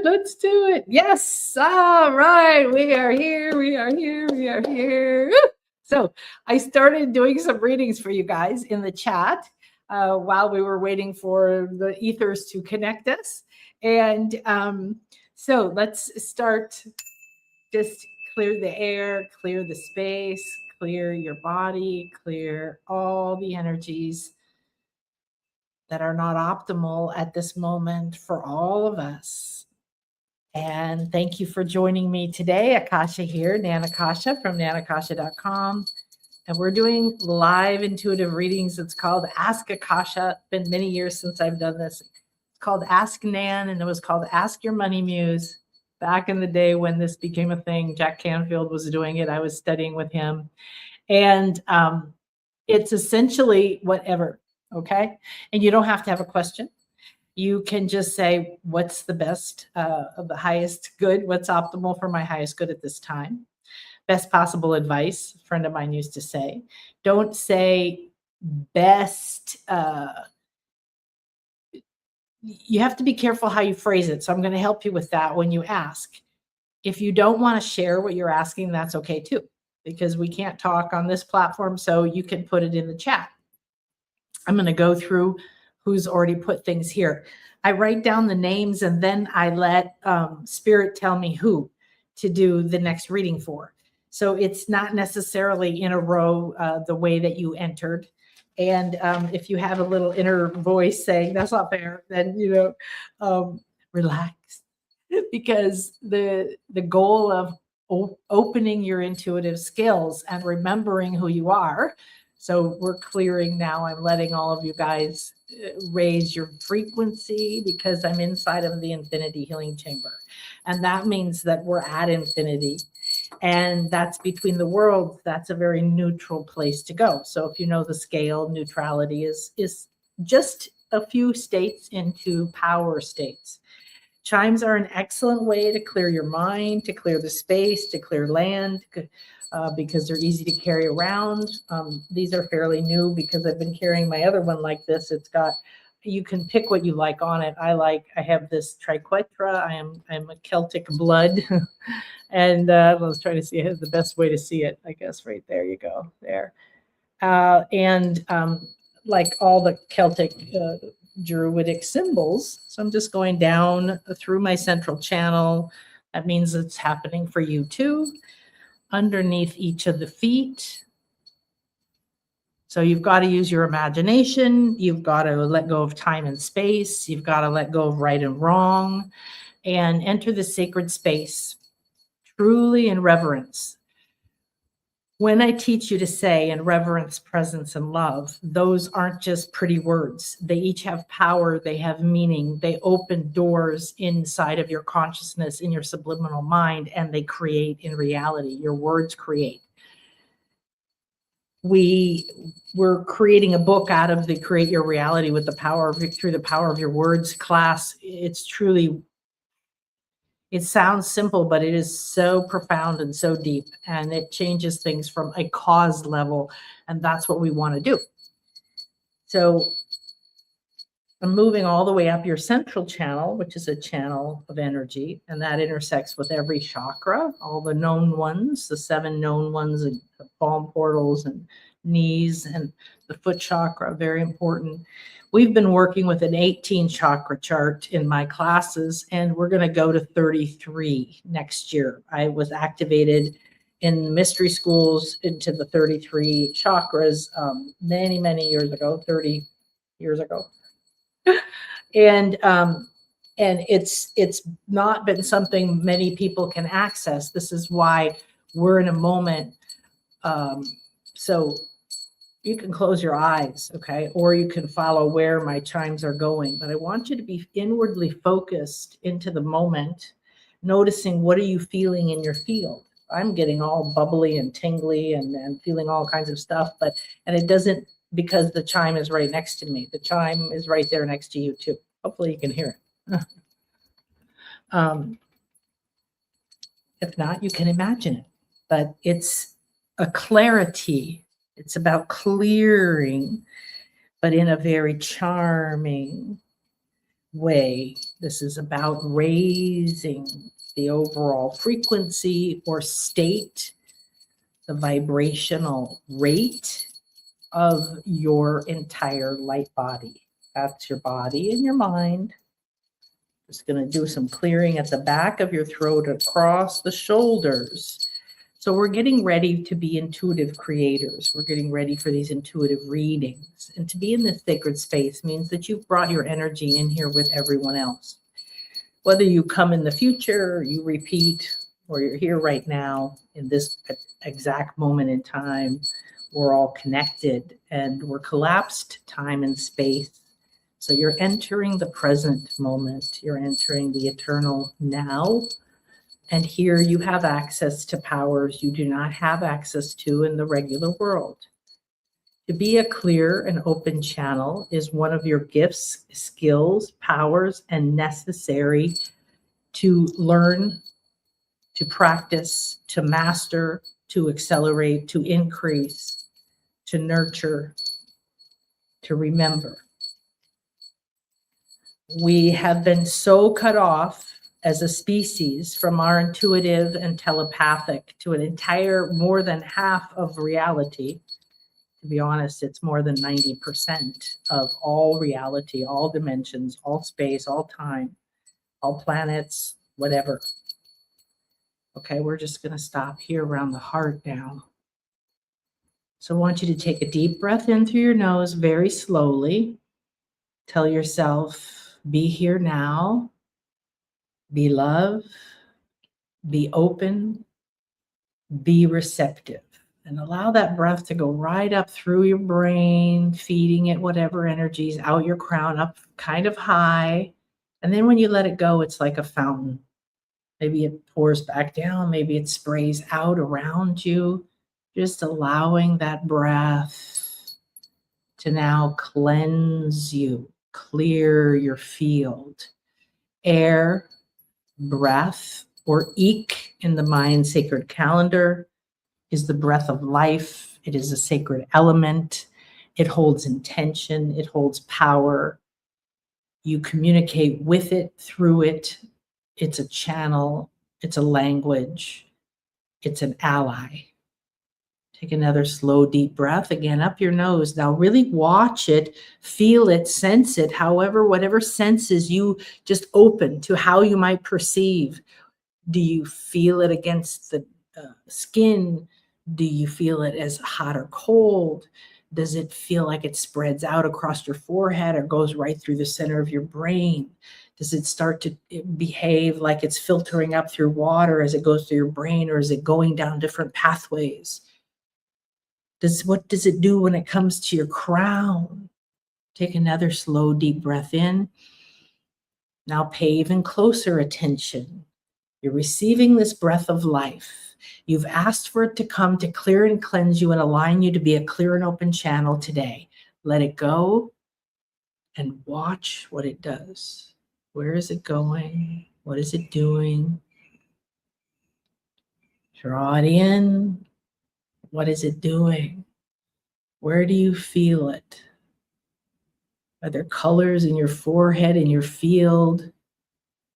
Let's do it. Yes. All right. We are here. We are here. We are here. So I started doing some readings for you guys in the chat while we were waiting for the ethers to connect us. And so let's start. Just clear the air, clear the space, clear your body, clear all the energies that are not optimal at this moment for all of us. And thank you for joining me today. Akasha here, Akasha from Akasha.com. And we're doing live intuitive readings. It's called Ask Akasha. It's been many years since I've done this. It's called Ask Nan, and it was called Ask Your Money Muse. Back in the day when this became a thing, Jack Canfield was doing it. I was studying with him. And it's essentially whatever, okay? And you don't have to have a question. You can just say, what's the best of the highest good? What's optimal for my highest good at this time? Best possible advice, a friend of mine used to say. Don't say best. You have to be careful how you phrase it. So I'm going to help you with that when you ask. If you don't want to share what you're asking, that's okay too, because we can't talk on this platform. So you can put it in the chat. I'm going to go through who's already put things here. I write down the names and then I let Spirit tell me who to do the next reading for. So it's not necessarily in a row the way that you entered. And if you have a little inner voice saying that's not fair, then, relax. Because the goal of opening your intuitive skills and remembering who you are. So we're clearing now. I'm letting all of you guys raise your frequency because I'm inside of the infinity healing chamber. And that means that we're at infinity. And that's between the worlds. That's a very neutral place to go. So if you know the scale, neutrality is just a few states into power states. Chimes are an excellent way to clear your mind, to clear the space, to clear land, because they're easy to carry around. These are fairly new because I've been carrying my other one like this. It's got, you can pick what you like on it. I have this triquetra. I'm a Celtic blood. And I was trying to see the best way to see it, I guess, right there you go, there. Like all the Celtic Druidic symbols. So I'm just going down through my central channel. That means it's happening for you too. Underneath each of the feet. So you've got to use your imagination. You've got to let go of time and space. You've got to let go of right and wrong and enter the sacred space truly in reverence. When I teach you to say in reverence, presence, and love, those aren't just pretty words. They each have power. They have meaning. They open doors inside of your consciousness, in your subliminal mind, and they create in reality. Your words create. We're creating a book out of the Create Your Reality with the power of, through the power of your words class. It's truly, it sounds simple, but it is so profound and so deep, and it changes things from a cause level, and that's what we want to do. So I'm moving all the way up your central channel, which is a channel of energy, and that intersects with every chakra, all the known ones, the 7 known ones, and the palm portals and knees, and the foot chakra, very important. We've been working with an 18 chakra chart in my classes, and we're going to go to 33 next year. I was activated in mystery schools into the 33 chakras many, many years ago, 30 years ago. And it's not been something many people can access. This is why we're in a moment. So you can close your eyes, okay? Or you can follow where my chimes are going. But I want you to be inwardly focused into the moment, noticing what are you feeling in your field. I'm getting all bubbly and tingly and feeling all kinds of stuff, and it doesn't, because the chime is right next to me. The chime is right there next to you too. Hopefully you can hear it. If not, you can imagine it. But it's a clarity. It's about clearing, but in a very charming way. This is about raising the overall frequency or state, the vibrational rate of your entire light body. That's your body and your mind. Just going to do some clearing at the back of your throat, across the shoulders. So we're getting ready to be intuitive creators. We're getting ready for these intuitive readings. And to be in this sacred space means that you've brought your energy in here with everyone else. Whether you come in the future, you repeat, or you're here right now in this exact moment in time, we're all connected and we're collapsed time and space. So you're entering the present moment. You're entering the eternal now. And here you have access to powers you do not have access to in the regular world. To be a clear and open channel is one of your gifts, skills, powers, and necessary to learn, to practice, to master, to accelerate, to increase, to nurture, to remember. We have been so cut off as a species from our intuitive and telepathic to an entire more than half of reality. To be honest, it's more than 90% of all reality, all dimensions, all space, all time, all planets, whatever. Okay, we're just going to stop here around the heart now. So I want you to take a deep breath in through your nose very slowly. Tell yourself, be here now. Be love, be open, be receptive, and allow that breath to go right up through your brain, feeding it whatever energies out your crown, up kind of high. And then when you let it go, it's like a fountain. Maybe it pours back down, maybe it sprays out around you, just allowing that breath to now cleanse you, clear your field. Air, breath, or ik in the Mayan sacred calendar, is the breath of life. It is a sacred element. It holds intention. It holds power. You communicate with it, through it. It's a channel. It's a language. It's an ally. Take another slow, deep breath again up your nose. Now really watch it, feel it, sense it, however, whatever senses you just open to how you might perceive. Do you feel it against the skin? Do you feel it as hot or cold? Does it feel like it spreads out across your forehead or goes right through the center of your brain? Does it start to behave like it's filtering up through water as it goes through your brain, or is it going down different pathways? What does it do when it comes to your crown? Take another slow, deep breath in. Now pay even closer attention. You're receiving this breath of life. You've asked for it to come to clear and cleanse you and align you to be a clear and open channel today. Let it go and watch what it does. Where is it going? What is it doing? Draw it in. What is it doing? Where do you feel it? Are there colors in your forehead, in your field?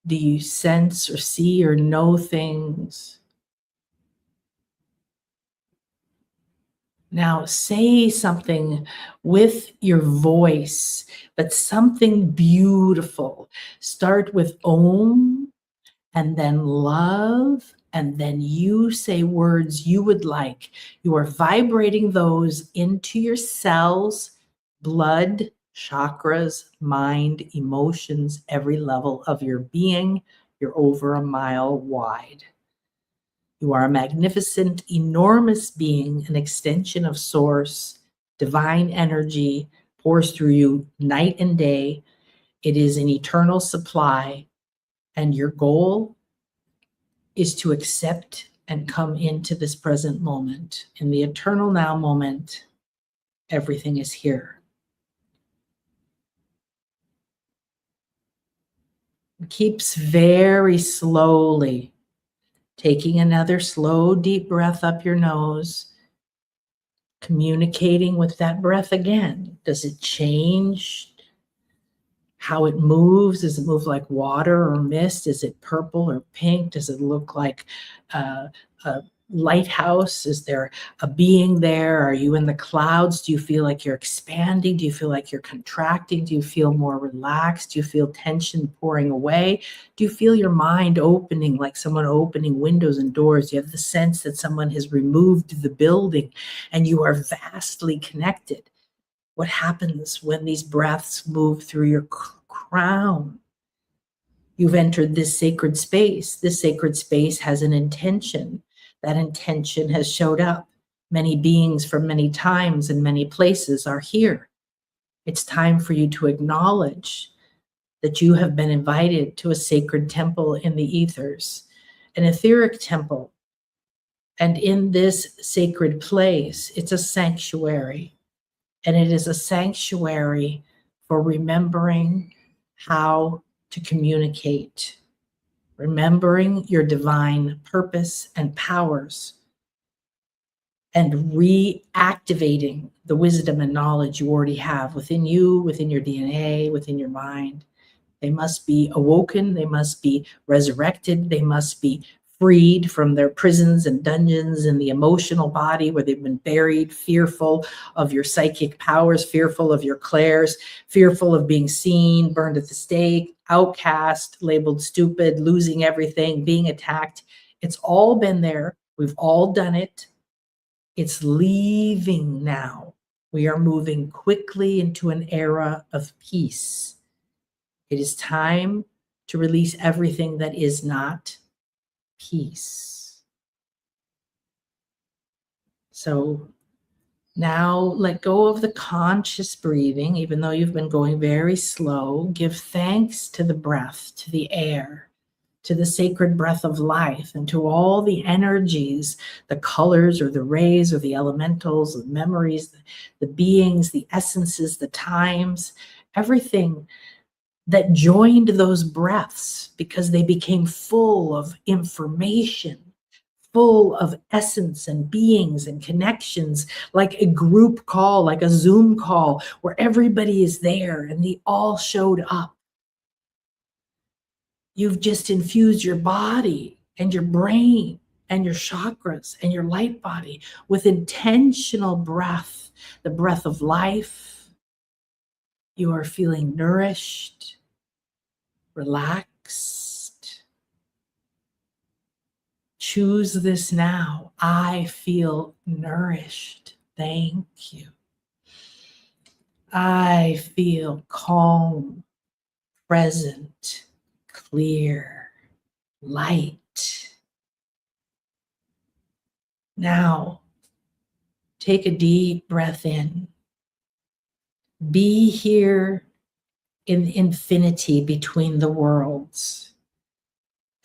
Do you sense or see or know things? Now say something with your voice, but something beautiful. Start with Om, and then love, and then you say words you would like. You are vibrating those into your cells, blood, chakras, mind, emotions, every level of your being. You're over a mile wide. You are a magnificent, enormous being, an extension of source. Divine energy pours through you night and day. It is an eternal supply, and your goal is to accept and come into this present moment. In the eternal now moment, everything is here. It keeps very slowly. Taking another slow, deep breath up your nose, communicating with that breath again. Does it change how it moves. Does it move like water or mist? Is it purple or pink? Does it look like a lighthouse? Is there a being there? Are you in the clouds? Do you feel like you're expanding? Do you feel like you're contracting? Do you feel more relaxed? Do you feel tension pouring away? Do you feel your mind opening, like someone opening windows and doors? Do you have the sense that someone has removed the building and you are vastly connected? What happens when these breaths move through your crown? You've entered this sacred space. This sacred space has an intention. That intention has showed up. Many beings from many times and many places are here. It's time for you to acknowledge that you have been invited to a sacred temple in the ethers, an etheric temple. And in this sacred place, it's a sanctuary. And it is a sanctuary for remembering how to communicate, remembering your divine purpose and powers, and reactivating the wisdom and knowledge you already have within you, within your DNA, within your mind. They must be awoken. They must be resurrected. They must be freed from their prisons and dungeons in the emotional body where they've been buried, fearful of your psychic powers, fearful of your clairs, fearful of being seen, burned at the stake, outcast, labeled stupid, losing everything, being attacked. It's all been there. We've all done it. It's leaving now. We are moving quickly into an era of peace. It is time to release everything that is not peace. So now let go of the conscious breathing, even though you've been going very slow. Give thanks to the breath, to the air, to the sacred breath of life, and to all the energies, the colors or the rays or the elementals, the memories, the beings, the essences, the times, everything that joined those breaths because they became full of information, full of essence and beings and connections, like a group call, like a Zoom call where everybody is there and they all showed up. You've just infused your body and your brain and your chakras and your light body with intentional breath, the breath of life. You are feeling nourished, relaxed. Choose this now. I feel nourished. Thank you. I feel calm, present, clear, light. Now, take a deep breath in. Be here in infinity between the worlds.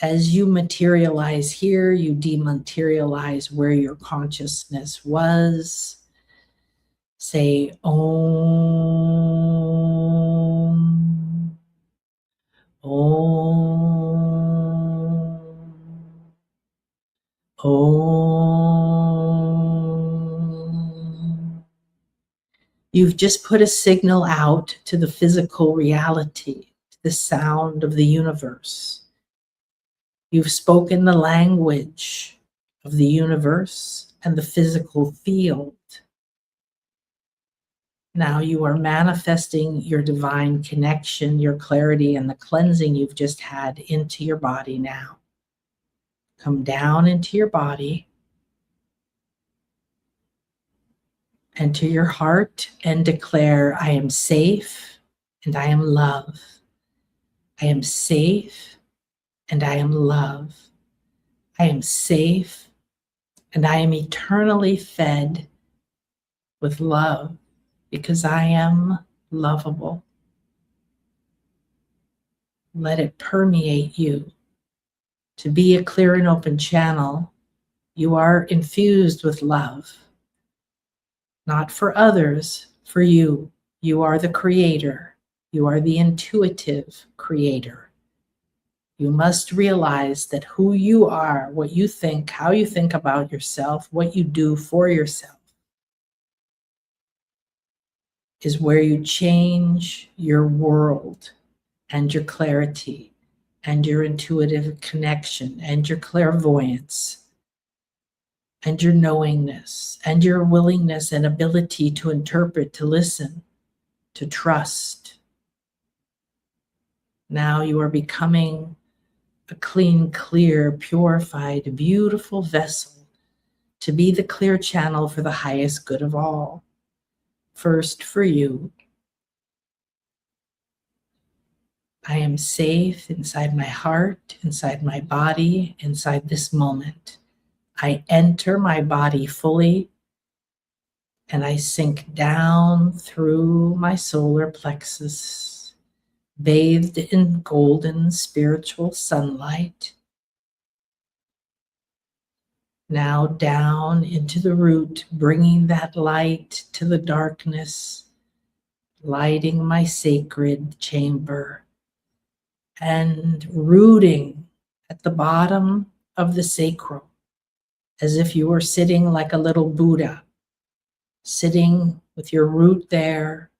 As you materialize here, you dematerialize where your consciousness was. Say Om, Om, Om. You've just put a signal out to the physical reality, to the sound of the universe. You've spoken the language of the universe and the physical field. Now you are manifesting your divine connection, your clarity, and the cleansing you've just had into your body now. Come down into your body, enter your heart, and declare, I am safe and I am love. I am safe and I am love. I am safe and I am eternally fed with love because I am lovable. Let it permeate you. To be a clear and open channel, you are infused with love. Not for others, for you. You are the creator. You are the intuitive creator. You must realize that who you are, what you think, how you think about yourself, what you do for yourself, is where you change your world. and your clarity and your intuitive connection and your clairvoyance and your knowingness and your willingness and ability to interpret, to listen, to trust. Now you are becoming a clean, clear, purified, beautiful vessel to be the clear channel for the highest good of all. First for you. I am safe inside my heart, inside my body, inside this moment. I enter my body fully and I sink down through my solar plexus, bathed in golden spiritual sunlight. Now down into the root, bringing that light to the darkness, lighting my sacred chamber, and rooting at the bottom of the sacral, as if you were sitting like a little Buddha, sitting with your root there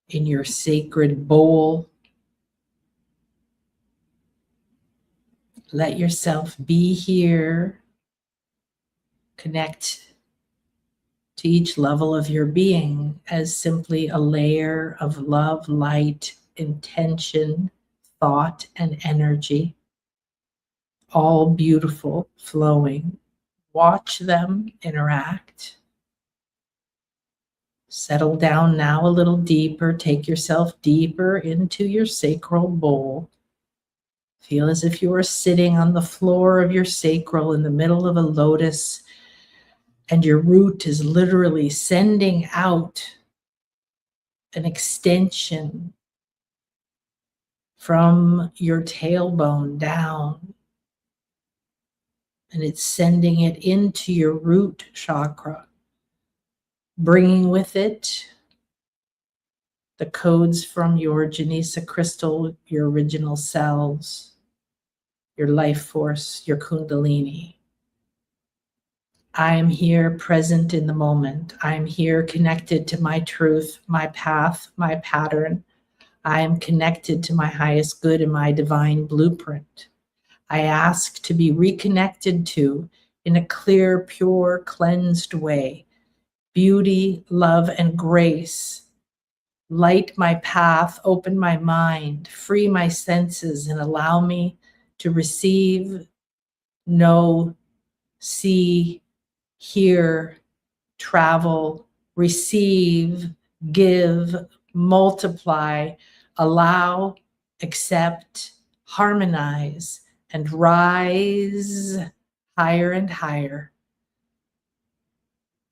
in your sacred bowl. Let yourself be here. Connect to each level of your being as simply a layer of love, light, intention, thought, and energy, all beautiful, flowing. Watch them interact. Settle down now a little deeper. Take yourself deeper into your sacral bowl. Feel as if you are sitting on the floor of your sacral in the middle of a lotus, and your root is literally sending out an extension from your tailbone down, and it's sending it into your root chakra, bringing with it the codes from your Janisa crystal, your original cells, your life force, your kundalini. I am here present in the moment. I am here connected to my truth, my path, my pattern. I am connected to my highest good and my divine blueprint. I ask to be reconnected to in a clear, pure, cleansed way. Beauty, love, and grace. Light my path, open my mind, free my senses, and allow me to receive, know, see, hear, travel, receive, give, multiply, allow, accept, harmonize, and rise higher and higher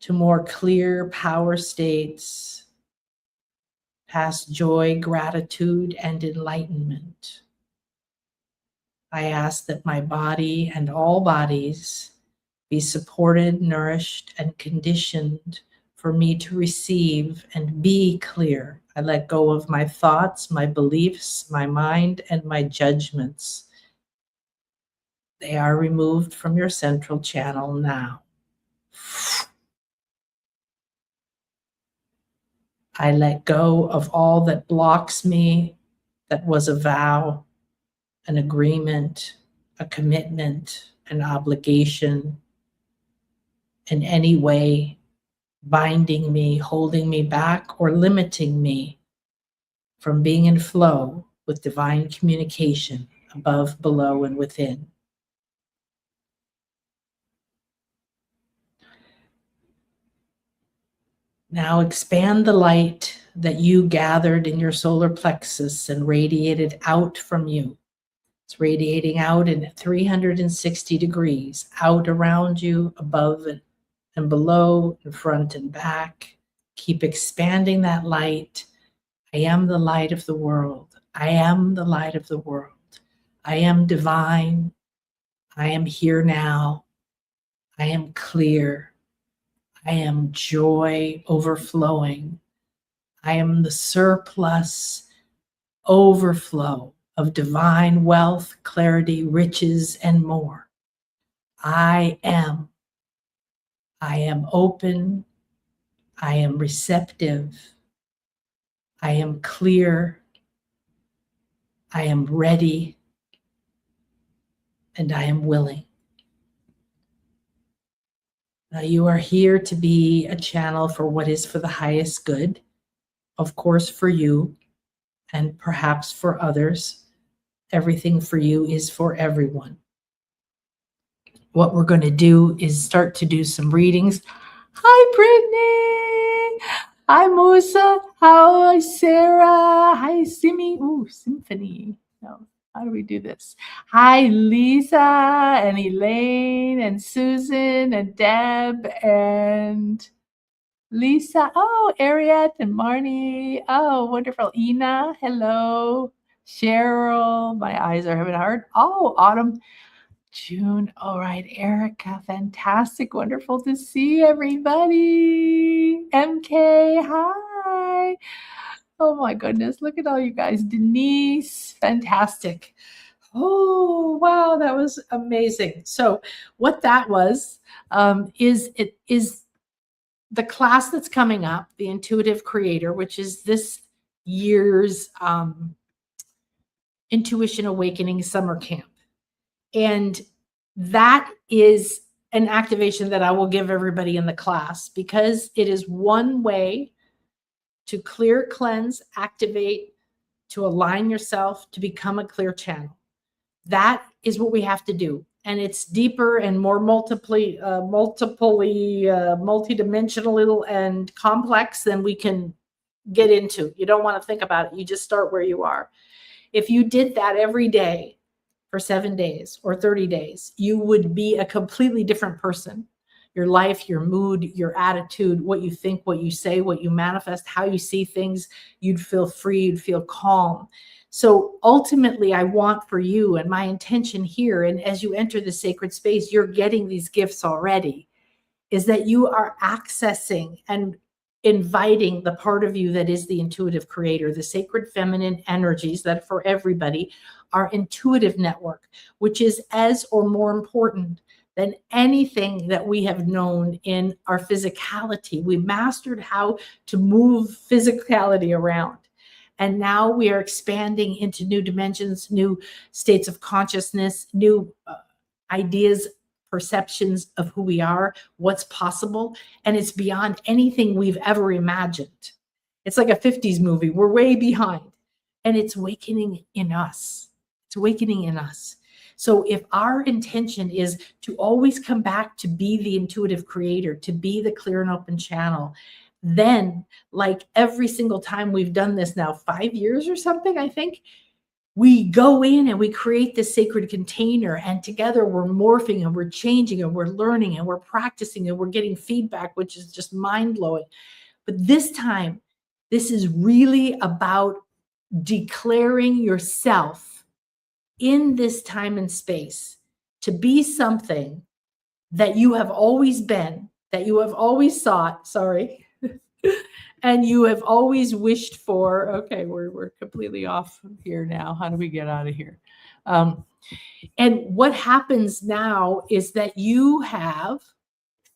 to more clear power states, past joy, gratitude, and enlightenment. I ask that my body and all bodies be supported, nourished, and conditioned for me to receive and be clear. I let go of my thoughts, my beliefs, my mind, and my judgments. They are removed from your central channel now. I let go of all that blocks me, that was a vow, an agreement, a commitment, an obligation, in any way binding me, holding me back, or limiting me from being in flow with divine communication above, below, and within. Now expand the light that you gathered in your solar plexus and radiated out from you. It's radiating out in 360 degrees, out around you, above and below, in front and back. Keep expanding that light. I am the light of the world. I am the light of the world. I am divine. I am here now. I am clear. I am joy overflowing. I am the surplus overflow of divine wealth, clarity, riches, and more. I am open. I am receptive. I am clear. I am ready, and I am willing. Now, you are here to be a channel for what is for the highest good, of course, for you and perhaps for others. Everything for you is for everyone. What we're going to do is start to do some readings. Hi, Brittany. Hi, Musa. Hi, Sarah. Hi, Simi. Ooh, Symphony. No, how do we do this? Hi, Lisa and Elaine and Susan and Deb and Lisa. Oh, Ariette and Marnie. Oh, wonderful. Ina. Hello. Cheryl. My eyes are having a hard. Oh, Autumn. June. All right, Erica. Fantastic. Wonderful to see everybody. MK. Hi. Oh my goodness. Look at all you guys. Denise. Fantastic. Oh, wow. That was amazing. So what that was is the class that's coming up, the Intuitive Creator, which is this year's Intuition Awakening Summer Camp. And that is an activation that I will give everybody in the class, because it is one way to clear, cleanse, activate, to align yourself, to become a clear channel. That is what we have to do. And it's deeper and more multidimensional and complex than we can get into. You don't want to think about it. You just start where you are. If you did that every day for 7 days or 30 days, you would be a completely different person. Your life, your mood, your attitude, what you think, what you say, what you manifest, how you see things, you'd feel free, you'd feel calm. So ultimately, I want for you, and my intention here, and as you enter the sacred space, you're getting these gifts already, is that you are accessing and inviting the part of you that is the intuitive creator, the sacred feminine energies that for everybody, our intuitive network, which is as or more important than anything that we have known in our physicality. We mastered how to move physicality around. And now we are expanding into new dimensions, new states of consciousness, new ideas, perceptions of who we are, what's possible. And it's beyond anything we've ever imagined. It's like a 50s movie. We're way behind. And it's awakening in us. It's awakening in us. So if our intention is to always come back to be the intuitive creator, to be the clear and open channel, then like every single time we've done this now, 5 years or something, I think, we go in and we create this sacred container, and together we're morphing and we're changing and we're learning and we're practicing and we're getting feedback, which is just mind-blowing. But this time, this is really about declaring yourself in this time and space to be something that you have always been, that you have always sought, and you have always wished for. Okay, we're completely off here now. How do we get out of here? And what happens now is that you have,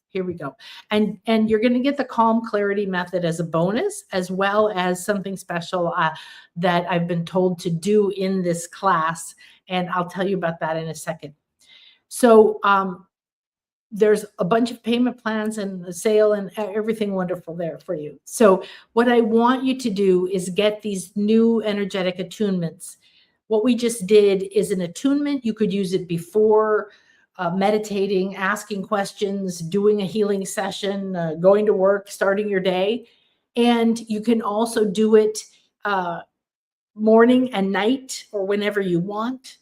here we go. And you're going to get the Calm Clarity method as a bonus, as well as something special that I've been told to do in this class. And I'll tell you about that in a second. So there's a bunch of payment plans and the sale and everything wonderful there for you. So what I want you to do is get these new energetic attunements. What we just did is an attunement. You could use it before meditating, asking questions, doing a healing session, going to work, starting your day. And you can also do it morning and night or whenever you want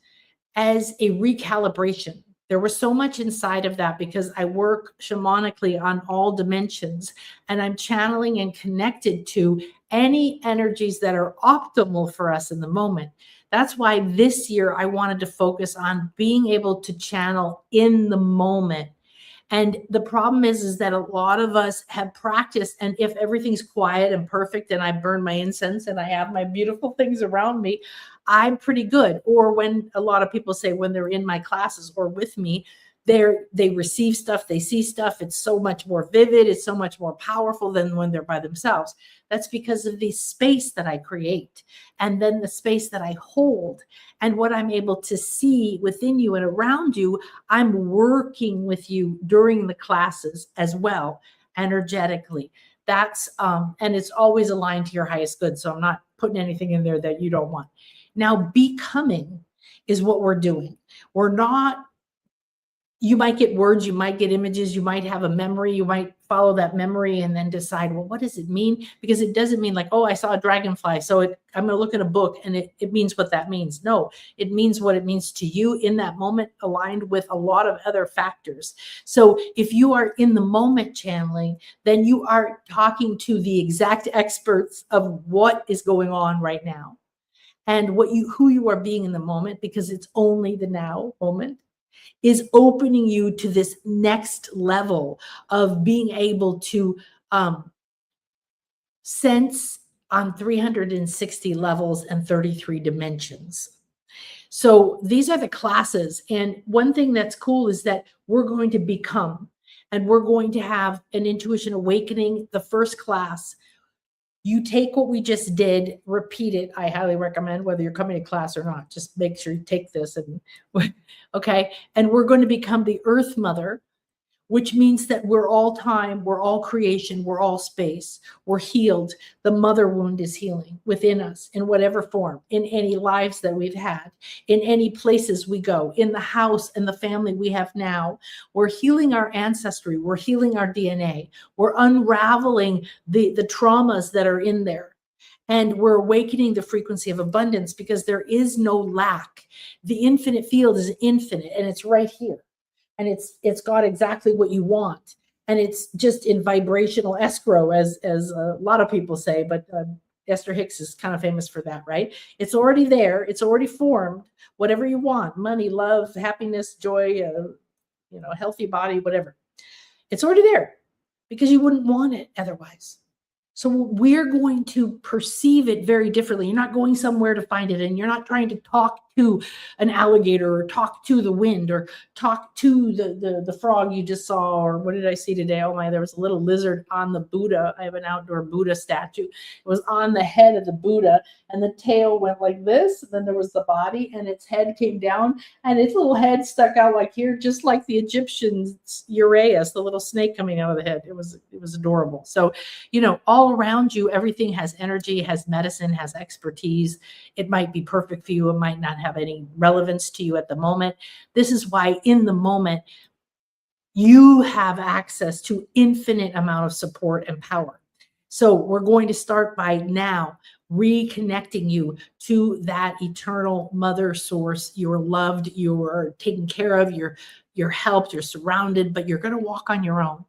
as a recalibration. There was so much inside of that because I work shamanically on all dimensions, and I'm channeling and connected to any energies that are optimal for us in the moment. That's why this year I wanted to focus on being able to channel in the moment. And the problem is that a lot of us have practiced, and if everything's quiet and perfect and I burn my incense and I have my beautiful things around me, I'm pretty good. Or when a lot of people say when they're in my classes or with me, they receive stuff, they see stuff. It's so much more vivid. It's so much more powerful than when they're by themselves. That's because of the space that I create, and then the space that I hold, and what I'm able to see within you and around you. I'm working with you during the classes as well, energetically. That's and it's always aligned to your highest good. So I'm not putting anything in there that you don't want. Now, becoming is what we're doing. We're not, you might get words, you might get images, you might have a memory, you might follow that memory and then decide, well, what does it mean? Because it doesn't mean like, oh, I saw a dragonfly, so I'm going to look at a book and it means what that means. No, it means what it means to you in that moment, aligned with a lot of other factors. So if you are in the moment channeling, then you are talking to the exact experts of what is going on right now and who you are being in the moment, because it's only the now moment, is opening you to this next level of being able to sense on 360 levels and 33 dimensions. So these are the classes. And one thing that's cool is that we're going to become, and we're going to have an intuition awakening, the first class. You take what we just did, repeat it. I highly recommend, whether you're coming to class or not, just make sure you take this. And okay. And we're going to become the Earth Mother, which means that we're all time, we're all creation, we're all space, we're healed. The mother wound is healing within us in whatever form, in any lives that we've had, in any places we go, in the house and the family we have now. We're healing our ancestry, we're healing our DNA, we're unraveling the traumas that are in there. And we're awakening the frequency of abundance, because there is no lack. The infinite field is infinite, and it's right here. And it's got exactly what you want. And it's just in vibrational escrow, as a lot of people say, but Esther Hicks is kind of famous for that, right? It's already there. It's already formed. Whatever you want, money, love, happiness, joy, healthy body, whatever. It's already there, because you wouldn't want it otherwise. So we're going to perceive it very differently. You're not going somewhere to find it, and you're not trying to talk to an alligator or talk to the wind or talk to the frog you just saw, or what did I see today? Oh my, there was a little lizard on the Buddha. I have an outdoor Buddha statue. It was on the head of the Buddha, and the tail went like this, and then there was the body, and its head came down, and its little head stuck out like here, just like the Egyptians' Uraeus, the little snake coming out of the head. It was adorable. So, all around you, everything has energy, has medicine, has expertise. It might be perfect for you. It might not have any relevance to you at the moment. This is why in the moment, you have access to infinite amount of support and power. So we're going to start by now reconnecting you to that eternal mother source. You're loved, you're taken care of, you're helped, you're surrounded, but you're going to walk on your own.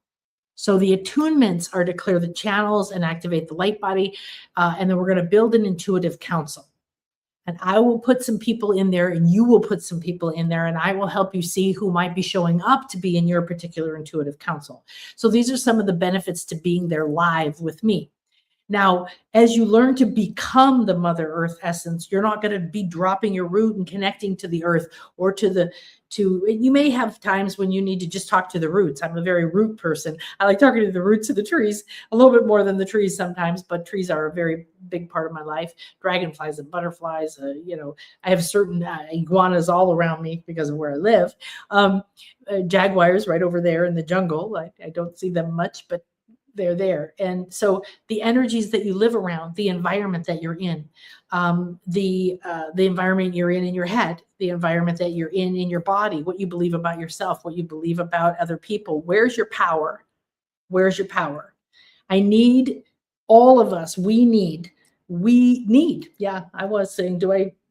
So the attunements are to clear the channels and activate the light body. And then we're going to build an intuitive council. And I will put some people in there, and you will put some people in there, and I will help you see who might be showing up to be in your particular intuitive council. So these are some of the benefits to being there live with me. Now, as you learn to become the Mother Earth essence, you're not going to be dropping your root and connecting to the earth or you may have times when you need to just talk to the roots. I'm a very root person. I like talking to the roots of the trees a little bit more than the trees sometimes, but trees are a very big part of my life. Dragonflies and butterflies, I have certain iguanas all around me because of where I live. Jaguars right over there in the jungle. I don't see them much, but they're there. And so the energies that you live around, the environment that you're in, the environment you're in your head, the environment that you're in your body, what you believe about yourself, what you believe about other people. Where's your power? Where's your power? I need all of us. We need. Yeah, I was saying,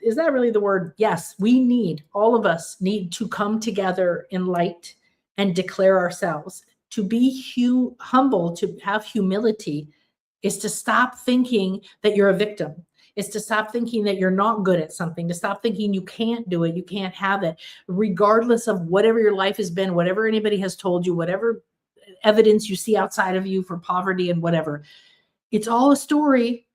is that really the word? Yes, we need, all of us need to come together in light and declare ourselves. To be humble, to have humility, is to stop thinking that you're a victim. It's to stop thinking that you're not good at something, to stop thinking you can't do it, you can't have it, regardless of whatever your life has been, whatever anybody has told you, whatever evidence you see outside of you for poverty and whatever. It's all a story.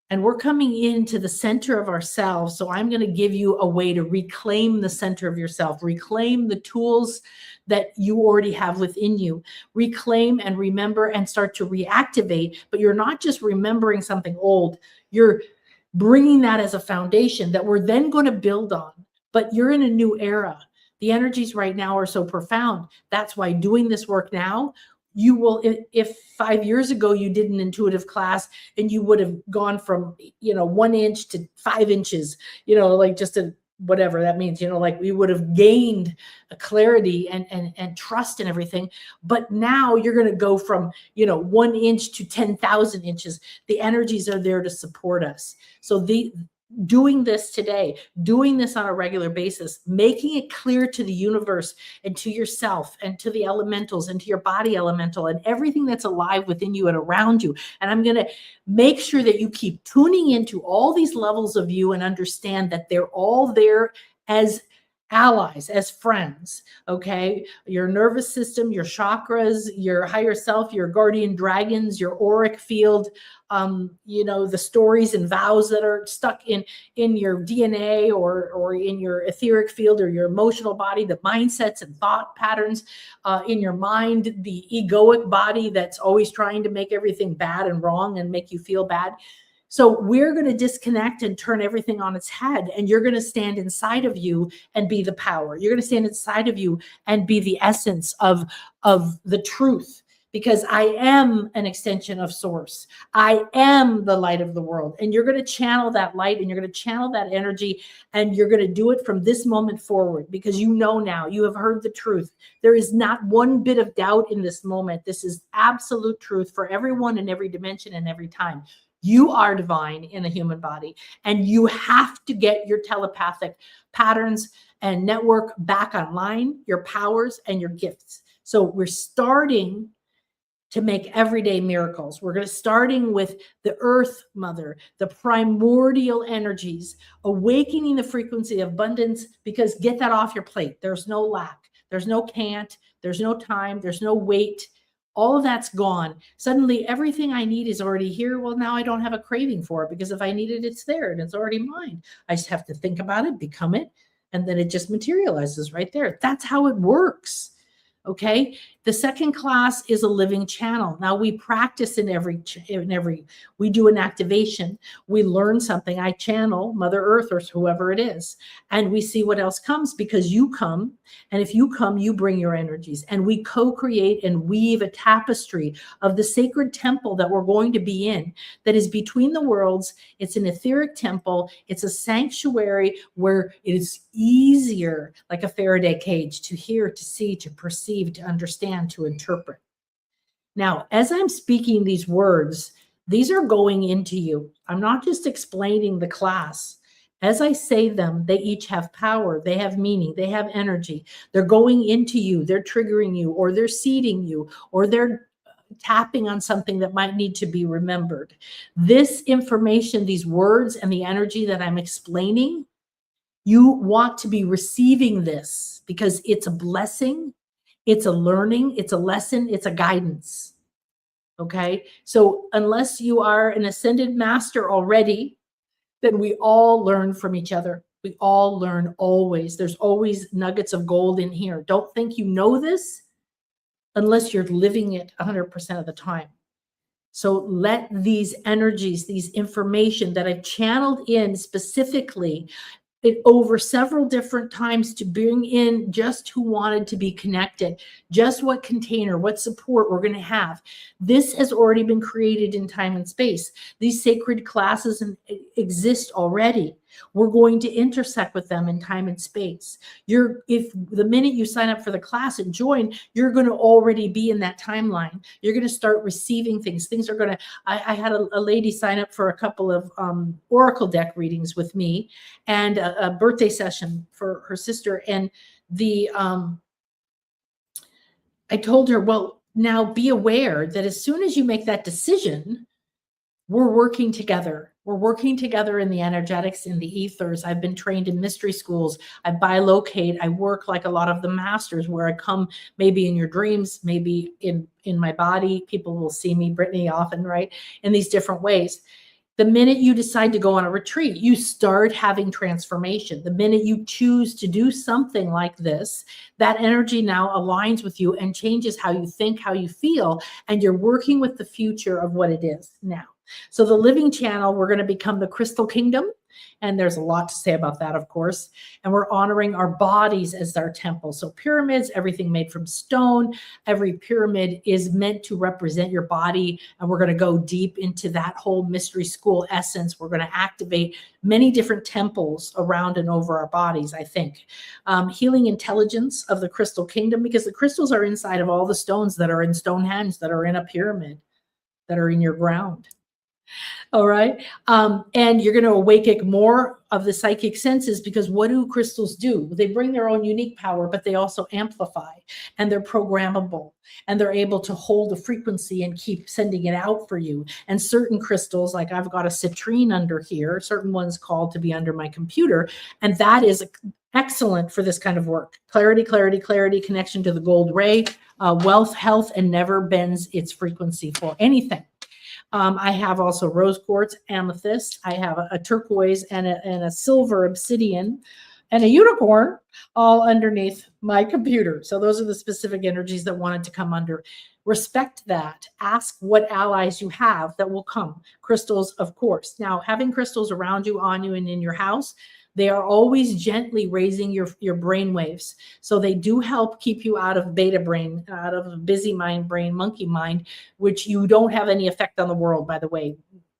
And we're coming into the center of ourselves. So I'm going to give you a way to reclaim the center of yourself, reclaim the tools that you already have within you, reclaim and remember and start to reactivate. But you're not just remembering something old, you're bringing that as a foundation that we're then going to build on. But you're in a new era. The energies right now are so profound. That's why doing this work now, you will, if 5 years ago you did an intuitive class and you would have gone from, 1 inch to 5 inches, like just a whatever that means, like we would have gained a clarity and trust and everything. But now you're going to go from, 1 inch to 10,000 inches. The energies are there to support us. So doing this today, doing this on a regular basis, making it clear to the universe and to yourself and to the elementals and to your body elemental and everything that's alive within you and around you. And I'm going to make sure that you keep tuning into all these levels of you and understand that they're all there as allies, as friends. Okay. Your nervous system, your chakras, your higher self, your guardian dragons, your auric field, the stories and vows that are stuck in your DNA or in your etheric field or your emotional body, the mindsets and thought patterns in your mind, the egoic body that's always trying to make everything bad and wrong and make you feel bad. So we're going to disconnect and turn everything on its head, and you're going to stand inside of you and be the power. You're going to stand inside of you and be the essence of the truth, because I am an extension of source. I am the light of the world, and you're going to channel that light and you're going to channel that energy, and you're going to do it from this moment forward, because now you have heard the truth. There is not one bit of doubt in this moment. This is absolute truth for everyone in every dimension and every time. You are divine in a human body, and you have to get your telepathic patterns and network back online, your powers and your gifts. So we're starting to make everyday miracles. We're starting with the Earth Mother, the primordial energies, awakening the frequency of abundance, because get that off your plate. There's no lack. There's no can't. There's no time. There's no wait. All of that's gone. Suddenly, everything I need is already here. Well, now I don't have a craving for it, because if I need it, it's there and it's already mine. I just have to think about it, become it, and then it just materializes right there. That's how it works. Okay. The second class is a living channel. Now we practice we do an activation. We learn something. I channel Mother Earth or whoever it is, and we see what else comes, because you come. And if you come, you bring your energies, and we co-create and weave a tapestry of the sacred temple that we're going to be in, that is between the worlds. It's an etheric temple. It's a sanctuary where it is easier, like a Faraday cage, to hear, to see, to perceive, to understand, to interpret. Now, as I'm speaking these words, these are going into you. I'm not just explaining the class. As I say them, they each have power. They have meaning. They have energy. They're going into you. They're triggering you, or they're seeding you, or they're tapping on something that might need to be remembered. This information, these words and the energy that I'm explaining, you want to be receiving this, because it's a blessing. It's a learning, it's a lesson, it's a guidance. Okay. So unless you are an ascended master already, then we all learn from each other. We all learn always. There's always nuggets of gold in here. Don't think you know this unless you're living it 100% of the time. So let these energies, these information that I've channeled in specifically over several different times to bring in just who wanted to be connected, just what container, what support we're going to have. This has already been created in time and space. These sacred classes exist already. We're going to intersect with them in time and space. If the minute you sign up for the class and join, you're going to already be in that timeline. You're going to start receiving things. Things are going to, I had a lady sign up for a couple of oracle deck readings with me, and a birthday session for her sister. And I told her, well, now be aware that as soon as you make that decision, we're working together. We're working together in the energetics, in the ethers. I've been trained in mystery schools. I bilocate. I work like a lot of the masters, where I come maybe in your dreams, maybe in my body. People will see me, Brittany, often, right? In these different ways. The minute you decide to go on a retreat, you start having transformation. The minute you choose to do something like this, that energy now aligns with you and changes how you think, how you feel, and you're working with the future of what it is now. So the living channel, we're going to become the crystal kingdom. And there's a lot to say about that, of course. And we're honoring our bodies as our temple. So pyramids, everything made from stone, every pyramid is meant to represent your body. And we're going to go deep into that whole mystery school essence. We're going to activate many different temples around and over our bodies, I think. Healing intelligence of the crystal kingdom, because the crystals are inside of all the stones that are in Stonehenge, that are in a pyramid, that are in your ground. All right. And you're going to awaken more of the psychic senses, because what do crystals do? They bring their own unique power, but they also amplify, and they're programmable, and they're able to hold a frequency and keep sending it out for you. And certain crystals, like I've got a citrine under here, certain ones called to be under my computer, and that is excellent for this kind of work. Clarity, clarity, clarity, connection to the gold ray, wealth, health, and never bends its frequency for anything. I have also rose quartz, amethyst. I have a turquoise and a silver obsidian and a unicorn all underneath my computer. So those are the specific energies that wanted to come under. Respect that. Ask what allies you have that will come. Crystals, of course. Now, having crystals around you, on you, and in your house, they are always gently raising your brain waves. So they do help keep you out of beta brain, out of busy mind brain, monkey mind, which you don't have any effect on the world, by the way.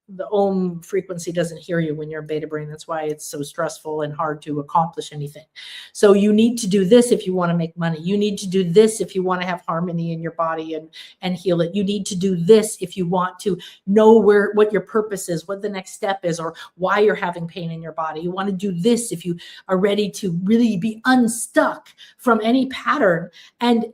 The Om frequency doesn't hear you when you're beta brain. That's why it's so stressful and hard to accomplish anything. So you need to do this if you want to make money. You need to do this if you want to have harmony in your body and heal it. You need to do this if you want to know what your purpose is, what the next step is, or why you're having pain in your body. You want to do this if you are ready to really be unstuck from any pattern, and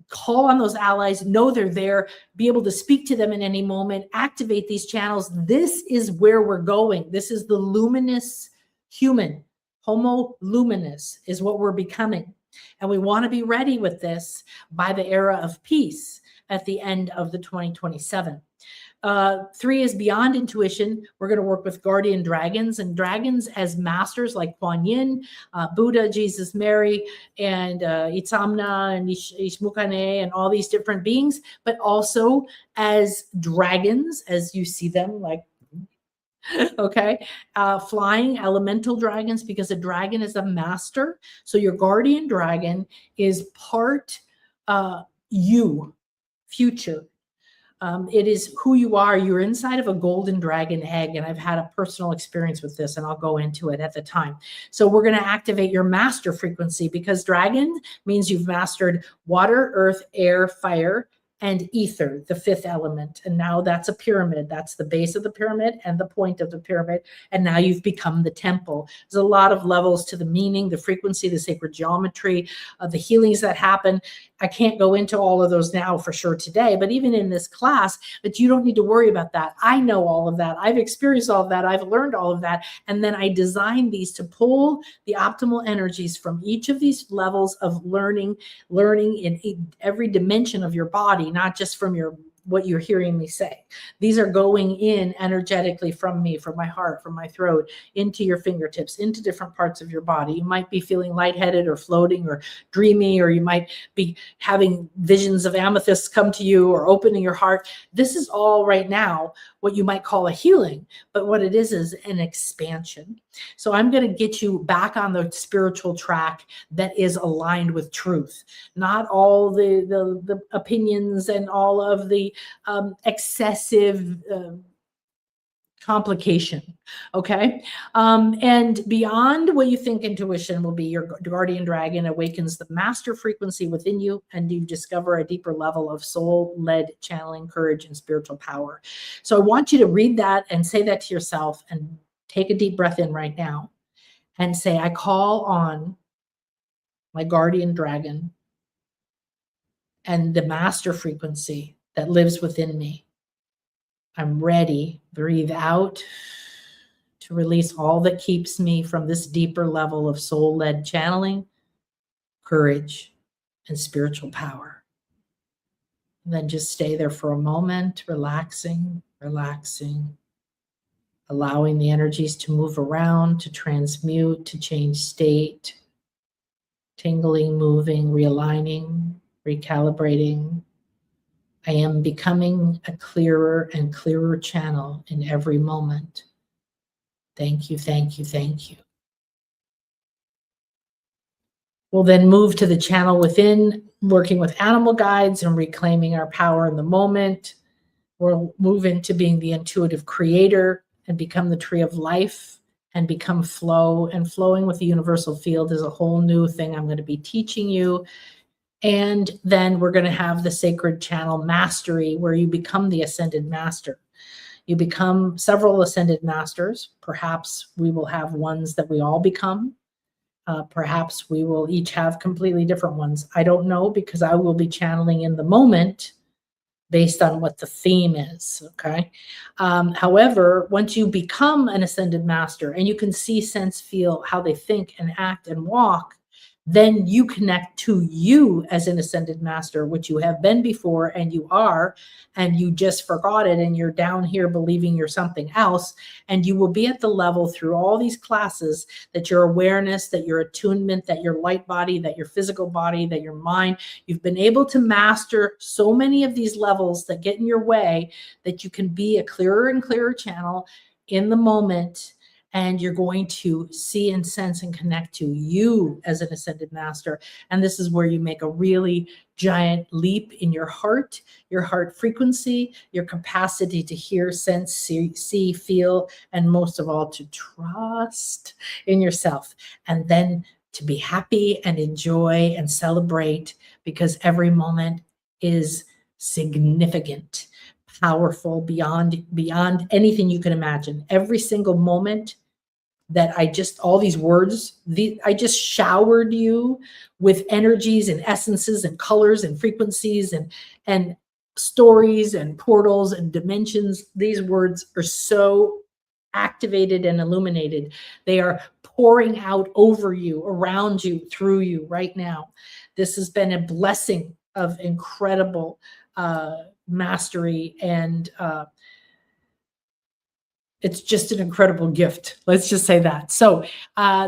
call on those allies, know they're there, be able to speak to them in any moment, activate these channels. This is where we're going. This is the luminous human. Homo luminous is what we're becoming. And we want to be ready with this by the era of peace at the end of the 2027. 3 is beyond intuition. We're going to work with guardian dragons, and dragons as masters like Kuan Yin, Buddha, Jesus, Mary, and Itzamna and Ishmukane, and all these different beings, but also as dragons, as you see them, like, okay, flying elemental dragons, because a dragon is a master. So your guardian dragon is part you, future. It is who you are. You're inside of a golden dragon egg. And I've had a personal experience with this, and I'll go into it at the time. So we're going to activate your master frequency, because dragon means you've mastered water, earth, air, fire, and ether, the 5th element. And now that's a pyramid. That's the base of the pyramid and the point of the pyramid. And now you've become the temple. There's a lot of levels to the meaning, the frequency, the sacred geometry, the healings that happen. I can't go into all of those now for sure today, but even in this class, but you don't need to worry about that. I know all of that. I've experienced all of that. I've learned all of that. And then I designed these to pull the optimal energies from each of these levels of learning in every dimension of your body, not just from what you're hearing me say. These are going in energetically from me, from my heart, from my throat, into your fingertips, into different parts of your body. You might be feeling lightheaded or floating or dreamy, or you might be having visions of amethysts come to you, or opening your heart. This is all right now what you might call a healing, but what it is an expansion. So I'm going to get you back on the spiritual track that is aligned with truth, not all the opinions and all of the excessive complication. Okay. And beyond what you think intuition will be, your guardian dragon awakens the master frequency within you, and you discover a deeper level of soul-led channeling, courage, and spiritual power. So I want you to read that and say that to yourself, and take a deep breath in right now and say, I call on my guardian dragon and the master frequency that lives within me. I'm ready. Breathe out to release all that keeps me from this deeper level of soul-led channeling, courage, and spiritual power. And then just stay there for a moment, relaxing, relaxing, allowing the energies to move around, to transmute, to change state, tingling, moving, realigning, recalibrating. I am becoming a clearer and clearer channel in every moment. Thank you, thank you, thank you. We'll then move to the channel within, working with animal guides and reclaiming our power in the moment. We'll move into being the intuitive creator and become the tree of life and become flow. And flowing with the universal field is a whole new thing I'm going to be teaching you. And then we're going to have the sacred channel mastery, where you become the ascended master. You become several ascended masters. Perhaps we will have ones that we all become. Perhaps we will each have completely different ones. I don't know, because I will be channeling in the moment based on what the theme is, okay? However, once you become an ascended master and you can see, sense, feel how they think and act and walk, then you connect to you as an ascended master, which you have been before and you are, and you just forgot it and you're down here believing you're something else. And you will be at the level through all these classes that your awareness, that your attunement, that your light body, that your physical body, that your mind, you've been able to master so many of these levels that get in your way that you can be a clearer and clearer channel in the moment. And you're going to see and sense and connect to you as an ascended master. And this is where you make a really giant leap in your heart frequency, your capacity to hear, sense, see, feel, and most of all, to trust in yourself. And then to be happy and enjoy and celebrate, because every moment is significant, powerful, beyond anything you can imagine. Every single moment that all these words, I just showered you with energies and essences and colors and frequencies and stories and portals and dimensions. These words are so activated and illuminated. They are pouring out over you, around you, through you right now. This has been a blessing of incredible mastery, and it's just an incredible gift. Let's just say that. So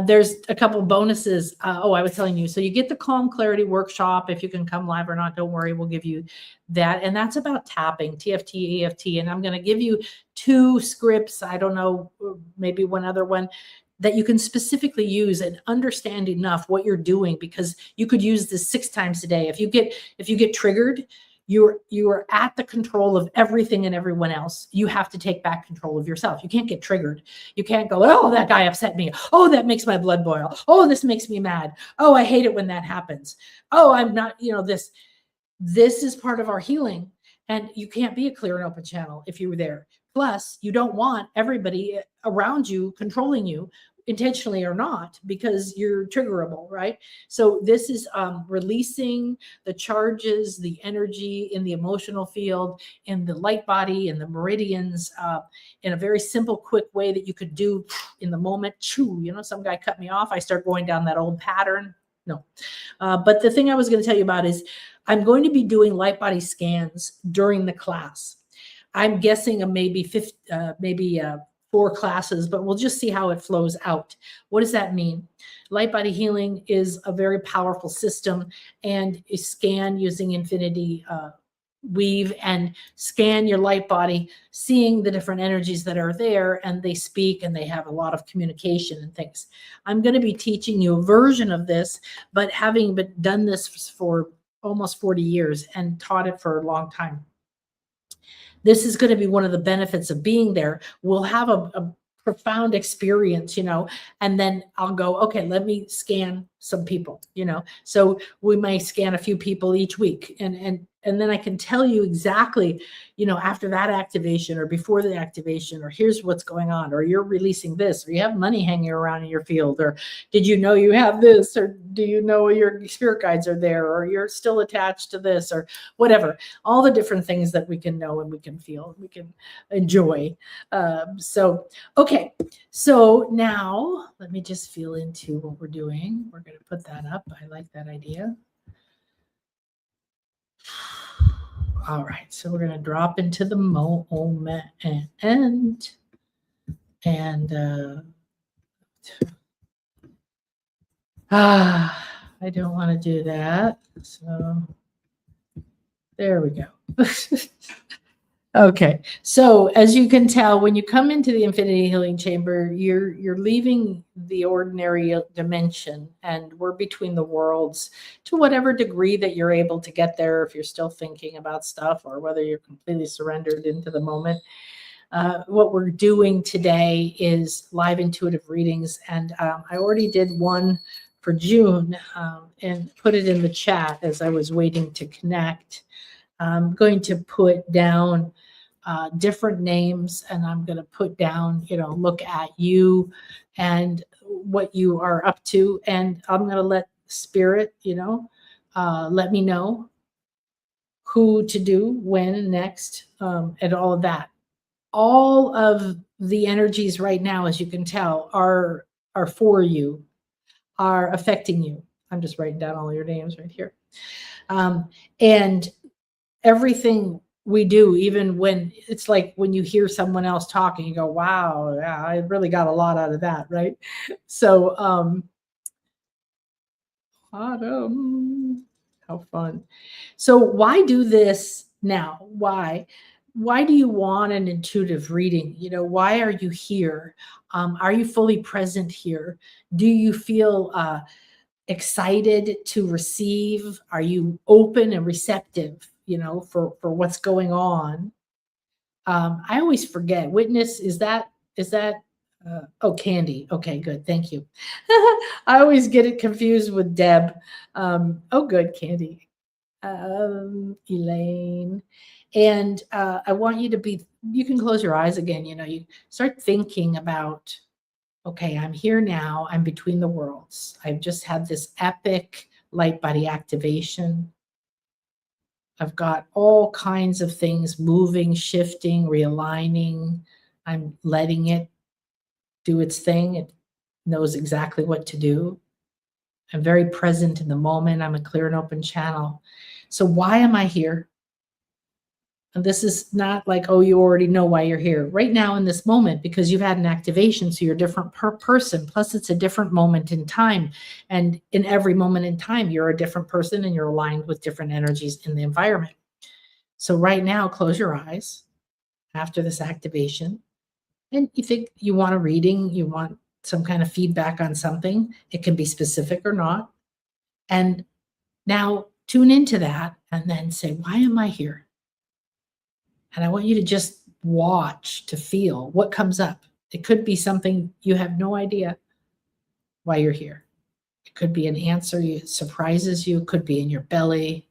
there's a couple bonuses. I was telling you. So you get the Calm Clarity Workshop. If you can come live or not, don't worry. We'll give you that. And that's about tapping, TFT, EFT. And I'm going to give you 2 scripts. I don't know, maybe one other one that you can specifically use and understand enough what you're doing, because you could use this 6 times a day. If you get triggered, you are at the control of everything and everyone else. You have to take back control of yourself. You can't get triggered. You can't go, oh, that guy upset me. Oh, that makes my blood boil. Oh, this makes me mad. Oh, I hate it when that happens. Oh, I'm not, this is part of our healing. And you can't be a clear and open channel if you were there. Plus, you don't want everybody around you controlling you, intentionally or not, because you're triggerable, right? So this is releasing the charges, the energy in the emotional field, in the light body, in the meridians, in a very simple, quick way that you could do in the moment. Some guy cut me off. I start going down that old pattern. No. But the thing I was going to tell you about is I'm going to be doing light body scans during the class. I'm guessing maybe 4 classes, but we'll just see how it flows out. What does that mean? Light body healing is a very powerful system, and you scan using infinity weave and scan your light body, seeing the different energies that are there, and they speak and they have a lot of communication and things. I'm going to be teaching you a version of this, but having done this for almost 40 years and taught it for a long time, this is going to be one of the benefits of being there. We'll have a profound experience, and then I'll go, okay, let me scan some people, so we may scan a few people each week. And then I can tell you exactly, after that activation or before the activation, or here's what's going on, or you're releasing this, or you have money hanging around in your field, or did you know you have this, or do you know your spirit guides are there, or you're still attached to this, or whatever, all the different things that we can know and we can feel and we can enjoy. Okay. So now let me just feel into what we're doing. We're going to put that up. I like that idea. All right, so we're going to drop into the moment, And I don't want to do that. So there we go. Okay. So as you can tell, when you come into the infinity healing chamber, you're leaving the ordinary dimension, and we're between the worlds to whatever degree that you're able to get there, if you're still thinking about stuff or whether you're completely surrendered into the moment. What we're doing today is live intuitive readings, and I already did one for June and put it in the chat as I was waiting to connect. I'm going to put down different names, and I'm going to put down, look at you and what you are up to. And I'm going to let spirit, let me know who to do, when, next, and all of that. All of the energies right now, as you can tell, are for you, are affecting you. I'm just writing down all your names right here. And everything we do, even when it's like when you hear someone else talking, you go, wow, yeah, I really got a lot out of that, right? So how fun. So why do this now? Why do you want an intuitive reading? Why are you here? Are you fully present here? Do you feel excited to receive? Are you open and receptive, for what's going on? I always forget. Witness, is that oh, Candy. Okay, good. Thank you. I always get it confused with Deb. Oh, good, Candy. Elaine. And I want you to you can close your eyes again. You start thinking about, okay, I'm here now. I'm between the worlds. I've just had this epic light body activation. I've got all kinds of things moving, shifting, realigning. I'm letting it do its thing. It knows exactly what to do. I'm very present in the moment. I'm a clear and open channel. So why am I here? And this is not like, oh, you already know why you're here right now in this moment, because you've had an activation. So you're different per person. Plus, it's a different moment in time. And in every moment in time, you're a different person and you're aligned with different energies in the environment. So right now, close your eyes after this activation. And you think you want a reading, you want some kind of feedback on something. It can be specific or not. And now tune into that and then say, why am I here? And I want you to just watch to feel what comes up. It could be something you have no idea why you're here. It could be an answer that surprises you. It could be in your belly.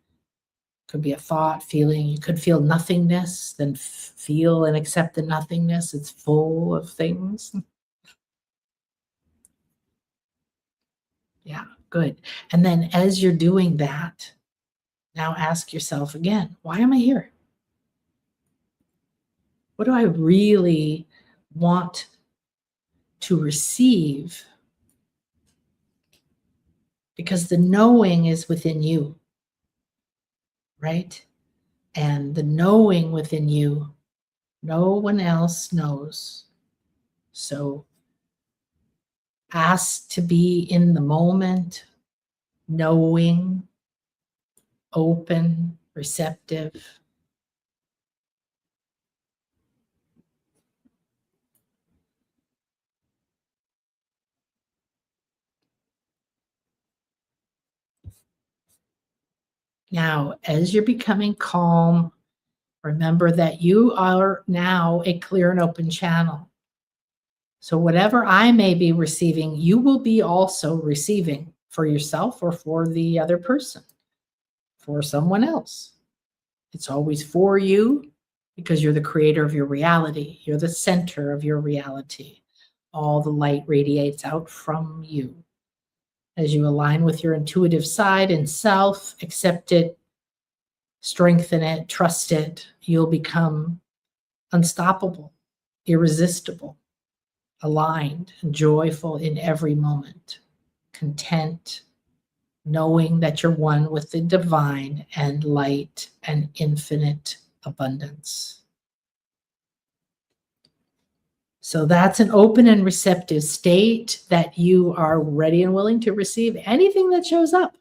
It could be a thought, feeling. You could feel nothingness, then feel and accept the nothingness. It's full of things. Yeah, good. And then as you're doing that, now ask yourself again, why am I here? What do I really want to receive? Because the knowing is within you, right? And the knowing within you, no one else knows. So ask to be in the moment, knowing, open, receptive. Now, as you're becoming calm, remember that you are now a clear and open channel. So whatever I may be receiving, you will be also receiving for yourself or for the other person, for someone else. It's always for you because you're the creator of your reality. You're the center of your reality. All the light radiates out from you. As you align with your intuitive side and self, accept it, strengthen it, trust it, you'll become unstoppable, irresistible, aligned, and joyful in every moment, content, knowing that you're one with the divine and light and infinite abundance. So that's an open and receptive state that you are ready and willing to receive anything that shows up.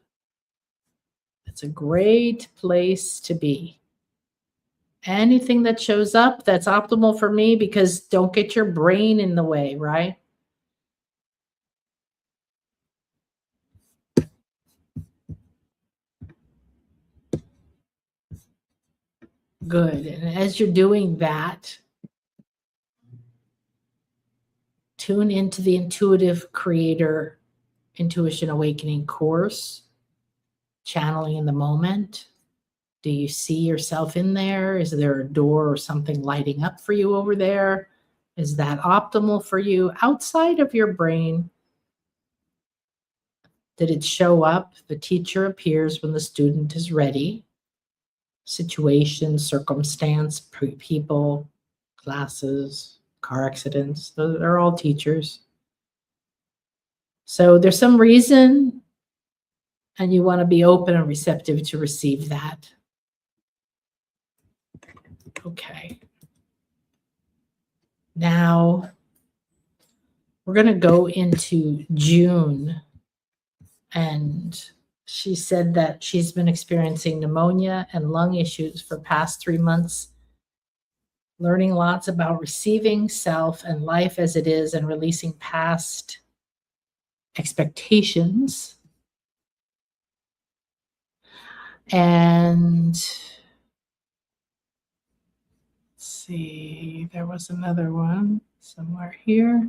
It's a great place to be. Anything that shows up that's optimal for me, because don't get your brain in the way, right? Good. And as you're doing that, tune into the Intuitive Creator Intuition Awakening course, channeling in the moment. Do you see yourself in there? Is there a door or something lighting up for you over there? Is that optimal for you outside of your brain? Did it show up? The teacher appears when the student is ready. Situation, circumstance, people, classes, car accidents, those are all teachers. So there's some reason, and you want to be open and receptive to receive that. Okay. Now we're going to go into June, and she said that she's been experiencing pneumonia and lung issues for past 3 months, learning lots about receiving self and life as it is and releasing past expectations. And let's see, there was another one somewhere here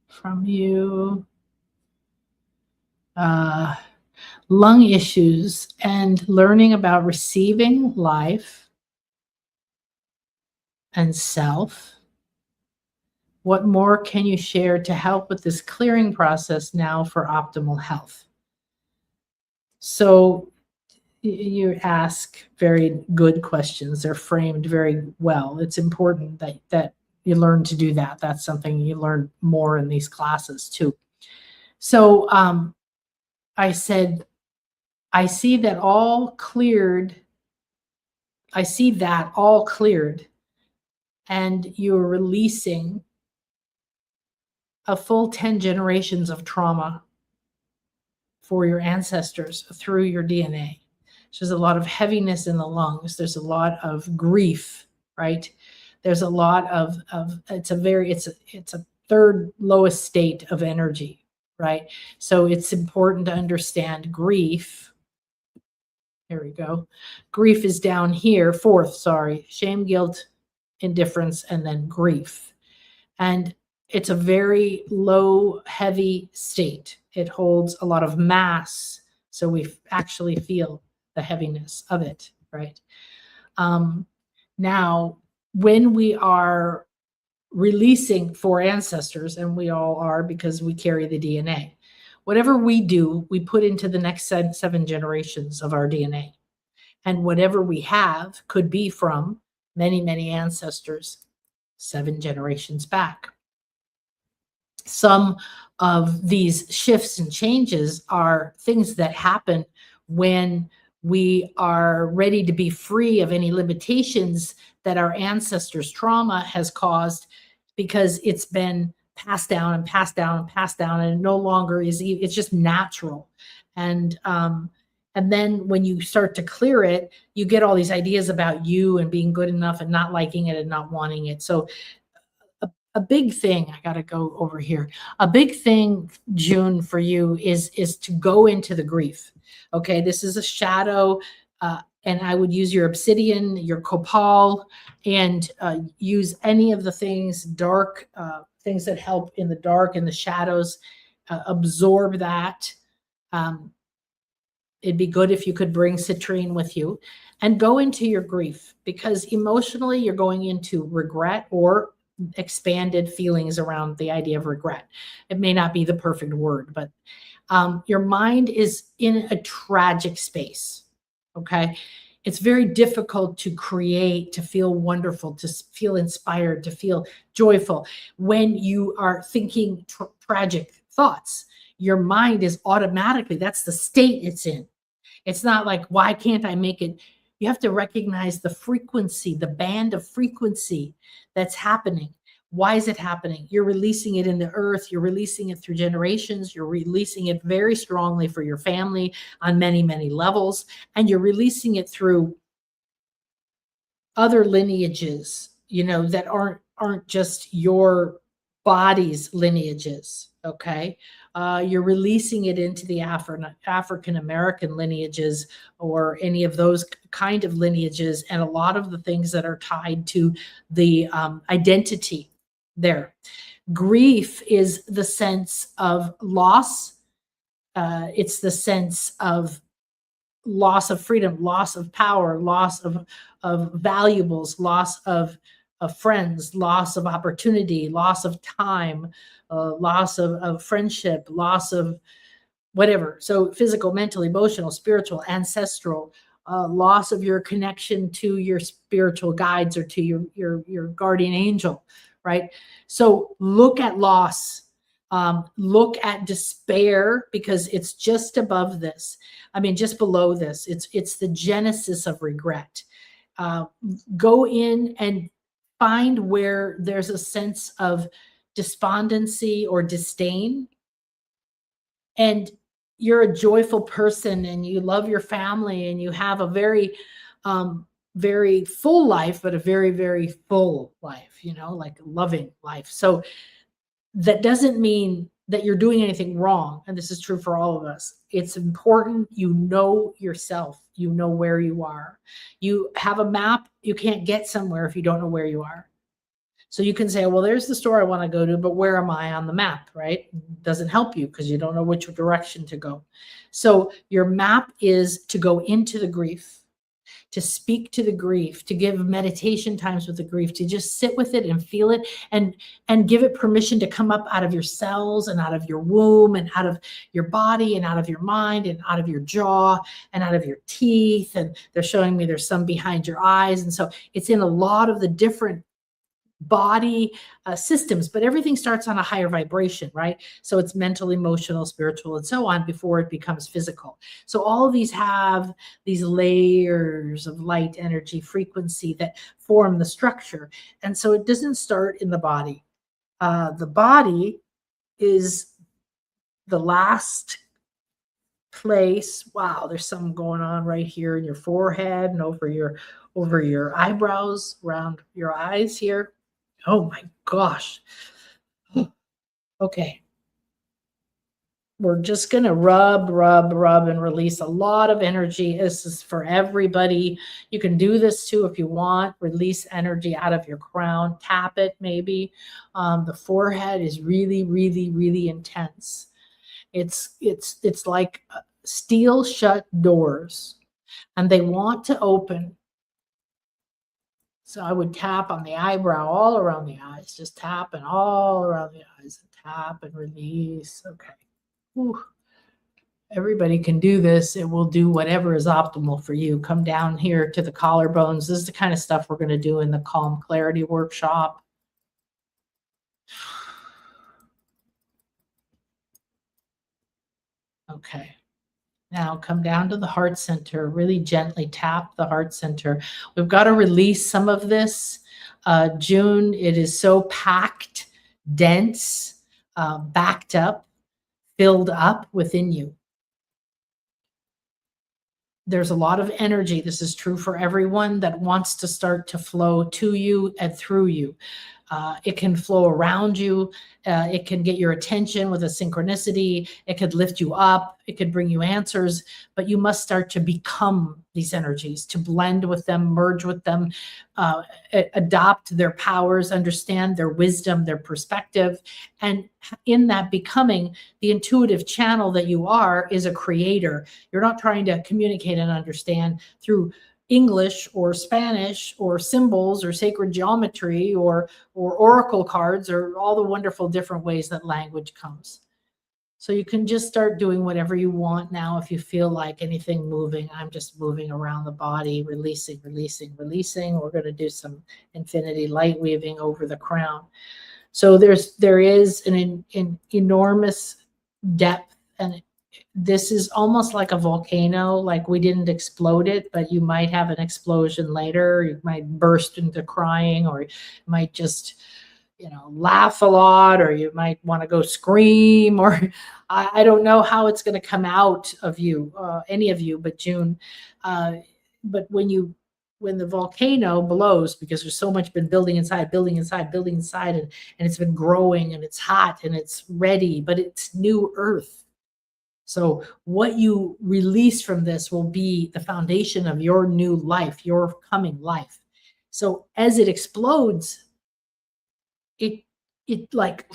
from you. Lung issues and learning about receiving life and self. What more can you share to help with this clearing process now for optimal health? So you ask very good questions. They're framed very well. It's important that you learn to do that. That's something you learn more in these classes too. So I said, I see that all cleared. I see that all cleared, and you're releasing a full 10 generations of trauma for your ancestors through your DNA. There's a lot of heaviness in the lungs. There's a lot of grief, right? There's a lot of it's a third lowest state of energy, right? So it's important to understand grief. Here we go. Grief is down here, fourth, sorry. Shame, guilt, indifference, and then grief. And it's a very low, heavy state. It holds a lot of mass, so we actually feel the heaviness of it, right? Now, when we are releasing for ancestors, and we all are because we carry the DNA, whatever we do, we put into the next 7 generations of our DNA. And whatever we have could be from many, many ancestors 7 generations back. Some of these shifts and changes are things that happen when we are ready to be free of any limitations that our ancestors' trauma has caused, because it's been passed down and passed down and passed down, and it no longer is, it's just natural. And then when you start to clear it, you get all these ideas about you and being good enough and not liking it and not wanting it. So a big thing, I got to go over here. A big thing, June, for you is to go into the grief. Okay, this is a shadow, and I would use your obsidian, your copal, and use any of the things, dark things that help in the dark and the shadows. Absorb that. It'd be good if you could bring citrine with you and go into your grief, because emotionally you're going into regret or expanded feelings around the idea of regret. It may not be the perfect word, but your mind is in a tragic space. Okay. It's very difficult to create, to feel wonderful, to feel inspired, to feel joyful when you are thinking tragic thoughts. Your mind is automatically, that's the state it's in. It's not like, why can't I make it? You have to recognize the frequency, the band of frequency that's happening. Why is it happening? You're releasing it in the earth. You're releasing it through generations. You're releasing it very strongly for your family on many, many levels. And you're releasing it through other lineages, that aren't just your body's lineages. Okay. You're releasing it into the African American lineages, or any of those kind of lineages, and a lot of the things that are tied to the identity there. Grief is the sense of loss. It's the sense of loss of freedom, loss of power, loss of valuables, loss of friends, loss of opportunity, loss of time, loss of friendship, loss of whatever. So physical, mental, emotional, spiritual, ancestral, loss of your connection to your spiritual guides or to your guardian angel, right? So look at loss. Look at despair, because it's just above this. I mean, just below this. It's the genesis of regret. Go in and find where there's a sense of despondency or disdain, and you're a joyful person and you love your family and you have a very very full life, but a very, very full life, like loving life. So that doesn't mean that you're doing anything wrong. And this is true for all of us. It's important you know yourself. You know where you are. You have a map. You can't get somewhere if you don't know where you are. So you can say, well, there's the store I want to go to, but where am I on the map, right? Doesn't help you because you don't know which direction to go. So your map is to go into the grief, to speak to the grief, to give meditation times with the grief, to just sit with it and feel it, and give it permission to come up out of your cells and out of your womb and out of your body and out of your mind and out of your jaw and out of your teeth. And they're showing me there's some behind your eyes. And so it's in a lot of the different body systems, but everything starts on a higher vibration, right? So it's mental, emotional, spiritual, and so on before it becomes physical. So all of these have these layers of light, energy, frequency that form the structure. And so it doesn't start in the body. The body is the last place. Wow, there's something going on right here in your forehead and over your eyebrows, around your eyes here. Oh my gosh. Okay. We're just going to rub, and release a lot of energy. This is for everybody. You can do this too if you want. Release energy out of your crown. Tap it maybe. The forehead is really, really, really intense. It's like steel shut doors, and they want to open. So I would tap on the eyebrow, all around the eyes, just tap and all around the eyes, and tap and release. Okay. Whew. Everybody can do this. It will do whatever is optimal for you. Come down here to the collarbones. This is the kind of stuff we're going to do in the Calm Clarity workshop. Okay. Now come down to the heart center, really gently tap the heart center. We've got to release some of this. June, it is so packed, dense, backed up, filled up within you. There's a lot of energy. This is true for everyone that wants to start to flow to you and through you. It can flow around you. It can get your attention with a synchronicity. It could lift you up. It could bring you answers, but you must start to become these energies, to blend with them, merge with them, adopt their powers, understand their wisdom, their perspective. And in that becoming, the intuitive channel that you are is a creator. You're not trying to communicate and understand through English or Spanish or symbols or sacred geometry or oracle cards or all the wonderful different ways that language comes. So you can just start doing whatever you want now. If you feel like anything moving, I'm just moving around the body, releasing, releasing, releasing. We're going to do some infinity light weaving over the crown. So there is an enormous depth, and this is almost like a volcano. Like we didn't explode it, but you might have an explosion later. You might burst into crying, or you might just laugh a lot, or you might want to go scream, or I don't know how it's going to come out of you, any of you, but June. But when the volcano blows, because there's so much been building inside, and it's been growing, and it's hot, and it's ready, but it's new earth. So what you release from this will be the foundation of your new life, your coming life. So as it explodes, it like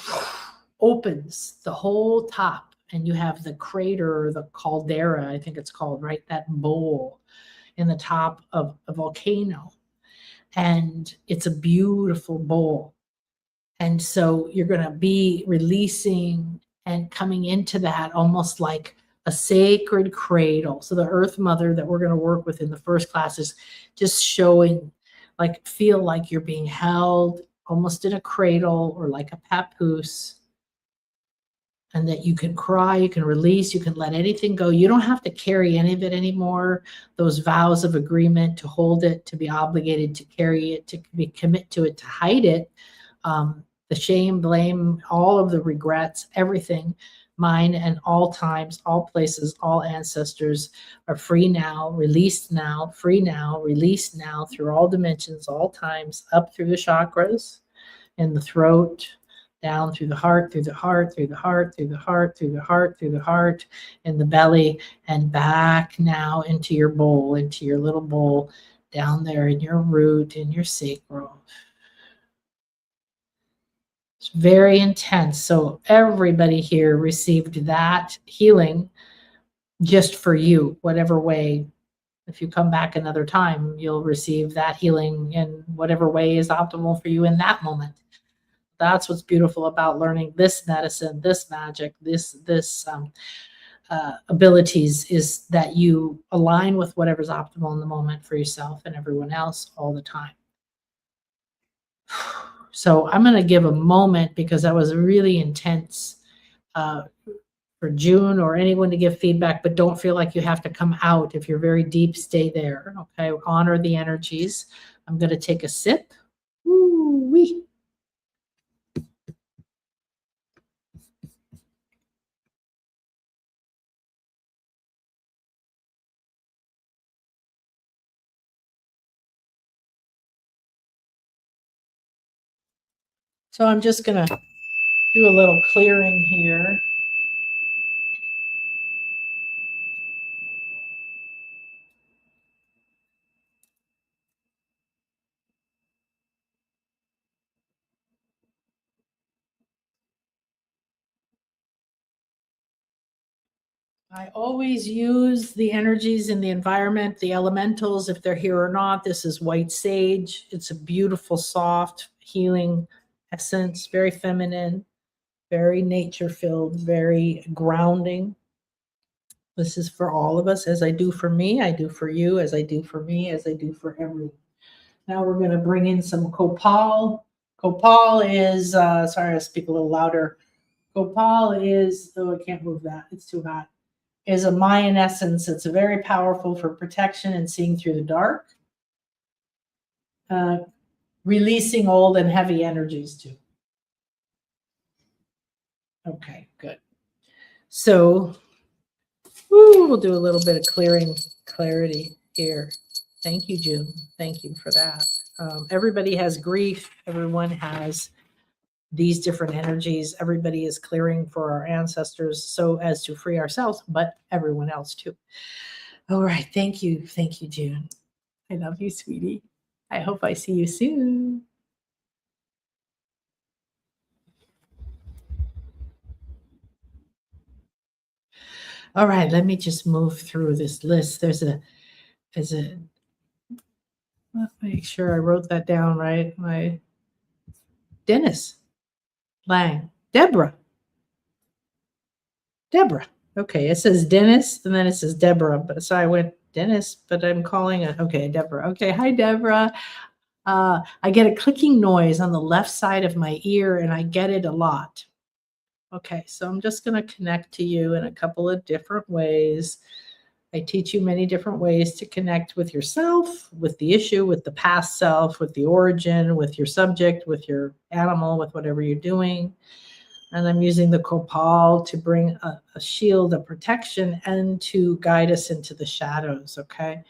opens the whole top, and you have the crater, or the caldera, I think it's called, right? That bowl in the top of a volcano. And it's a beautiful bowl. And so you're going to be releasing and coming into that almost like a sacred cradle. So the Earth Mother that we're going to work with in the first class is just showing, like, feel like you're being held almost in a cradle, or like a papoose, and that you can cry, you can release, you can let anything go. You don't have to carry any of it anymore. Those vows of agreement to hold it, to be obligated to carry it, to be commit to it, to hide it, the shame, blame, all of the regrets, everything, mine and all times, all places, all ancestors are free now, released now, free now, released now, through all dimensions, all times, up through the chakras, in the throat, down through the heart, through the heart, through the heart, through the heart, through the heart, through the heart, in the belly, and back now into your bowl, into your little bowl, down there in your root, in your sacral. It's very intense. So everybody here received that healing just for you, whatever way. If you come back another time, you'll receive that healing in whatever way is optimal for you in that moment. That's what's beautiful about learning this medicine, this magic, this abilities, is that you align with whatever's optimal in the moment for yourself and everyone else all the time. So I'm going to give a moment, because that was really intense, for June, or anyone to give feedback, but don't feel like you have to come out. If you're very deep, stay there. Okay. Honor the energies. I'm going to take a sip. Woo-wee. So I'm just going to do a little clearing here. I always use the energies in the environment, the elementals, if they're here or not. This is white sage. It's a beautiful, soft, healing essence, very feminine, very nature-filled, very grounding. This is for all of us. As I do for me, I do for you. As I do for me, as I do for everyone. Now we're going to bring in some copal. Copal is, sorry, I'll speak a little louder. Copal is, oh, I can't move that. It's too hot. Is a Mayan essence. It's very powerful for protection and seeing through the dark. Releasing old and heavy energies too. Okay, good. So we'll do a little bit of clarity here. Thank you, June. Thank you for that. Everybody has grief. Everyone has these different energies. Everybody is clearing for our ancestors so as to free ourselves, but everyone else too. All right. Thank you. Thank you, June. I love you, sweetie. I hope I see you soon. All right. Let me just move through this list. Let's make sure I wrote that down right. Dennis Lang. Deborah. Okay, it says Dennis, and then it says Deborah. But so I went Dennis, but I'm calling it, okay, Deborah. Okay, hi, Deborah. I get a clicking noise on the left side of my ear, and I get it a lot. Okay, so I'm just going to connect to you in a couple of different ways. I teach you many different ways to connect with yourself, with the issue, with the past self, with the origin, with your subject, with your animal, with whatever you're doing. And I'm using the copal to bring a shield of protection and to guide us into the shadows, okay?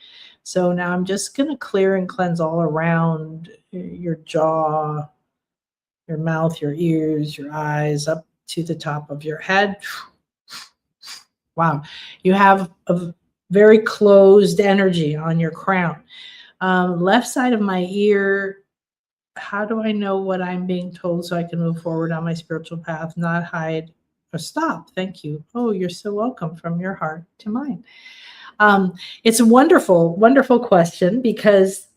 So now I'm just going to clear and cleanse all around your jaw, your mouth, your ears, your eyes, up to the top of your head. Wow, you have a very closed energy on your crown. Left side of my ear, how do I know what I'm being told so I can move forward on my spiritual path, not hide or stop? Thank you. Oh, you're so welcome from your heart to mine. It's a wonderful, wonderful question because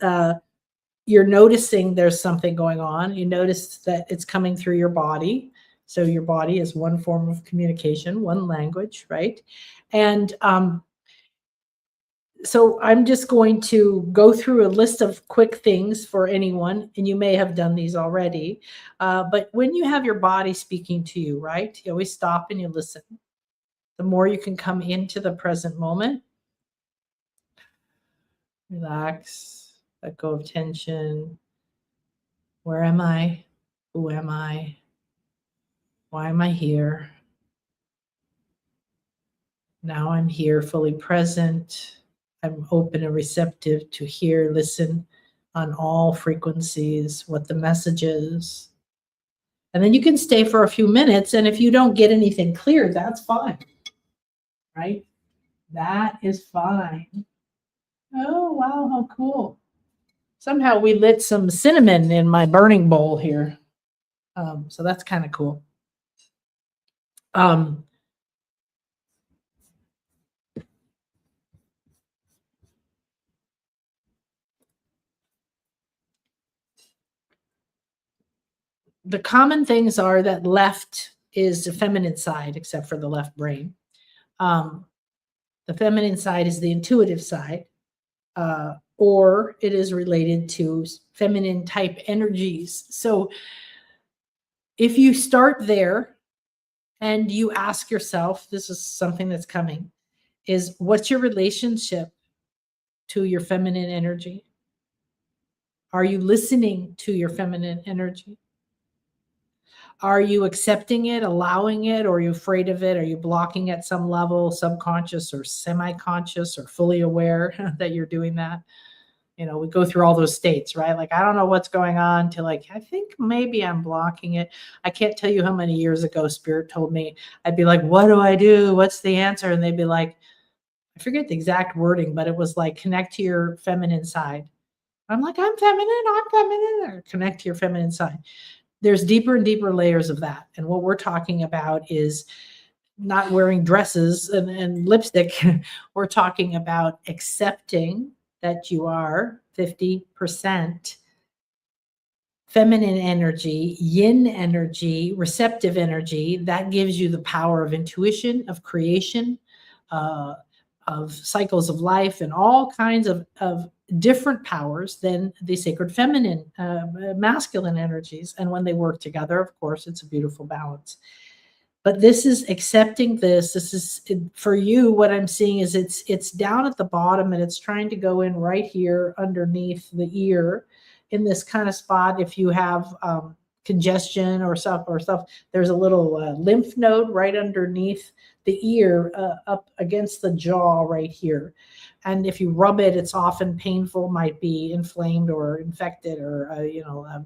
you're noticing there's something going on. You notice that it's coming through your body. So your body is one form of communication, one language, right? And so I'm just going to go through a list of quick things for anyone, and you may have done these already. But when you have your body speaking to you, right, you always stop and you listen. The more you can come into the present moment, relax, let go of tension. Where am I? Who am I? Why am I here? Now I'm here fully present. I'm open and receptive to hear, listen on all frequencies, what the message is. And then you can stay for a few minutes. And if you don't get anything clear, that's fine. Right? That is fine. Oh, wow, how cool. Somehow we lit some cinnamon in my burning bowl here. So that's kind of cool. The common things are that left is the feminine side, except for the left brain. The feminine side is the intuitive side, or it is related to feminine type energies. So if you start there and you ask yourself, this is something that's coming, is what's your relationship to your feminine energy? Are you listening to your feminine energy? Are you accepting it, allowing it, or are you afraid of it? Are you blocking at some level, subconscious or semi-conscious or fully aware that you're doing that? You know, we go through all those states, right? Like, I don't know what's going on to like, I think maybe I'm blocking it. I can't tell you how many years ago Spirit told me, I'd be like, what do I do? What's the answer? And they'd be like, I forget the exact wording, but it was like, connect to your feminine side. I'm like, I'm feminine, or connect to your feminine side. There's deeper and deeper layers of that. And what we're talking about is not wearing dresses and lipstick. We're talking about accepting that you are 50% feminine energy, yin energy, receptive energy. That gives you the power of intuition, of creation, of cycles of life, and all kinds of different powers than the sacred feminine, masculine energies. And when they work together, of course, it's a beautiful balance. But this is accepting this. This is for you. What I'm seeing is it's down at the bottom and it's trying to go in right here underneath the ear in this kind of spot. If you have congestion or stuff, there's a little lymph node right underneath the ear, up against the jaw right here. And if you rub it, it's often painful, might be inflamed or infected or,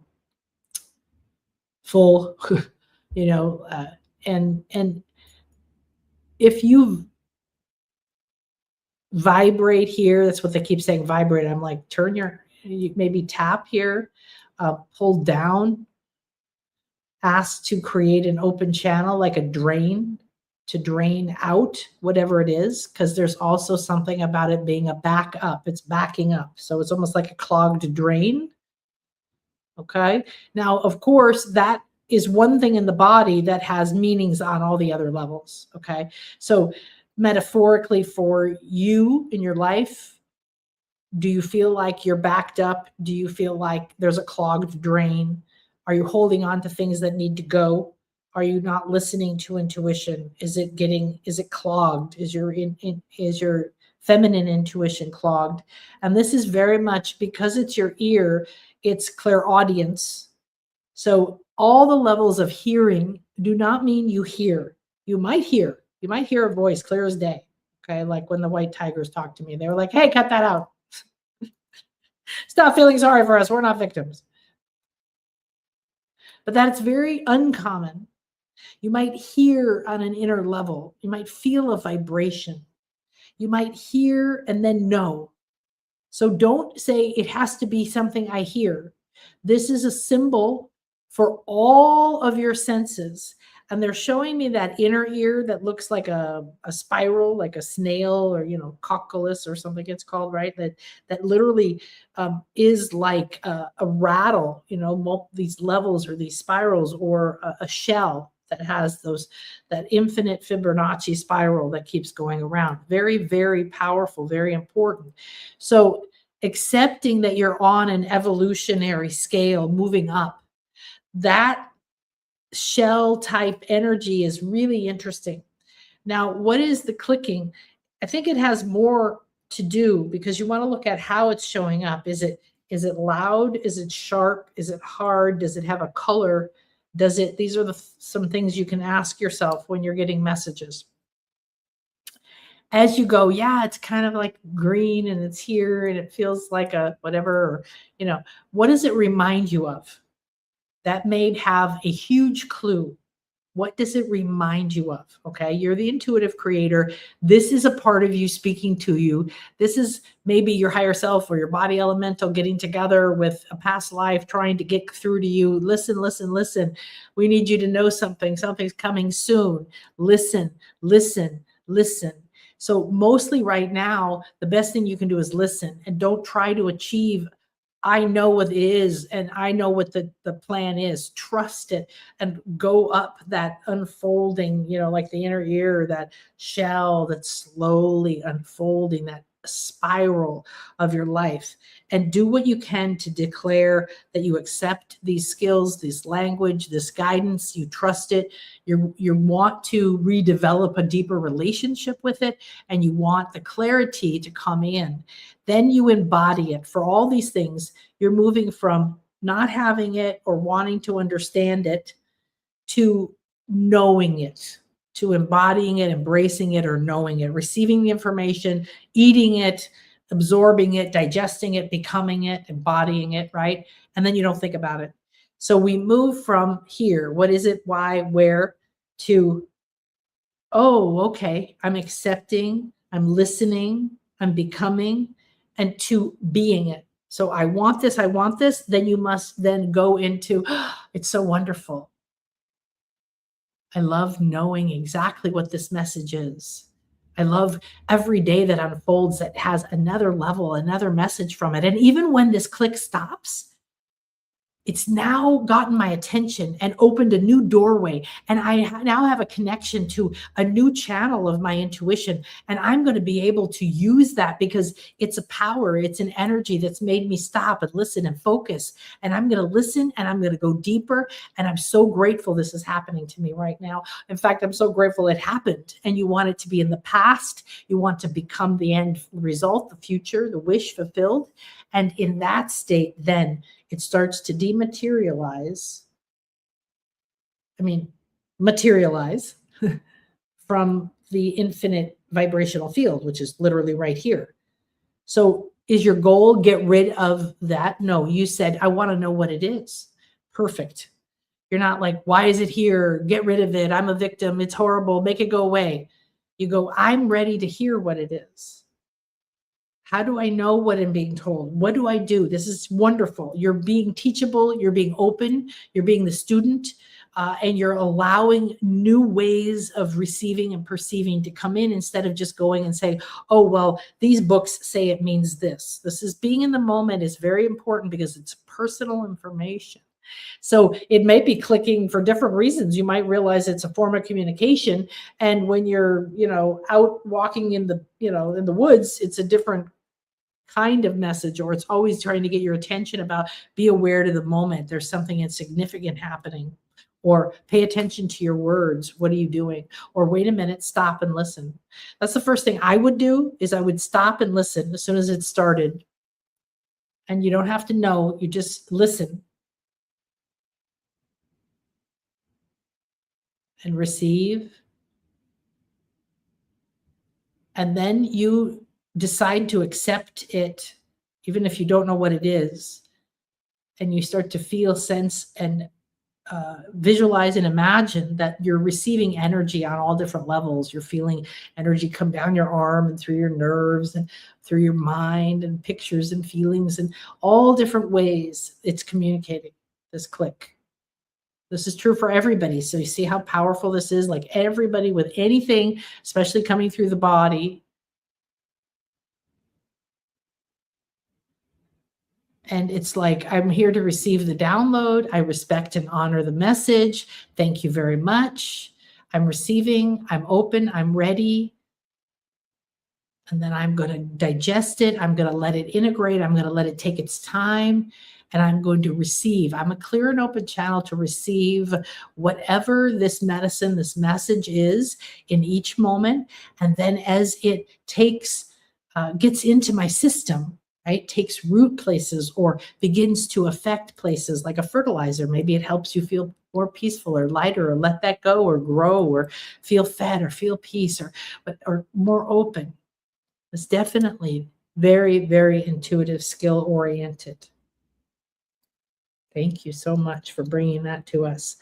full, and if you vibrate here, that's what they keep saying, vibrate. I'm like, you maybe tap here, pull down, ask to create an open channel, like a drain, to drain out whatever it is, because there's also something about it being a backup. It's backing up. So it's almost like a clogged drain. Okay. Now, of course, that is one thing in the body that has meanings on all the other levels. Okay. So metaphorically for you in your life, do you feel like you're backed up? Do you feel like there's a clogged drain? Are you holding on to things that need to go? Are you not listening to intuition? Is it clogged? Is your feminine intuition clogged. And this is very much because it's your ear, it's clairaudience. So all the levels of hearing do not mean you hear. You might hear a voice clear as day. Okay. Like when the white tigers talked to me, they were like, hey, cut that out. Stop feeling sorry for us. We're not victims. But that's very uncommon. You might hear on an inner level. You might feel a vibration. You might hear and then know. So don't say it has to be something I hear. This is a symbol for all of your senses. And they're showing me that inner ear that looks like a spiral, like a snail, or, cocculus or something it's called, right? That literally is like a rattle, these levels or these spirals, or a shell that has that infinite Fibonacci spiral that keeps going around. Very, very powerful, very important. So accepting that you're on an evolutionary scale, moving up, that shell type energy is really interesting. Now, what is the clicking? I think it has more to do, because you want to look at how it's showing up. Is it loud? Is it sharp? Is it hard? Does it have a color? These are some things you can ask yourself when you're getting messages. As you go, yeah, it's kind of like green and it's here and it feels like a whatever, or, what does it remind you of? That may have a huge clue. What does it remind you of? Okay, you're the intuitive creator. This is a part of you speaking to you. This is maybe your higher self or your body elemental getting together with a past life, trying to get through to you. Listen, listen, listen. We need you to know something. Something's coming soon. Listen, listen, listen. So mostly right now, the best thing you can do is listen, and don't try to achieve, I know what it is and I know what the plan is. Trust it and go up that unfolding, like the inner ear, that shell that's slowly unfolding, that spiral of your life. And do what you can to declare that you accept these skills, this language, this guidance. You trust it. You want to redevelop a deeper relationship with it, and you want the clarity to come in. Then you embody it. For all these things, you're moving from not having it or wanting to understand it to knowing it, to embodying it, embracing it, or knowing it, receiving the information, eating it, absorbing it, digesting it, becoming it, embodying it, right? And then you don't think about it. So we move from here, what is it, why, where, to, oh, okay, I'm accepting, I'm listening, I'm becoming, and to being it. So I want this, then you must then go into, it's so wonderful. I love knowing exactly what this message is. I love every day that unfolds that has another level, another message from it. And even when this click stops, it's now gotten my attention and opened a new doorway. And I now have a connection to a new channel of my intuition. And I'm going to be able to use that because it's a power, it's an energy that's made me stop and listen and focus. And I'm going to listen and I'm going to go deeper. And I'm so grateful this is happening to me right now. In fact, I'm so grateful it happened. And you want it to be in the past. You want to become the end result, the future, the wish fulfilled. And in that state, then it starts to dematerialize. Materialize from the infinite vibrational field, which is literally right here. So is your goal get rid of that? No, you said, I want to know what it is. Perfect. You're not like, why is it here? Get rid of it. I'm a victim. It's horrible. Make it go away. You go, I'm ready to hear what it is. How do I know what I'm being told? What do I do? This is wonderful. You're being teachable. You're being open. You're being the student. And you're allowing new ways of receiving and perceiving to come in, instead of just going and saying, oh, well, these books say it means this. This is being in the moment is very important because it's personal information. So it may be clicking for different reasons. You might realize it's a form of communication. And when you're, out walking in the, in the woods, it's a different kind of message, or it's always trying to get your attention about, be aware to the moment. There's something insignificant happening. or pay attention to your words. What are you doing? Or wait a minute, stop and listen. That's the first thing I would do, is I would stop and listen as soon as it started. And you don't have to know, you just listen and receive. And then you decide to accept it, even if you don't know what it is. And you start to feel, sense, and visualize and imagine that you're receiving energy on all different levels. You're feeling energy come down your arm and through your nerves and through your mind, and pictures and feelings and all different ways it's communicating, this click. This is true for everybody. So you see how powerful this is? Like everybody with anything, especially coming through the body. And it's like, I'm here to receive the download. I respect and honor the message. Thank you very much. I'm receiving, I'm open, I'm ready. And then I'm going to digest it. I'm going to let it integrate. I'm going to let it take its time. And I'm going to receive. I'm a clear and open channel to receive whatever this medicine, this message is in each moment. And then as it gets into my system, right, takes root places or begins to affect places like a fertilizer. Maybe it helps you feel more peaceful or lighter, or let that go, or grow, or feel fed, or feel peace, or more open. It's definitely very, very intuitive, skill oriented. Thank you so much for bringing that to us.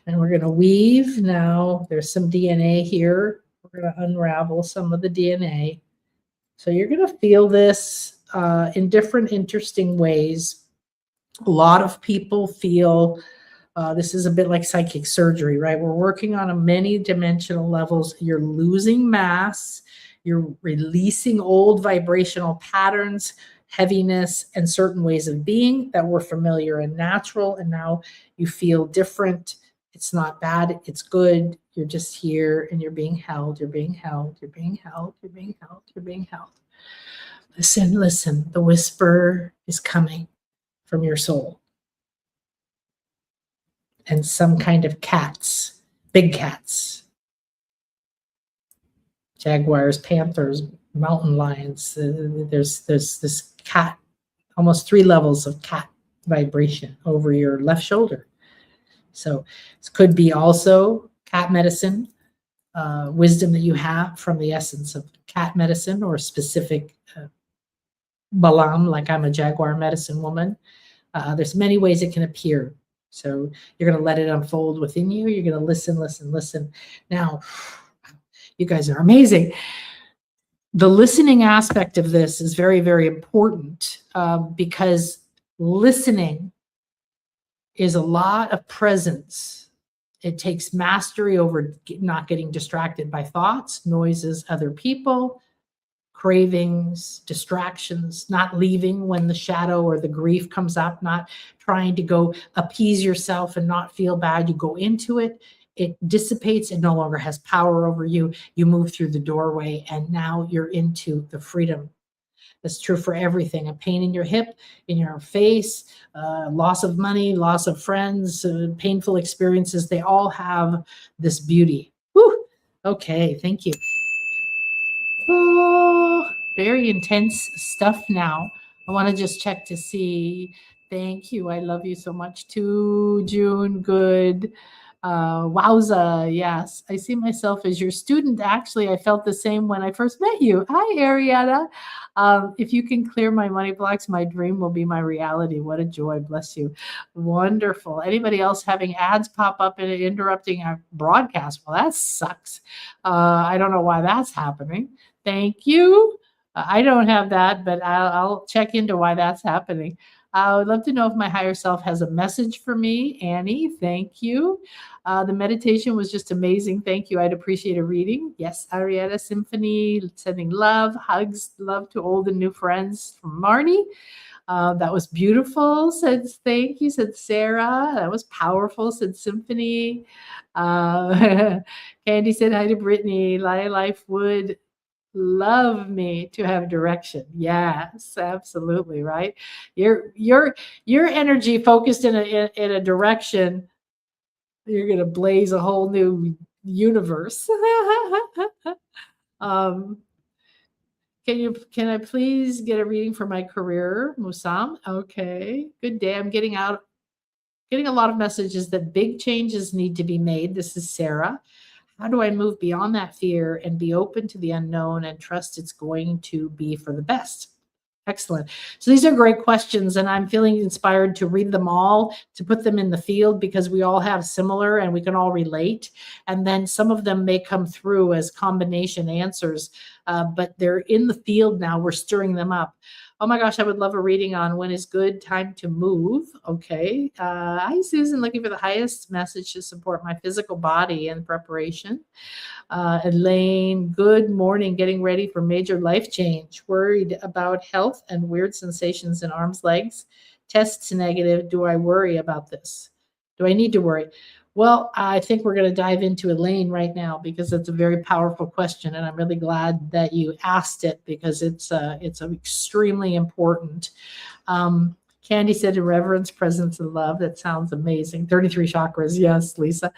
And we're going to weave now. There's some DNA here. We're going to unravel some of the DNA. So you're going to feel this in different interesting ways. A lot of people feel this is a bit like psychic surgery, right? We're working on a many dimensional levels. You're losing mass. You're releasing old vibrational patterns, heaviness, and certain ways of being that were familiar and natural. And now you feel different. It's not bad. It's good. You're just here and you're being held. You're being held. You're being held. You're being held. You're being held. Listen, listen. The whisper is coming from your soul. And some kind of cats, big cats, jaguars, panthers, mountain lions. There's this cat, almost 3 levels of cat vibration over your left shoulder. So this could be also cat medicine, wisdom that you have from the essence of cat medicine, or specific balam, like I'm a jaguar medicine woman. There's many ways it can appear. So you're going to let it unfold within you. You're going to listen, listen, listen. Now, you guys are amazing. The listening aspect of this is very, very important because listening is a lot of presence. It takes mastery over not getting distracted by thoughts, noises, other people, cravings, distractions, not leaving when the shadow or the grief comes up, not trying to go appease yourself and not feel bad. You go into it. It dissipates. It no longer has power over you. You move through the doorway and now you're into the freedom. That's true for everything. A pain in your hip, in your face, loss of money, loss of friends, painful experiences. They all have this beauty. Whew. Okay, thank you. Oh, very intense stuff now. I want to just check to see. Thank you. I love you so much too, June. Good. Wowza. Yes. I see myself as your student. Actually, I felt the same when I first met you. Hi, Ariana. If you can clear my money blocks, my dream will be my reality. What a joy. Bless you. Wonderful. Anybody else having ads pop up and interrupting our broadcast? Well, that sucks. I don't know why that's happening. Thank you. I don't have that, but I'll check into why that's happening. I would love to know if my higher self has a message for me. Annie, thank you. The meditation was just amazing. Thank you. I'd appreciate a reading. Yes, Arietta Symphony, sending love, hugs, love to old and new friends from Marnie. That was beautiful, said thank you, said Sarah. That was powerful, said Symphony. Candy said hi to Brittany. Life would love me to have direction. Yes, absolutely, right? Your energy focused in a direction You're going to blaze a whole new universe. um, can I please get a reading for my career, Musam? Okay, good day. I'm getting a lot of messages that big changes need to be made. This is Sarah. How do I move beyond that fear and be open to the unknown and trust it's going to be for the best? Excellent. So these are great questions, and I'm feeling inspired to read them all, to put them in the field, because we all have similar and we can all relate. And then some of them may come through as combination answers, but they're in the field now. We're stirring them up. Oh my gosh, I would love a reading on when is good time to move. Okay. Hi, Susan, looking for the highest message to support my physical body in preparation. Elaine, good morning, getting ready for major life change. Worried about health and weird sensations in arms, legs. Tests negative. Do I worry about this? Do I need to worry? Well, I think we're going to dive into Elaine right now, because it's a very powerful question, and I'm really glad that you asked it, because it's extremely important. Candy said, reverence, presence, and love. That sounds amazing. 33 chakras. Yes, Lisa.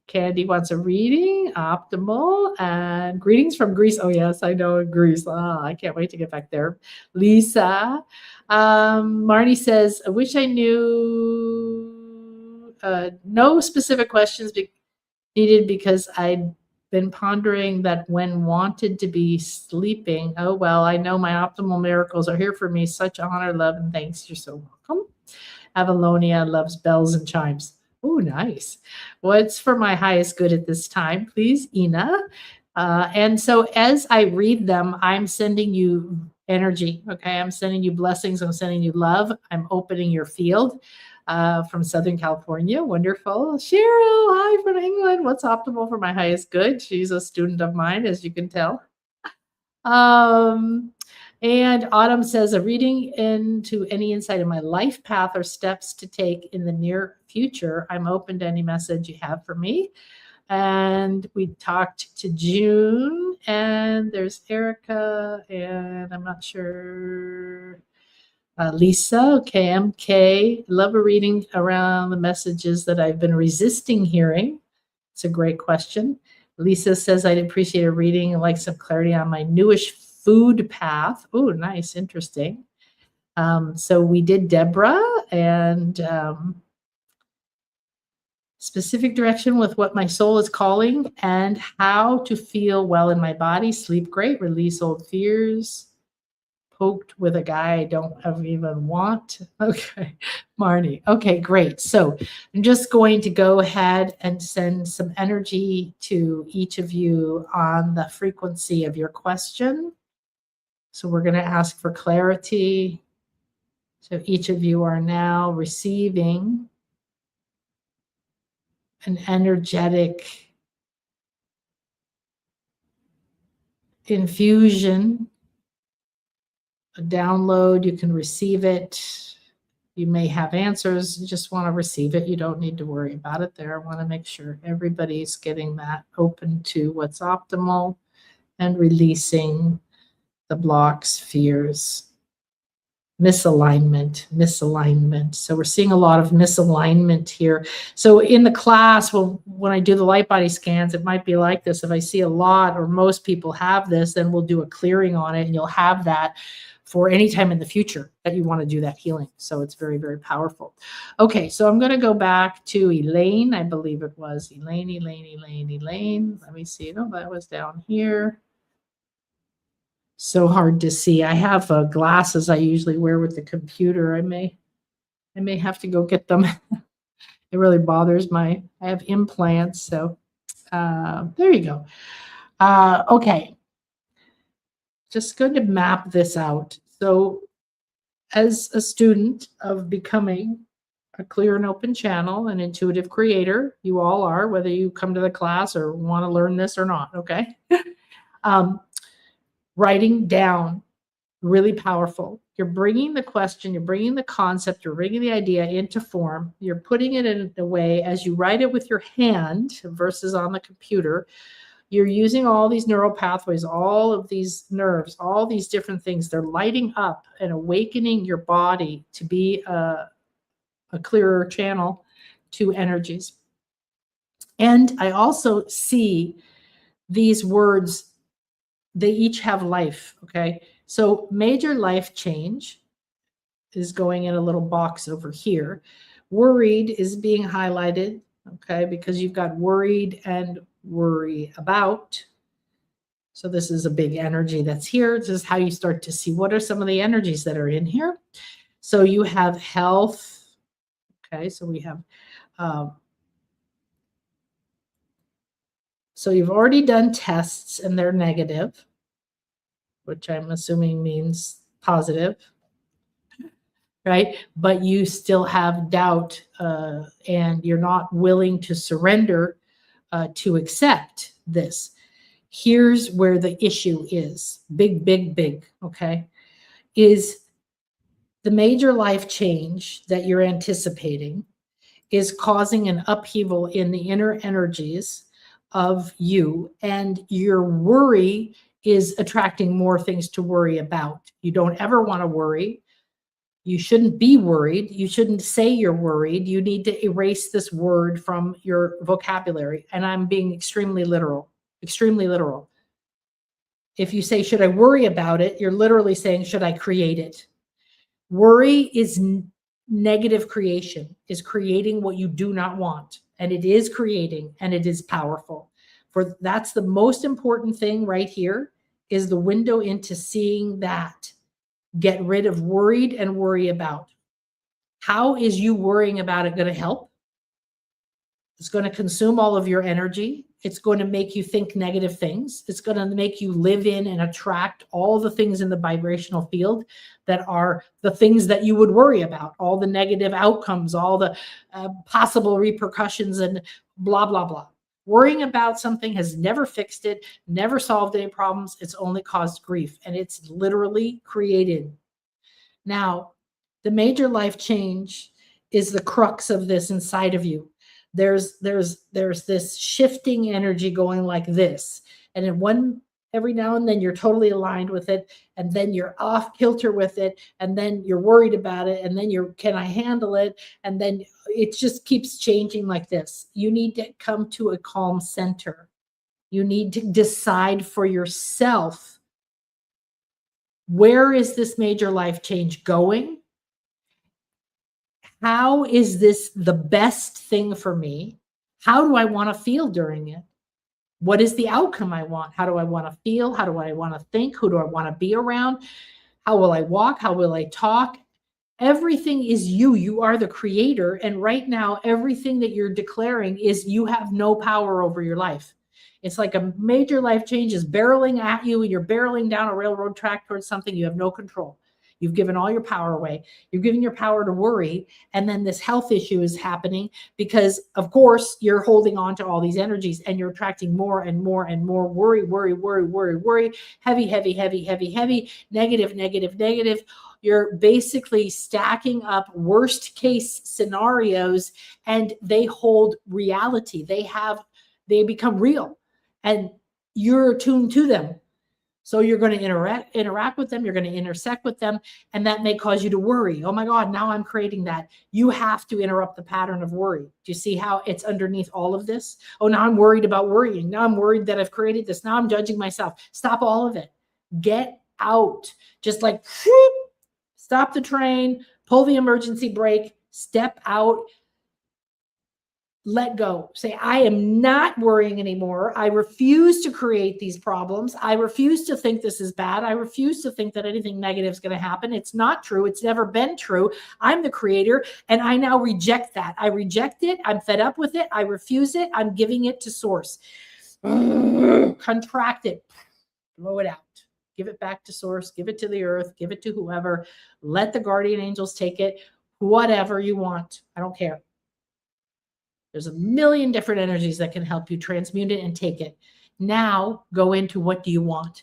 Candy wants a reading. Optimal. And greetings from Greece. Oh, yes, I know Greece. I can't wait to get back there. Lisa. Marnie says, I wish I knew. No specific questions needed, because I'd been pondering that when wanted to be sleeping. Oh, well, I know my optimal miracles are here for me. Such honor, love, and thanks. You're so welcome. Avalonia loves bells and chimes. Oh, nice. What's for my highest good at this time, please, Ina? And so as I read them, I'm sending you energy. Okay. I'm sending you blessings. I'm sending you love. I'm opening your field. From Southern California. Wonderful. Cheryl, hi from England. What's optimal for my highest good? She's a student of mine, as you can tell. And Autumn says, a reading into any insight in my life path or steps to take in the near future. I'm open to any message you have for me. And we talked to June, and there's Erica, and I'm not sure. Lisa, okay, MK, love a reading around the messages that I've been resisting hearing. It's a great question. Lisa says, I'd appreciate a reading and like some clarity on my newish food path. Oh, nice, interesting. So we did Deborah, and specific direction with what my soul is calling, and how to feel well in my body, sleep great, release old fears. Poked with a guy I don't even want. Okay, Marnie. Okay, great. So I'm just going to go ahead and send some energy to each of you on the frequency of your question. So we're going to ask for clarity. So each of you are now receiving an energetic infusion, a download. You can receive it. You may have answers. You just want to receive it. You don't need to worry about it there. I want to make sure everybody's getting that open to what's optimal and releasing the blocks, fears, misalignment. So we're seeing a lot of misalignment here. So in the class, well, when I do the light body scans, it might be like this. If I see a lot or most people have this, then we'll do a clearing on it, and you'll have that for any time in the future that you want to do that healing. So it's very, very powerful. Okay, so I'm going to go back to Elaine. I believe it was Elaine. Let me see. No, that was down here. So hard to see. I have glasses I usually wear with the computer. I may have to go get them. It really bothers I have implants. So there you go. Okay. Just going to map this out. So as a student of becoming a clear and open channel, an intuitive creator, you all are, whether you come to the class or want to learn this or not, okay? Writing down, really powerful. You're bringing the question, you're bringing the concept, you're bringing the idea into form. You're putting it in a way as you write it with your hand versus on the computer. You're using all these neural pathways, all of these nerves, all these different things. They're lighting up and awakening your body to be a clearer channel, two energies. And I also see these words, they each have life, okay? So major life change is going in a little box over here. Worried is being highlighted, okay, because you've got worried and worry about. So this is a big energy that's here. This is how you start to see what are some of the energies that are in here. So you have health, okay, so we have, so you've already done tests and they're negative, which I'm assuming means positive, right? But you still have doubt and you're not willing to surrender to accept this. Here's where the issue is, big, okay, is the major life change that you're anticipating is causing an upheaval in the inner energies of you, and your worry is attracting more things to worry about. You don't ever want to worry. You shouldn't be worried. You shouldn't say you're worried. You need to erase this word from your vocabulary. And I'm being extremely literal, extremely literal. If you say, should I worry about it? You're literally saying, should I create it? Worry is negative creation, is creating what you do not want. And it is creating, and it is powerful. For that's the most important thing right here, is the window into seeing that. Get rid of worried and worry about. How is you worrying about it going to help? It's going to consume all of your energy. It's going to make you think negative things. It's going to make you live in and attract all the things in the vibrational field that are the things that you would worry about, all the negative outcomes, all the possible repercussions and blah, blah, blah. Worrying about something has never fixed it, never solved any problems. It's only caused grief, and it's literally created. Now, the major life change is the crux of this inside of you. There's this shifting energy going like this, and in every now and then you're totally aligned with it, and then you're off kilter with it, and then you're worried about it, and then can I handle it? And then it just keeps changing like this. You need to come to a calm center. You need to decide for yourself, where is this major life change going? How is this the best thing for me? How do I want to feel during it? What is the outcome I want? How do I want to feel? How do I want to think? Who do I want to be around? How will I walk? How will I talk? Everything is you. You are the creator. And right now, everything that you're declaring is you have no power over your life. It's like a major life change is barreling at you, and you're barreling down a railroad track towards something. You have no control. You've given all your power away. You're giving your power to worry. And then this health issue is happening because, of course, you're holding on to all these energies and you're attracting more and more and more worry, heavy, negative. You're basically stacking up worst case scenarios, and they hold reality. They become real, and you're attuned to them. So you're going to interact with them. You're going to intersect with them. And that may cause you to worry. Oh my God, now I'm creating that. You have to interrupt the pattern of worry. Do you see how it's underneath all of this? Oh, now I'm worried about worrying. Now I'm worried that I've created this. Now I'm judging myself. Stop all of it. Get out. Just like whoop, stop the train, pull the emergency brake, step out. Let go. Say, I am not worrying anymore. I refuse to create these problems. I refuse to think this is bad. I refuse to think that anything negative is going to happen. It's not true. It's never been true. I'm the creator, and I now reject that. I reject it. I'm fed up with it. I refuse it. I'm giving it to source. Contract it. Blow it out. Give it back to source. Give it to the earth. Give it to whoever. Let the guardian angels take it. Whatever you want. I don't care. There's a million different energies that can help you transmute it and take it. Now go into what do you want?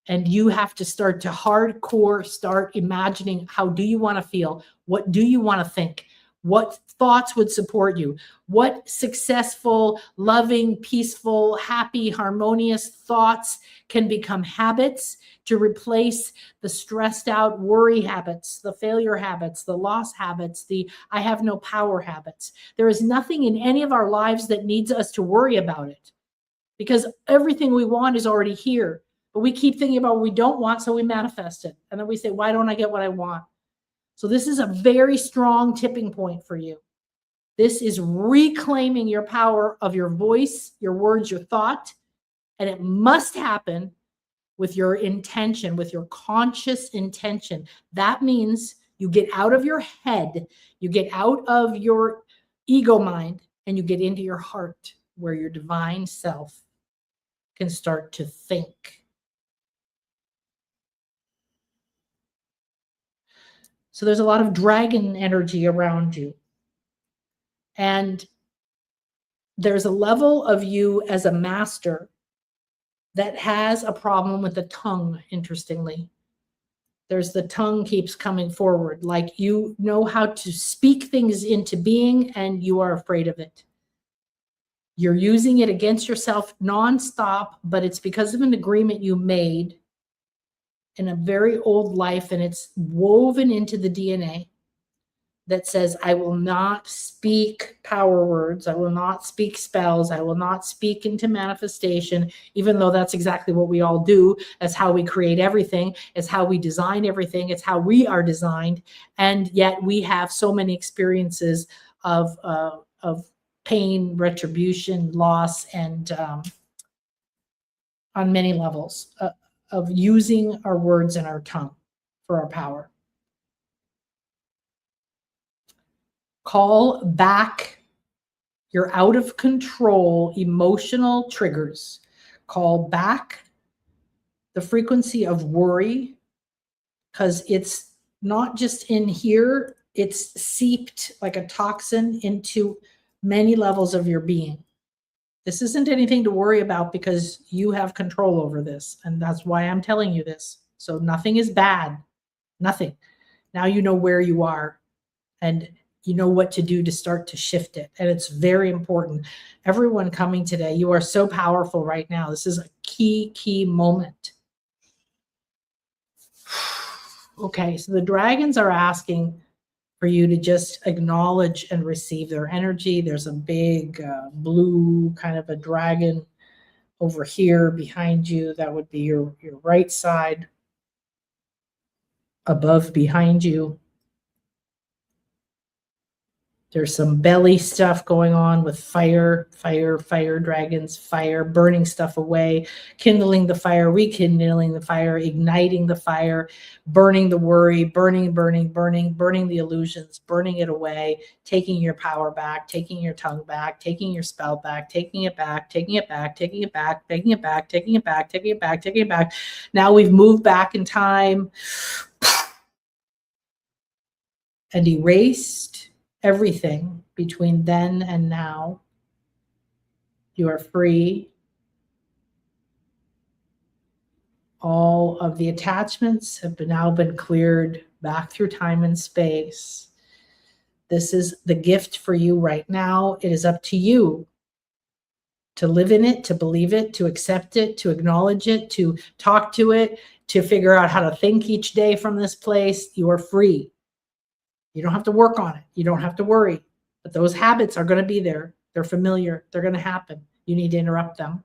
And you have to start to hardcore start imagining, how do you want to feel? What do you want to think? What thoughts would support you? What successful, loving, peaceful, happy, harmonious thoughts can become habits to replace the stressed out worry habits, the failure habits, the loss habits, the I have no power habits? There is nothing in any of our lives that needs us to worry about it, because everything we want is already here. But we keep thinking about what we don't want, so we manifest it. And then we say, why don't I get what I want? So this is a very strong tipping point for you. This is reclaiming your power of your voice, your words, your thought, and it must happen with your intention, with your conscious intention. That means you get out of your head, you get out of your ego mind, and you get into your heart, where your divine self can start to think. So there's a lot of dragon energy around you. And there's a level of you as a master that has a problem with the tongue, interestingly. There's the tongue keeps coming forward, like you know how to speak things into being and you are afraid of it. You're using it against yourself nonstop, but it's because of an agreement you made in a very old life, and it's woven into the DNA that says, I will not speak power words. I will not speak spells. I will not speak into manifestation, even though that's exactly what we all do. That's how we create everything. It's how we design everything. It's how we are designed. And yet we have so many experiences of pain, retribution, loss, and on many levels of using our words and our tongue for our power. Call back your out of control emotional triggers. Call back the frequency of worry, because it's not just in here, it's seeped like a toxin into many levels of your being. This isn't anything to worry about because you have control over this. And that's why I'm telling you this. So nothing is bad. Nothing. Now you know where you are and you know what to do to start to shift it. And it's very important. Everyone coming today, you are so powerful right now. This is a key moment. Okay, so the dragons are asking for you to just acknowledge and receive their energy. There's a big blue kind of a dragon over here behind you. That would be your right side. Above behind you. There's some belly stuff going on with fire dragons, fire, burning stuff away, kindling the fire, rekindling the fire, igniting the fire, burning the worry, burning the illusions, burning it away, taking your power back, taking your tongue back, taking your spell back, taking it back, taking it back, taking it back, taking it back, taking it back, taking it back, taking it back. Now we've moved back in time and erased everything between then and now. You are free. All of the attachments have now been cleared back through time and space. This is the gift for you right now. It is up to you to live in it, to believe it, to accept it, to acknowledge it, to talk to it, to figure out how to think each day from this place. You are free. You don't have to work on it. You don't have to worry. But those habits are going to be there. They're familiar. They're going to happen. You need to interrupt them.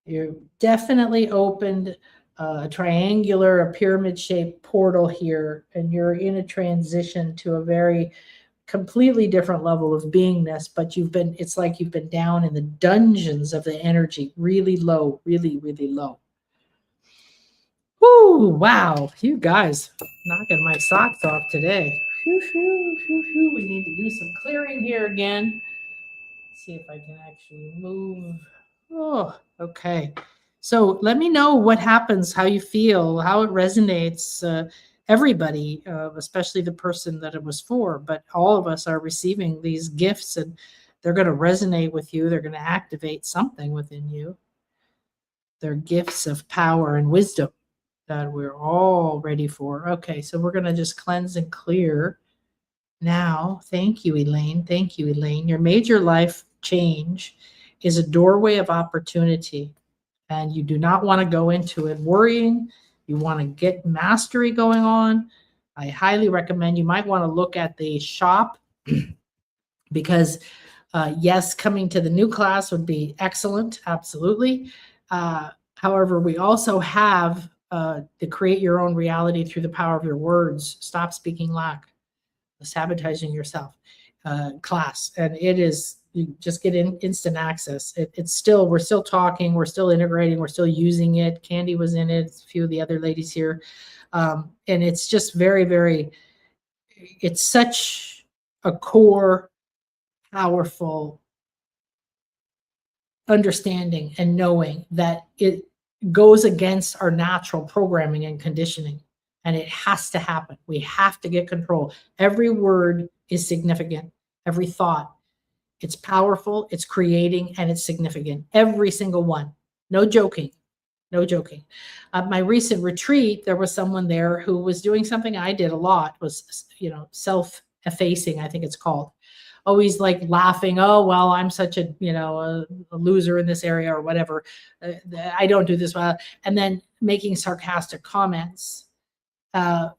You definitely opened a triangular, a pyramid-shaped portal here, and you're in a transition to a very completely different level of beingness, but it's like you've been down in the dungeons of the energy, really low, really low. Woo, wow, you guys knocking my socks off today. We need to do some clearing here again. Let's see if I can actually move. Oh, okay. So let me know what happens, how you feel, how it resonates. Everybody, especially the person that it was for, but all of us are receiving these gifts and they're going to resonate with you. They're going to activate something within you. They're gifts of power and wisdom. that we're all ready for. Okay, so we're going to just cleanse and clear now. Thank you, Elaine. Thank you, Elaine. Your major life change is a doorway of opportunity, and you do not want to go into it worrying. You want to get mastery going on. I highly recommend you might want to look at the shop because yes, coming to the new class would be excellent. Absolutely. However, we also have the Create Your Own Reality Through the Power of Your Words. Stop Speaking Lack, Sabotaging Yourself class. And it is, you just get instant access. It's still, we're still talking, we're still integrating, we're still using it. Candy was in it, a few of the other ladies here. And it's just very, very, it's such a core, powerful understanding and knowing that it goes against our natural programming and conditioning. And it has to happen. We have to get control. Every word is significant. Every thought. It's powerful, it's creating, and it's significant. Every single one. No joking. No joking. My recent retreat, there was someone there who was doing something I did a lot, was, self-effacing, I think it's called. Always like laughing, oh, well, I'm such a, a loser in this area or whatever. I don't do this well. And then making sarcastic comments,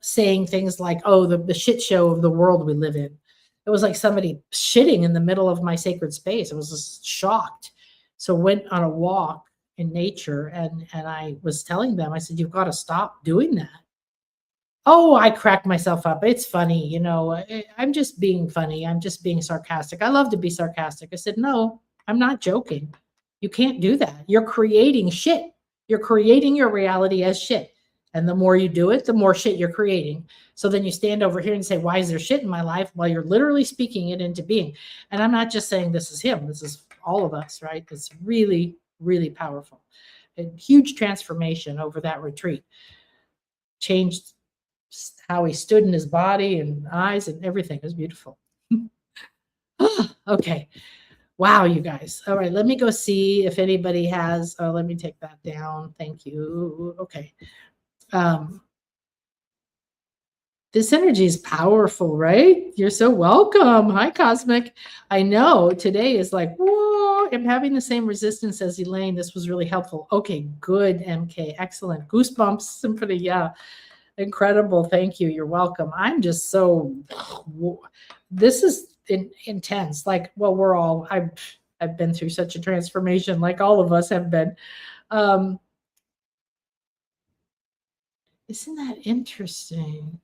saying things like, oh, the shit show of the world we live in. It was like somebody shitting in the middle of my sacred space. I was just shocked. So went on a walk in nature and I was telling them, I said, you've got to stop doing that. Oh, I cracked myself up. It's funny, I'm just being funny. I'm just being sarcastic. I love to be sarcastic. I said, no, I'm not joking. You can't do that. You're creating shit. You're creating your reality as shit. And the more you do it, the more shit you're creating. So then you stand over here and say, why is there shit in my life? Well, you're literally speaking it into being. And I'm not just saying this is him. This is all of us, right? It's really, really powerful. A huge transformation over that retreat. Changed how he stood in his body and eyes and everything. It was beautiful. Okay. Wow, you guys. All right, let me go see if anybody has, let me take that down. Thank you. Okay. This energy is powerful, right? You're so welcome. Hi, Cosmic. I know today is like, whoa, I'm having the same resistance as Elaine. This was really helpful. Okay, good, MK. Excellent. Goosebumps, Symphony. Yeah. Incredible. Thank you. You're welcome. I'm just so, this is intense. Like, well, we're all, I've been through such a transformation, like all of us have been. Isn't that interesting?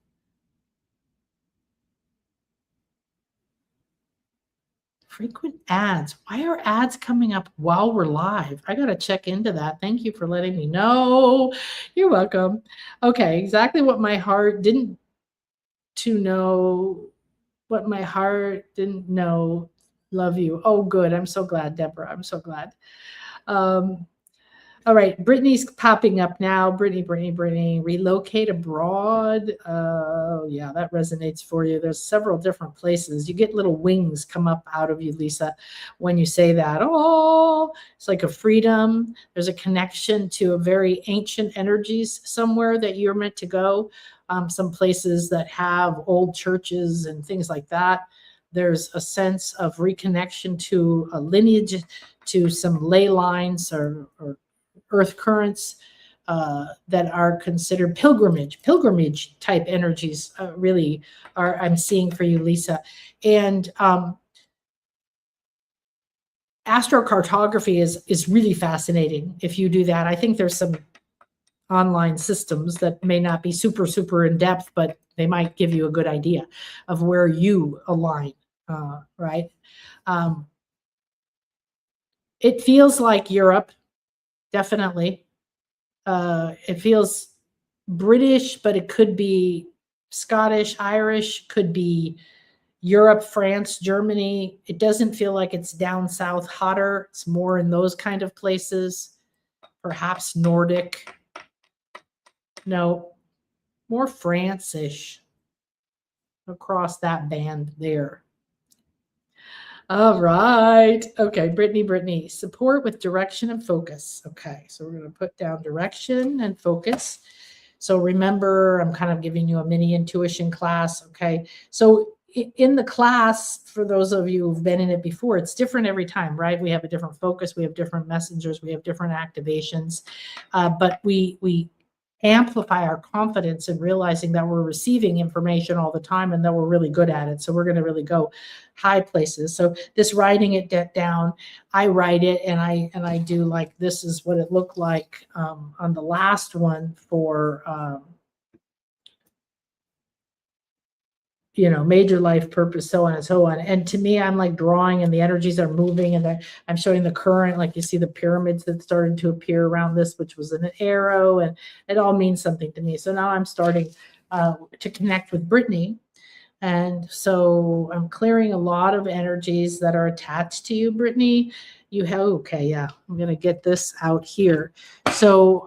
Frequent ads. Why are ads coming up while we're live? I got to check into that. Thank you for letting me know. You're welcome. Okay, exactly what my heart didn't know. What my heart didn't know. Love you. Oh, good. I'm so glad, Deborah. I'm so glad. All right, Brittany's popping up now. Brittany, relocate abroad. Oh, yeah, that resonates for you. There's several different places. You get little wings come up out of you, Lisa, when you say that. Oh, it's like a freedom. There's a connection to a very ancient energies somewhere that you're meant to go. Some places that have old churches and things like that. There's a sense of reconnection to a lineage, to some ley lines or earth currents that are considered pilgrimage type energies really are, I'm seeing for you, Lisa. And astrocartography is really fascinating if you do that. I think there's some online systems that may not be super in depth, but they might give you a good idea of where you align, right? It feels like Europe, definitely. It feels British, but it could be Scottish, Irish, could be Europe, France, Germany. It doesn't feel like it's down south hotter. It's more in those kind of places, perhaps Nordic. No, more France-ish across that band there. All right. Okay, Brittany, support with direction and focus. Okay, so we're going to put down direction and focus. So remember, I'm kind of giving you a mini intuition class. Okay. So in the class, for those of you who've been in it before, it's different every time, right? We have a different focus. We have different messengers. We have different activations. But we amplify our confidence in realizing that we're receiving information all the time and that we're really good at it. So we're going to really go high places. So this writing it down, I write it and I do like, this is what it looked like on the last one for, major life purpose, so on and so on. And to me, I'm like drawing and the energies are moving and I'm showing the current, like you see the pyramids that started to appear around this, which was an arrow, and it all means something to me. So now I'm starting to connect with Brittany. And so I'm clearing a lot of energies that are attached to you, Brittany. You have, okay, yeah, I'm going to get this out here. So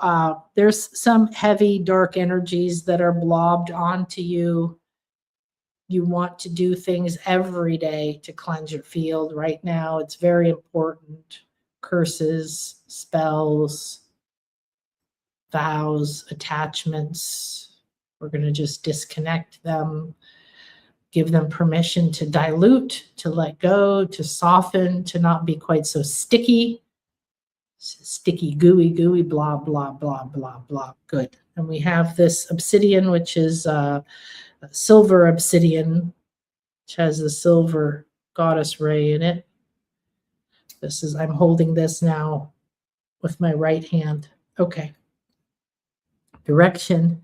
there's some heavy, dark energies that are blobbed onto you. You want to do things every day to cleanse your field. Right now, it's very important. Curses, spells, vows, attachments. We're going to just disconnect them, give them permission to dilute, to let go, to soften, to not be quite so sticky. Sticky, gooey, blah, blah, blah, blah, blah. Good. And we have this obsidian, which is silver obsidian, which has the silver goddess ray in it. I'm holding this now with my right hand. Okay. Direction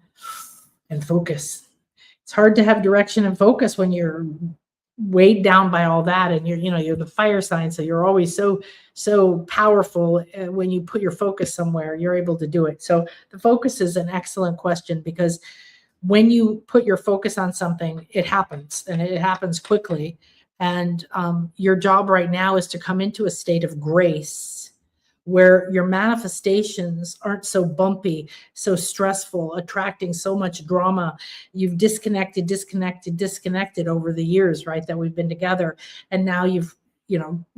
and focus. It's hard to have direction and focus when you're weighed down by all that, and you're the fire sign, so you're always so powerful. When you put your focus somewhere, you're able to do it. So the focus is an excellent question, because when you put your focus on something, it happens, and it happens quickly. And your job right now is to come into a state of grace where your manifestations aren't so bumpy, so stressful, attracting so much drama. You've disconnected over the years, right, that we've been together. And now you've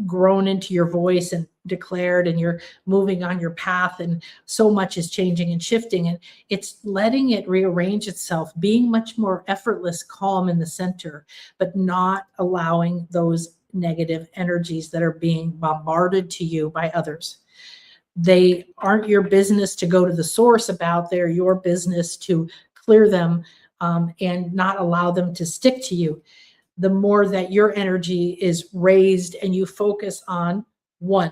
grown into your voice and declared, and you're moving on your path, and so much is changing and shifting, and it's letting it rearrange itself, being much more effortless, calm in the center, but not allowing those negative energies that are being bombarded to you by others. They aren't your business to go to the source about. They're your business to clear them and not allow them to stick to you. The more that your energy is raised and you focus on one,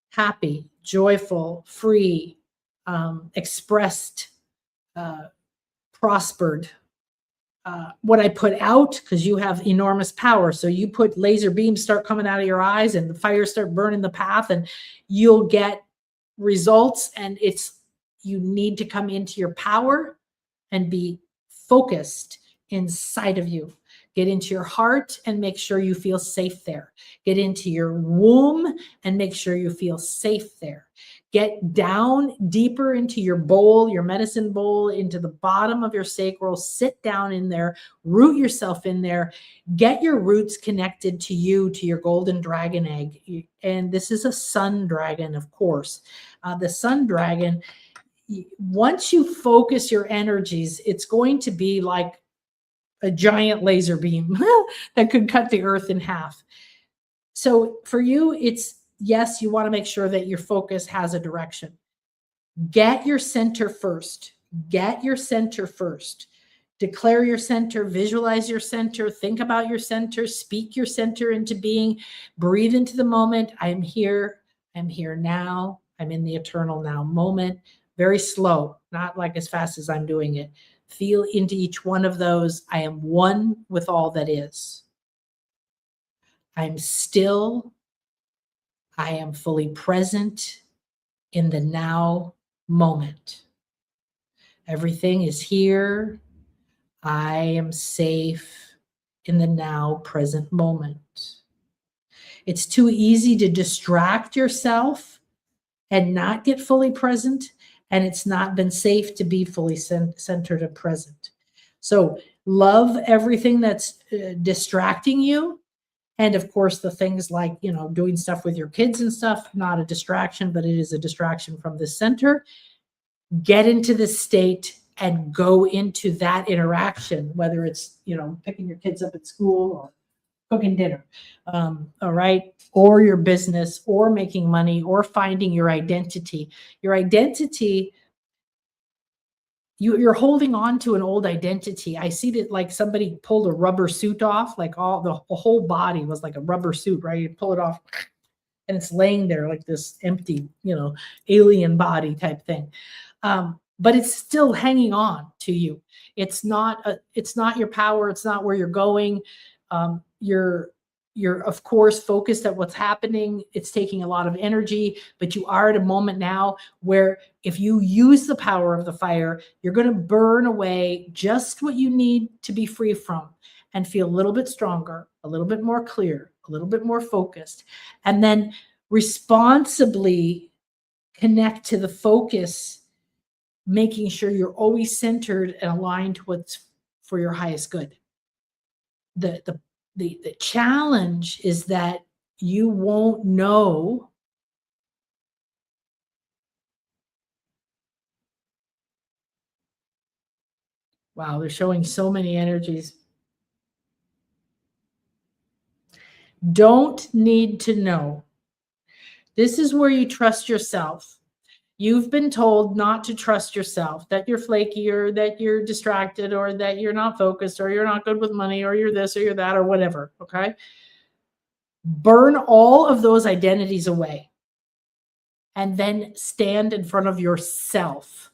happy, joyful, free, expressed, prospered. What I put out, because you have enormous power. So you put laser beams start coming out of your eyes and the fires start burning the path, and you'll get results. And you need to come into your power and be focused inside of you. Get into your heart and make sure you feel safe there. Get into your womb and make sure you feel safe there. Get down deeper into your bowl, your medicine bowl, into the bottom of your sacral. Sit down in there, root yourself in there. Get your roots connected to you, to your golden dragon egg. And this is a sun dragon, of course. The sun dragon, once you focus your energies, it's going to be like a giant laser beam that could cut the earth in half. So for you, it's, yes, you want to make sure that your focus has a direction. Get your center first. Get your center first. Declare your center, visualize your center, think about your center, speak your center into being, breathe into the moment. I'm here now. I'm in the eternal now moment. Very slow, not like as fast as I'm doing it. Feel into each one of those. I am one with all that is. I'm still. I am fully present in the now moment. Everything is here. I am safe in the now present moment. It's too easy to distract yourself and not get fully present. And it's not been safe to be fully centered and present. So love everything that's distracting you. And of course, the things like, doing stuff with your kids and stuff, not a distraction, but it is a distraction from the center. Get into this state and go into that interaction, whether it's, picking your kids up at school or cooking dinner, all right, or your business, or making money, or finding your identity. Your identity, you're holding on to an old identity. I see that like somebody pulled a rubber suit off, like the whole body was like a rubber suit, right? You pull it off and it's laying there like this empty, alien body type thing. But it's still hanging on to you. It's not your power. It's not where you're going. You're of course focused at what's happening. It's taking a lot of energy, but you are at a moment now where if you use the power of the fire, you're going to burn away just what you need to be free from and feel a little bit stronger, a little bit more clear, a little bit more focused, and then responsibly connect to the focus, making sure you're always centered and aligned to what's for your highest good. The challenge is that you won't know wow, they're showing so many energies. Don't need to know. This is where you trust yourself. You've been told not to trust yourself, that you're flaky or that you're distracted or that you're not focused or you're not good with money or you're this or you're that or whatever, okay? Burn all of those identities away and then stand in front of yourself,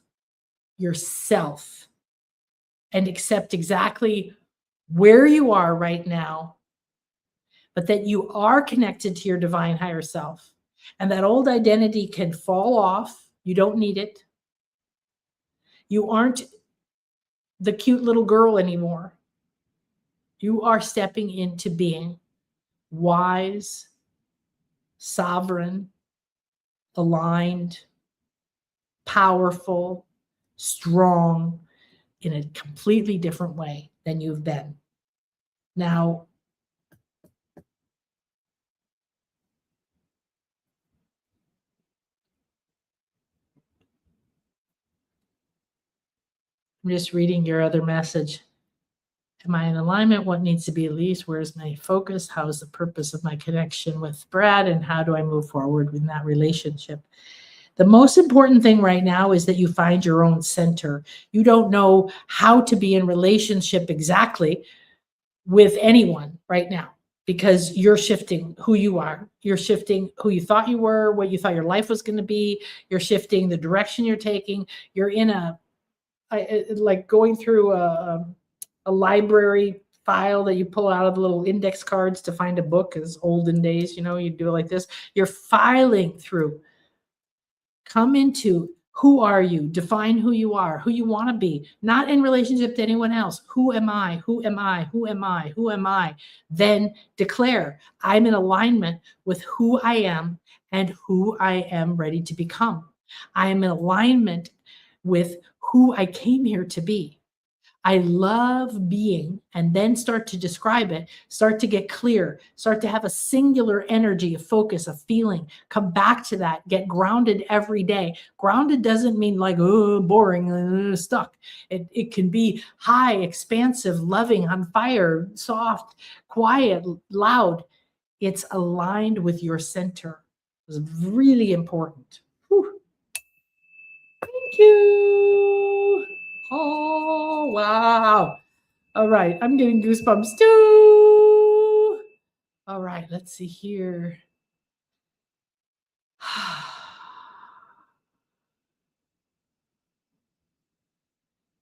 and accept exactly where you are right now, but that you are connected to your divine higher self. And that old identity can fall off. You don't need it. You aren't the cute little girl anymore. You are stepping into being wise, sovereign, aligned, powerful, strong in a completely different way than you've been. Now, I'm just reading your other message. Am I in alignment? What needs to be released? Where's my focus? How is the purpose of my connection with Brad? And how do I move forward in that relationship? The most important thing right now is that you find your own center. You don't know how to be in relationship exactly with anyone right now because you're shifting who you are. You're shifting who you thought you were, what you thought your life was going to be. You're shifting the direction you're taking. You're in like going through a library file that you pull out of the little index cards to find a book, as olden days, you do it like this. You're filing through. Come into who are you? Define who you are, who you want to be, not in relationship to anyone else. Who am I? Who am I? Who am I? Who am I? Then declare, I'm in alignment with who I am and who I am ready to become. I am in alignment with who I came here to be. I love being, and then start to describe it, start to get clear, start to have a singular energy, a focus, a feeling, come back to that, get grounded every day. Grounded doesn't mean like, oh, boring, stuck. It can be high, expansive, loving, on fire, soft, quiet, loud. It's aligned with your center. It's really important. Whew. Thank you. Oh, wow. All right. I'm getting goosebumps too. All right. Let's see here.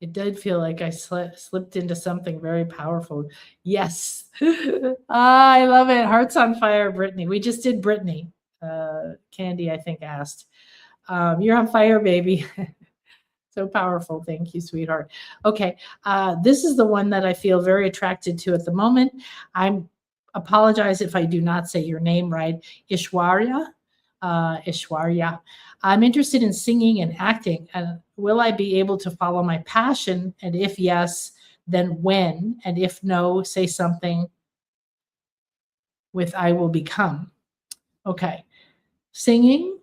It did feel like I slipped into something very powerful. Yes. I love it. Hearts on fire, Brittany. We just did Brittany. Candy, I think, asked. You're on fire, baby. So powerful. Thank you, sweetheart. Okay. This is the one that I feel very attracted to at the moment. I apologize if I do not say your name right. Ishwarya. Ishwarya. I'm interested in singing and acting. And will I be able to follow my passion? And if yes, then when? And if no, say something with I will become. Okay. Singing.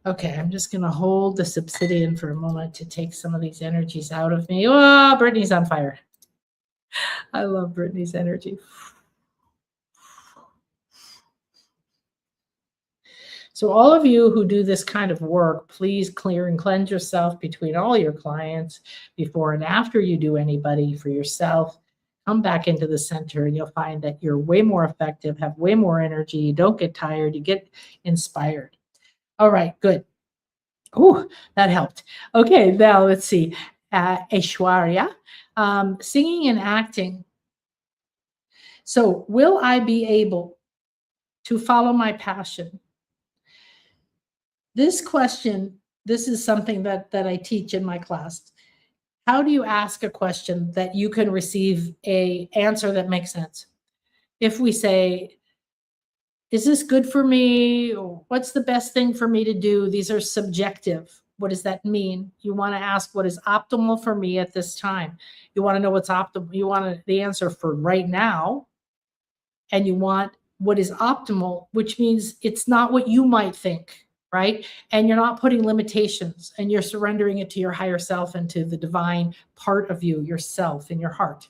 Okay, I'm just going to hold this obsidian for a moment to take some of these energies out of me. Oh, Brittany's on fire. I love Brittany's energy. So all of you who do this kind of work, please clear and cleanse yourself between all your clients before and after you do anybody for yourself. Come back into the center and you'll find that you're way more effective, have way more energy. You don't get tired, you get inspired. All right, good. Oh, that helped. Okay, now let's see. Aishwarya, singing and acting. So will I be able to follow my passion? This question, this is something that I teach in my class. How do you ask a question that you can receive an answer that makes sense? If we say, is this good for me? What's the best thing for me to do? These are subjective. What does that mean? You want to ask what is optimal for me at this time. You want to know what's optimal. You want the answer for right now. And you want what is optimal, which means it's not what you might think, right? And you're not putting limitations and you're surrendering it to your higher self and to the divine part of you, yourself, in your heart.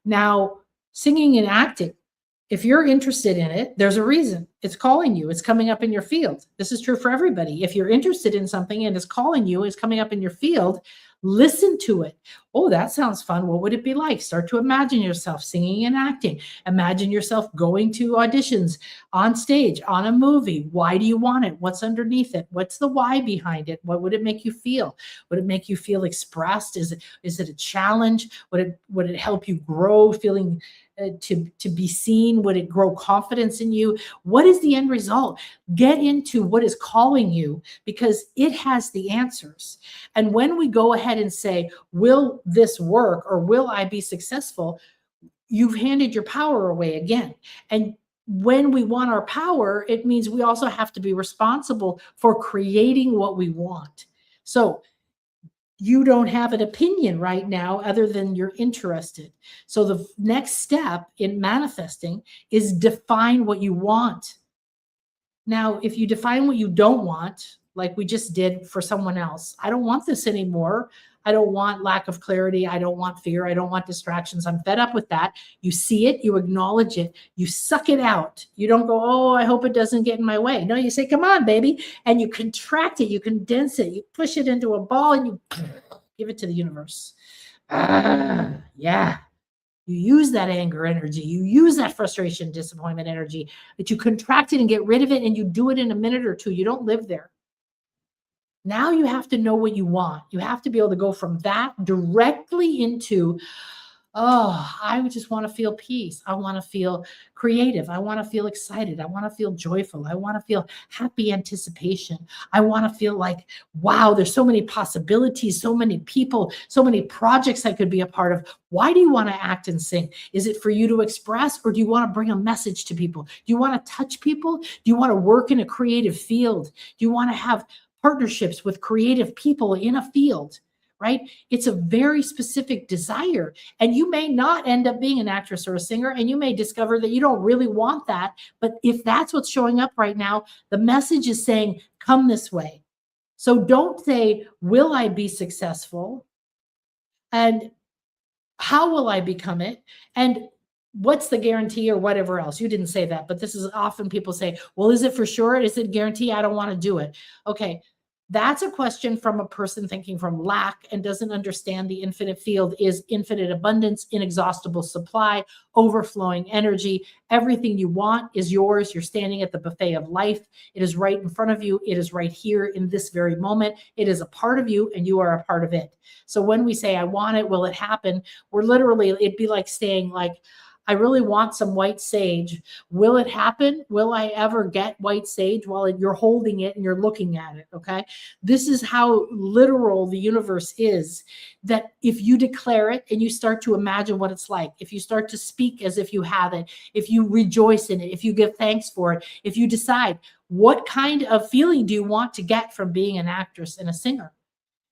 Now, singing and acting, if you're interested in it, there's a reason. It's calling you. It's coming up in your field. This is true for everybody. If you're interested in something and it's calling you, it's coming up in your field, listen to it. Oh, that sounds fun. What would it be like? Start to imagine yourself singing and acting. Imagine yourself going to auditions on stage, on a movie. Why do you want it? What's underneath it? What's the why behind it? What would it make you feel? Would it make you feel expressed? Is it a challenge? Would it help you grow, feeling to be seen? Would it grow confidence in you? What is the end result? Get into what is calling you because it has the answers. And when we go ahead and say, will this work or will I be successful? You've handed your power away again. And when we want our power, it means we also have to be responsible for creating what we want. So you don't have an opinion right now other than you're interested. So the next step in manifesting is define what you want. Now, if you define what you don't want, like we just did for someone else, I don't want this anymore. I don't want lack of clarity. I don't want fear. I don't want distractions. I'm fed up with that. You see it, you acknowledge it, you suck it out. You don't go, oh, I hope it doesn't get in my way. No, you say, come on, baby. And you contract it, you condense it, you push it into a ball and you give it to the universe. Yeah. You use that anger energy. You use that frustration, disappointment energy that you contract it and get rid of it. And you do it in a minute or two. You don't live there. Now you have to know what you want. You have to be able to go from that directly into, oh, I just want to feel peace. I want to feel creative. I want to feel excited. I want to feel joyful. I want to feel happy anticipation. I want to feel like, wow, there's so many possibilities, so many people, so many projects I could be a part of. Why do you want to act and sing? Is it for you to express, or do you want to bring a message to people? Do you want to touch people? Do you want to work in a creative field? Do you want to have partnerships with creative people in a field? Right? It's a very specific desire. And you may not end up being an actress or a singer, and you may discover that you don't really want that. But if that's what's showing up right now, the message is saying, come this way. So don't say, will I be successful? And how will I become it? And what's the guarantee or whatever else? You didn't say that, but this is often people say, well, is it for sure? Is it guarantee? I don't want to do it. Okay. That's a question from a person thinking from lack and doesn't understand the infinite field is infinite abundance, inexhaustible supply, overflowing energy. Everything you want is yours. You're standing at the buffet of life. It is right in front of you. It is right here in this very moment. It is a part of you and you are a part of it. So when we say, I want it, will it happen? We're literally, it'd be like saying like, I really want some white sage. Will it happen? Will I ever get white sage while you're holding it and you're looking at it? Okay. This is how literal the universe is, that if you declare it and you start to imagine what it's like, if you start to speak as if you have it, if you rejoice in it, if you give thanks for it, if you decide what kind of feeling do you want to get from being an actress and a singer?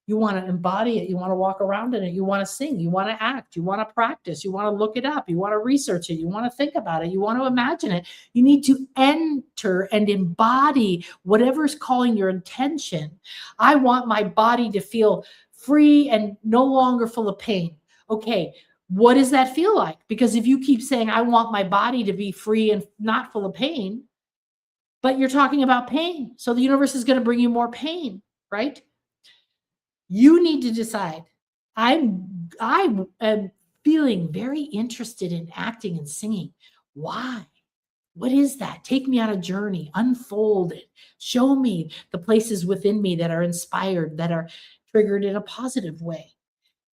You want to embody it. You want to walk around in it. You want to sing. You want to act. You want to practice. You want to look it up. You want to research it. You want to think about it. You want to imagine it. You need to enter and embody whatever's calling your attention. I want my body to feel free and no longer full of pain. Okay, what does that feel like? Because if you keep saying, I want my body to be free and not full of pain, but you're talking about pain. So the universe is going to bring you more pain, right? You need to decide. I am feeling very interested in acting and singing. Why? What is that? Take me on a journey, unfold it. Show me the places within me that are inspired, that are triggered in a positive way.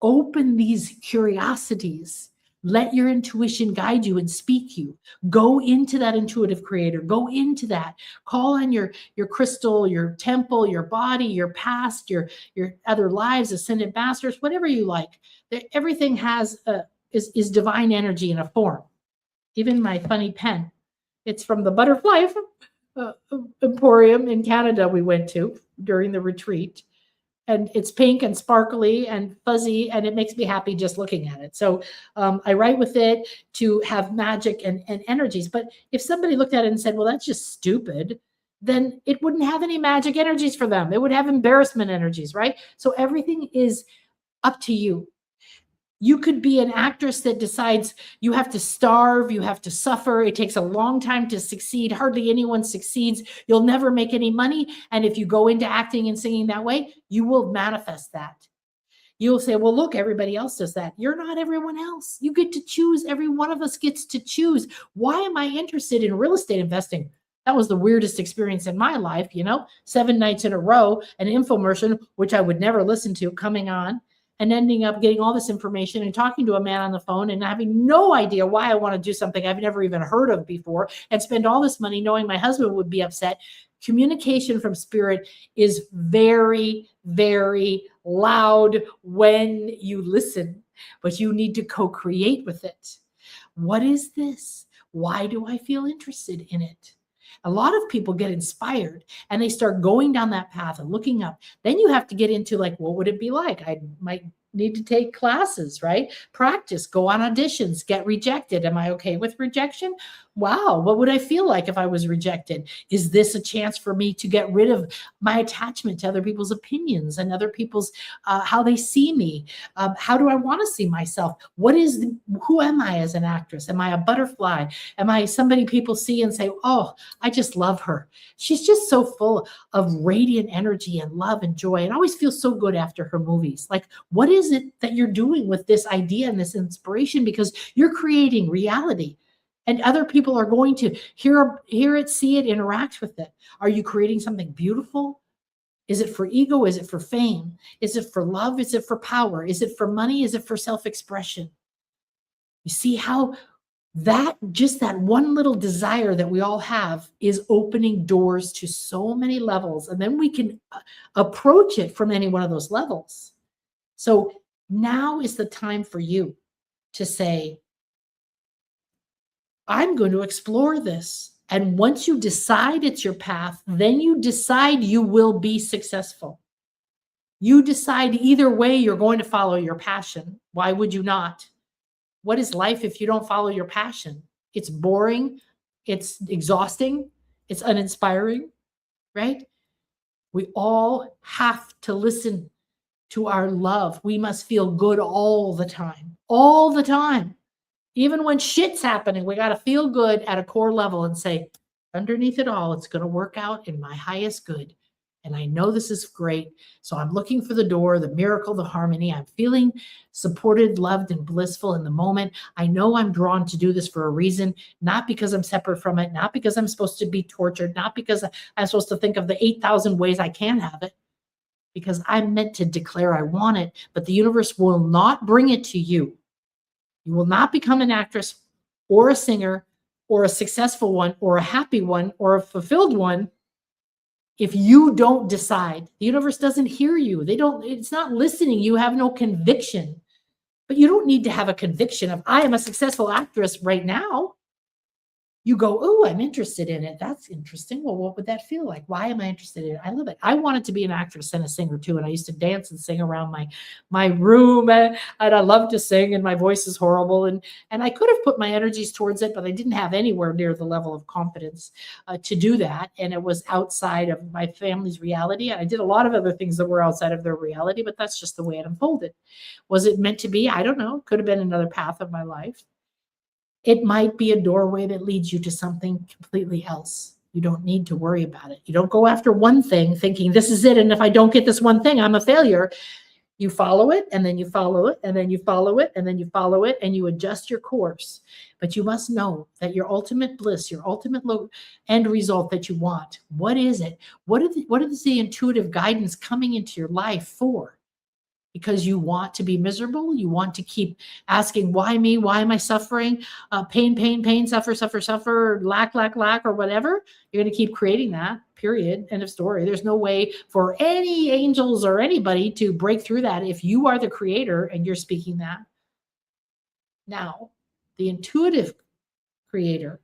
Open these curiosities. Let your intuition guide you and speak you. Go into that intuitive creator. Go into that. Call on your crystal, your temple, your body, your past, your other lives, ascended masters, whatever you like. Everything has is divine energy in a form. Even my funny pen. It's from the Butterfly Emporium in Canada we went to during the retreat. And it's pink and sparkly and fuzzy, and it makes me happy just looking at it. So I write with it to have magic and energies. But if somebody looked at it and said, well, that's just stupid, then it wouldn't have any magic energies for them. It would have embarrassment energies, right? So everything is up to you. You could be an actress that decides you have to starve, you have to suffer. It takes a long time to succeed. Hardly anyone succeeds. You'll never make any money. And if you go into acting and singing that way, you will manifest that. You'll say, well, look, everybody else does that. You're not everyone else. You get to choose. Every one of us gets to choose. Why am I interested in real estate investing? That was the weirdest experience in my life, 7 nights in a row, an infomercial, which I would never listen to, coming on. And ending up getting all this information and talking to a man on the phone and having no idea why I want to do something I've never even heard of before and spend all this money knowing my husband would be upset. Communication from spirit is very, very loud when you listen, but you need to co-create with it. What is this? Why do I feel interested in it? A lot of people get inspired and they start going down that path and looking up. Then you have to get into like, what would it be like? I might need to take classes, right? Practice, go on auditions, get rejected. Am I okay with rejection? Wow, what would I feel like if I was rejected? Is this a chance for me to get rid of my attachment to other people's opinions and other people's, how they see me? How do I want to see myself? Who am I as an actress? Am I a butterfly? Am I somebody people see and say, oh, I just love her. She's just so full of radiant energy and love and joy and always feels so good after her movies. Like, what is it that you're doing with this idea and this inspiration? Because you're creating reality. And other people are going to hear it, see it, interact with it. Are you creating something beautiful? Is it for ego? Is it for fame? Is it for love? Is it for power? Is it for money? Is it for self-expression? You see how that one little desire that we all have is opening doors to so many levels. And then we can approach it from any one of those levels. So now is the time for you to say, I'm going to explore this. And once you decide it's your path, then you decide you will be successful. You decide either way you're going to follow your passion. Why would you not? What is life if you don't follow your passion? It's boring. It's exhausting. It's uninspiring, right? We all have to listen to our love. We must feel good all the time, all the time. Even when shit's happening, we got to feel good at a core level and say, underneath it all, it's going to work out in my highest good. And I know this is great. So I'm looking for the door, the miracle, the harmony. I'm feeling supported, loved, and blissful in the moment. I know I'm drawn to do this for a reason, not because I'm separate from it, not because I'm supposed to be tortured, not because I'm supposed to think of the 8,000 ways I can have it, because I'm meant to declare I want it, but the universe will not bring it to you. You will not become an actress or a singer or a successful one or a happy one or a fulfilled one if you don't decide. The universe doesn't hear you. It's not listening. You have no conviction. But you don't need to have a conviction of, I am a successful actress right now. You go, oh, I'm interested in it. That's interesting. Well, what would that feel like? Why am I interested in it? I love it. I wanted to be an actress and a singer too. And I used to dance and sing around my room. And I love to sing, and my voice is horrible. And I could have put my energies towards it, but I didn't have anywhere near the level of confidence to do that. And it was outside of my family's reality. And I did a lot of other things that were outside of their reality, but that's just the way it unfolded. Was it meant to be? I don't know. Could have been another path of my life. It might be a doorway that leads you to something completely else. You don't need to worry about it. You don't go after one thing thinking this is it. And if I don't get this one thing, I'm a failure. You follow it, and then you follow it, and then you follow it, and then you follow it, and you adjust your course. But you must know that your ultimate bliss, your ultimate end result that you want, what is it? What is the intuitive guidance coming into your life for? Because you want to be miserable. You want to keep asking, why me? Why am I suffering? Pain, pain, pain, suffer, suffer, suffer, lack, lack, lack, or whatever. You're going to keep creating that, period. End of story. There's no way for any angels or anybody to break through that if you are the creator and you're speaking that. Now, the intuitive creator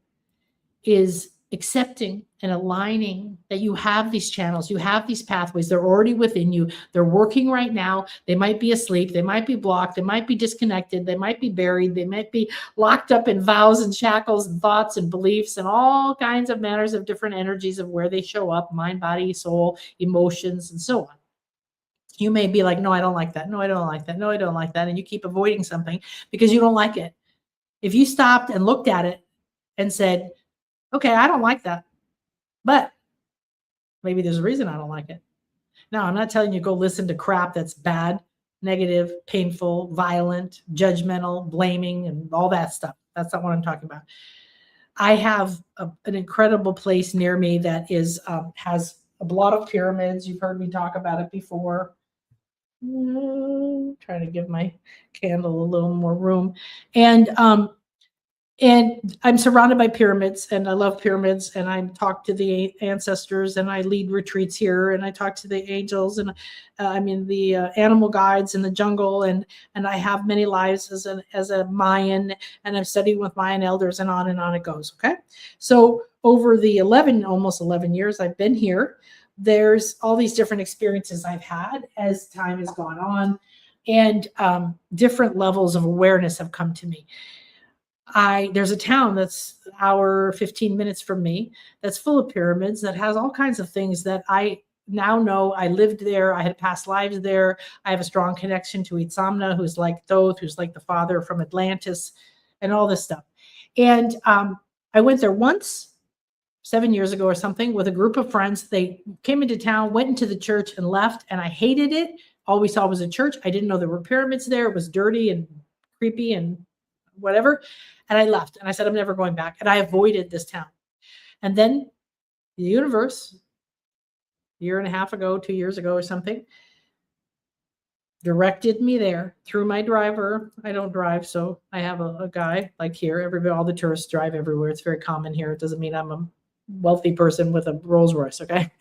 is accepting and aligning that you have these channels, you have these pathways, they're already within you, they're working right now. They might be asleep, they might be blocked, they might be disconnected, they might be buried, they might be locked up in vows and shackles and thoughts and beliefs and all kinds of manners of different energies of where they show up, mind, body, soul, emotions, and so on. You may be like, no, I don't like that. No, I don't like that. No, I don't like that. And you keep avoiding something because you don't like it. If you stopped and looked at it and said, okay, I don't like that, but maybe there's a reason I don't like it. Now, I'm not telling you go listen to crap that's bad, negative, painful, violent, judgmental, blaming, and all that stuff. That's not what I'm talking about. I have an incredible place near me that has a lot of pyramids. You've heard me talk about it before. Trying to give my candle a little more room. And I'm surrounded by pyramids, and I love pyramids, and I talk to the ancestors, and I lead retreats here, and I talk to the angels, and the animal guides in the jungle, and I have many lives as a Mayan, and I'm studying with Mayan elders, and on it goes. Okay, so over the almost 11 years I've been here, there's all these different experiences I've had as time has gone on, and different levels of awareness have come to me. There's a town that's an hour, 15 minutes from me that's full of pyramids that has all kinds of things that I now know. I lived there. I had past lives there. I have a strong connection to Itzamna, who's like Thoth, who's like the father from Atlantis, and all this stuff. And I went there once, 7 years ago or something, with a group of friends. They came into town, went into the church, and left, and I hated it. All we saw was a church. I didn't know there were pyramids there. It was dirty and creepy and whatever. And I left, and I said, I'm never going back. And I avoided this town. And then the universe, a year and a half ago, 2 years ago or something, directed me there through my driver. I don't drive, so I have a guy like here. All the tourists drive everywhere. It's very common here. It doesn't mean I'm a wealthy person with a Rolls Royce, okay?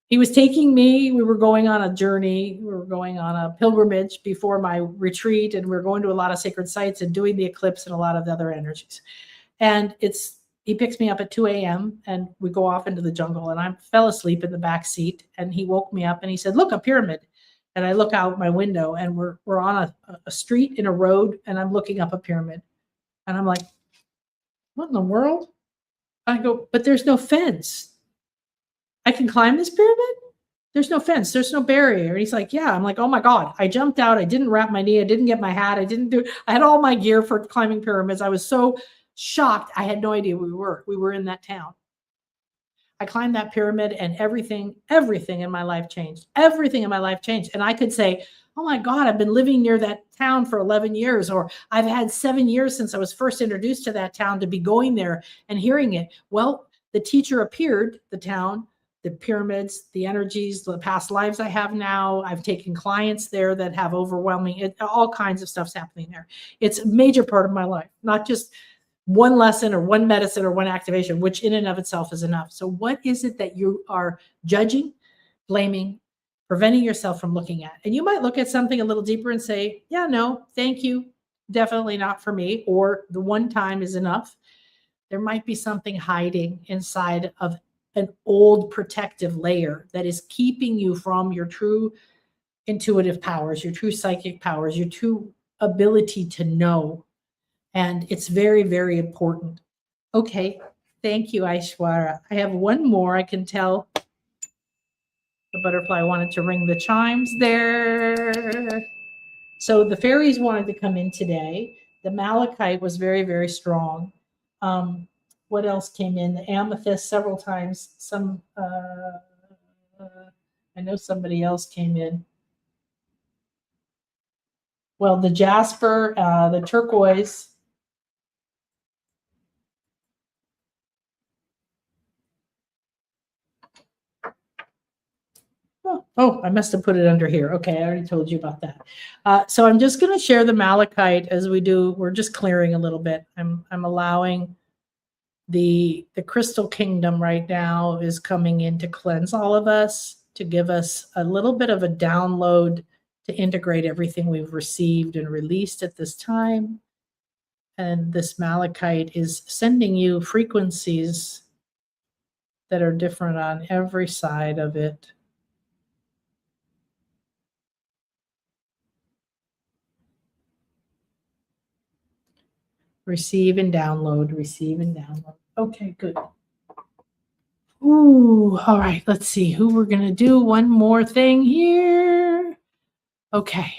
He was taking me. We were going on a journey. We were going on a pilgrimage before my retreat, and we were going to a lot of sacred sites and doing the eclipse and a lot of the other energies. And he picks me up at 2 a.m. and we go off into the jungle, and I fell asleep in the back seat, and he woke me up and he said, look, a pyramid. And I look out my window, and we're on a street in a road, and I'm looking up a pyramid. And I'm like, what in the world? I go, but there's no fence. I can climb this pyramid? There's no fence. There's no barrier. And he's like, yeah. I'm like, oh my God. I jumped out. I didn't wrap my knee. I didn't get my hat. I had all my gear for climbing pyramids. I was so shocked. I had no idea we were in that town. I climbed that pyramid, and everything in my life changed. Everything in my life changed. And I could say, oh my God, I've been living near that town for 11 years, or I've had 7 years since I was first introduced to that town to be going there and hearing it. Well, the teacher appeared, the town, the pyramids, the energies, the past lives I have now. I've taken clients there that have all kinds of stuff's happening there. It's a major part of my life, not just one lesson or one medicine or one activation, which in and of itself is enough. So what is it that you are judging, blaming, preventing yourself from looking at? And you might look at something a little deeper and say, yeah, no, thank you. Definitely not for me. Or the one time is enough. There might be something hiding inside of an old protective layer that is keeping you from your true intuitive powers, your true psychic powers, your true ability to know. And it's very, very important. Okay. Thank you, Aishwara. I have one more. I can tell the butterfly wanted to ring the chimes there. So the fairies wanted to come in today. The malachite was very, very strong. What else came in? The amethyst several times. I know somebody else came in. Well, the jasper, the turquoise. Oh, I must have put it under here. Okay, I already told you about that. So I'm just going to share the malachite as we do. We're just clearing a little bit. I'm allowing the crystal kingdom right now is coming in to cleanse all of us, to give us a little bit of a download to integrate everything we've received and released at this time. And this malachite is sending you frequencies that are different on every side of it. Receive and download, receive and download. Okay, good. Ooh, all right, let's see who we're going to do. One more thing here. Okay.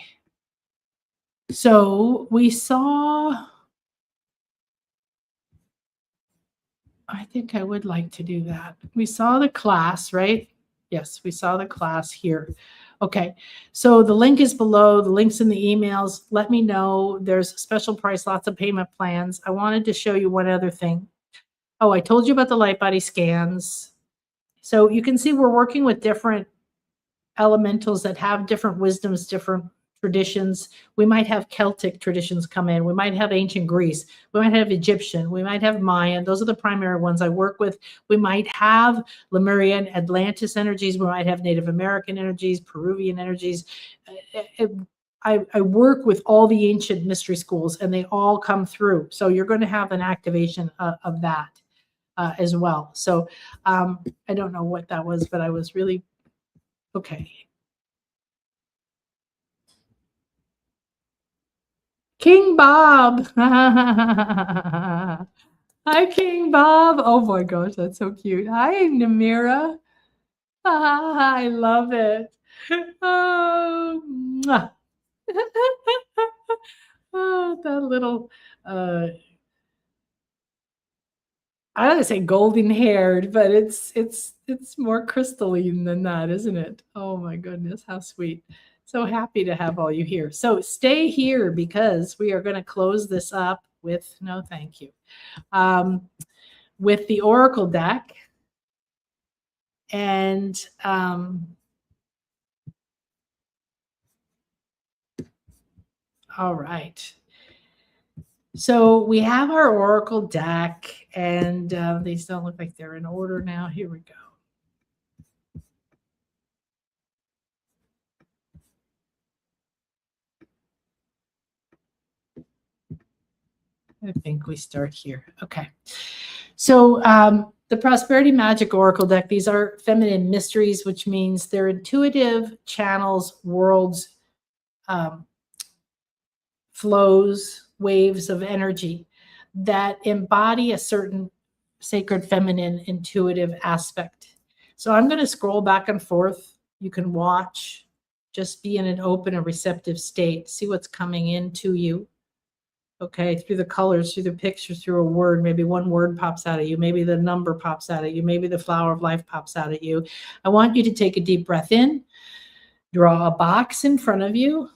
So we saw, I think I would like to do that. We saw the class, right? Yes, we saw the class here. Okay, so the link is below, the link's in the emails. Let me know. There's a special price, lots of payment plans. I wanted to show you one other thing. Oh, I told you about the light body scans. So you can see we're working with different elementals that have different wisdoms, different traditions. We might have Celtic traditions come in. We might have ancient Greece. We might have Egyptian. We might have Mayan. Those are the primary ones I work with. We might have Lemurian, Atlantis energies. We might have Native American energies, Peruvian energies. I work with all the ancient mystery schools, and they all come through. So you're going to have an activation of that as well. So I don't know what that was, but I was really, okay. King Bob. Hi, King Bob. Oh my gosh, that's so cute. Hi, Namira. I love it. Oh, oh that little, I don't say golden haired, but it's more crystalline than that, isn't it? Oh my goodness, how sweet. So happy to have all you here. So stay here because we are going to close this up with no thank you. With the Oracle deck. And all right. So we have our Oracle deck, and these don't look like they're in order now. Here we go. I think we start here. Okay. So the Prosperity Magic Oracle deck, these are feminine mysteries, which means they're intuitive channels, worlds, flows, waves of energy that embody a certain sacred feminine intuitive aspect. So I'm going to scroll back and forth. You can watch, just be in an open and receptive state, see what's coming into you. Okay, through the colors, through the pictures, through a word. Maybe one word pops out at you. Maybe the number pops out at you. Maybe the flower of life pops out at you. I want you to take a deep breath in, draw a box in front of you,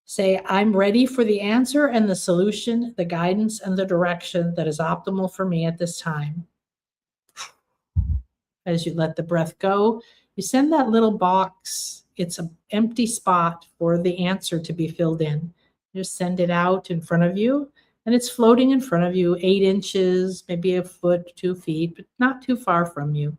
say, I'm ready for the answer and the solution, the guidance and the direction that is optimal for me at this time. As you let the breath go, you send that little box. It's an empty spot for the answer to be filled in. Just send it out in front of you, and it's floating in front of you, 8 inches, maybe a foot, 2 feet, but not too far from you.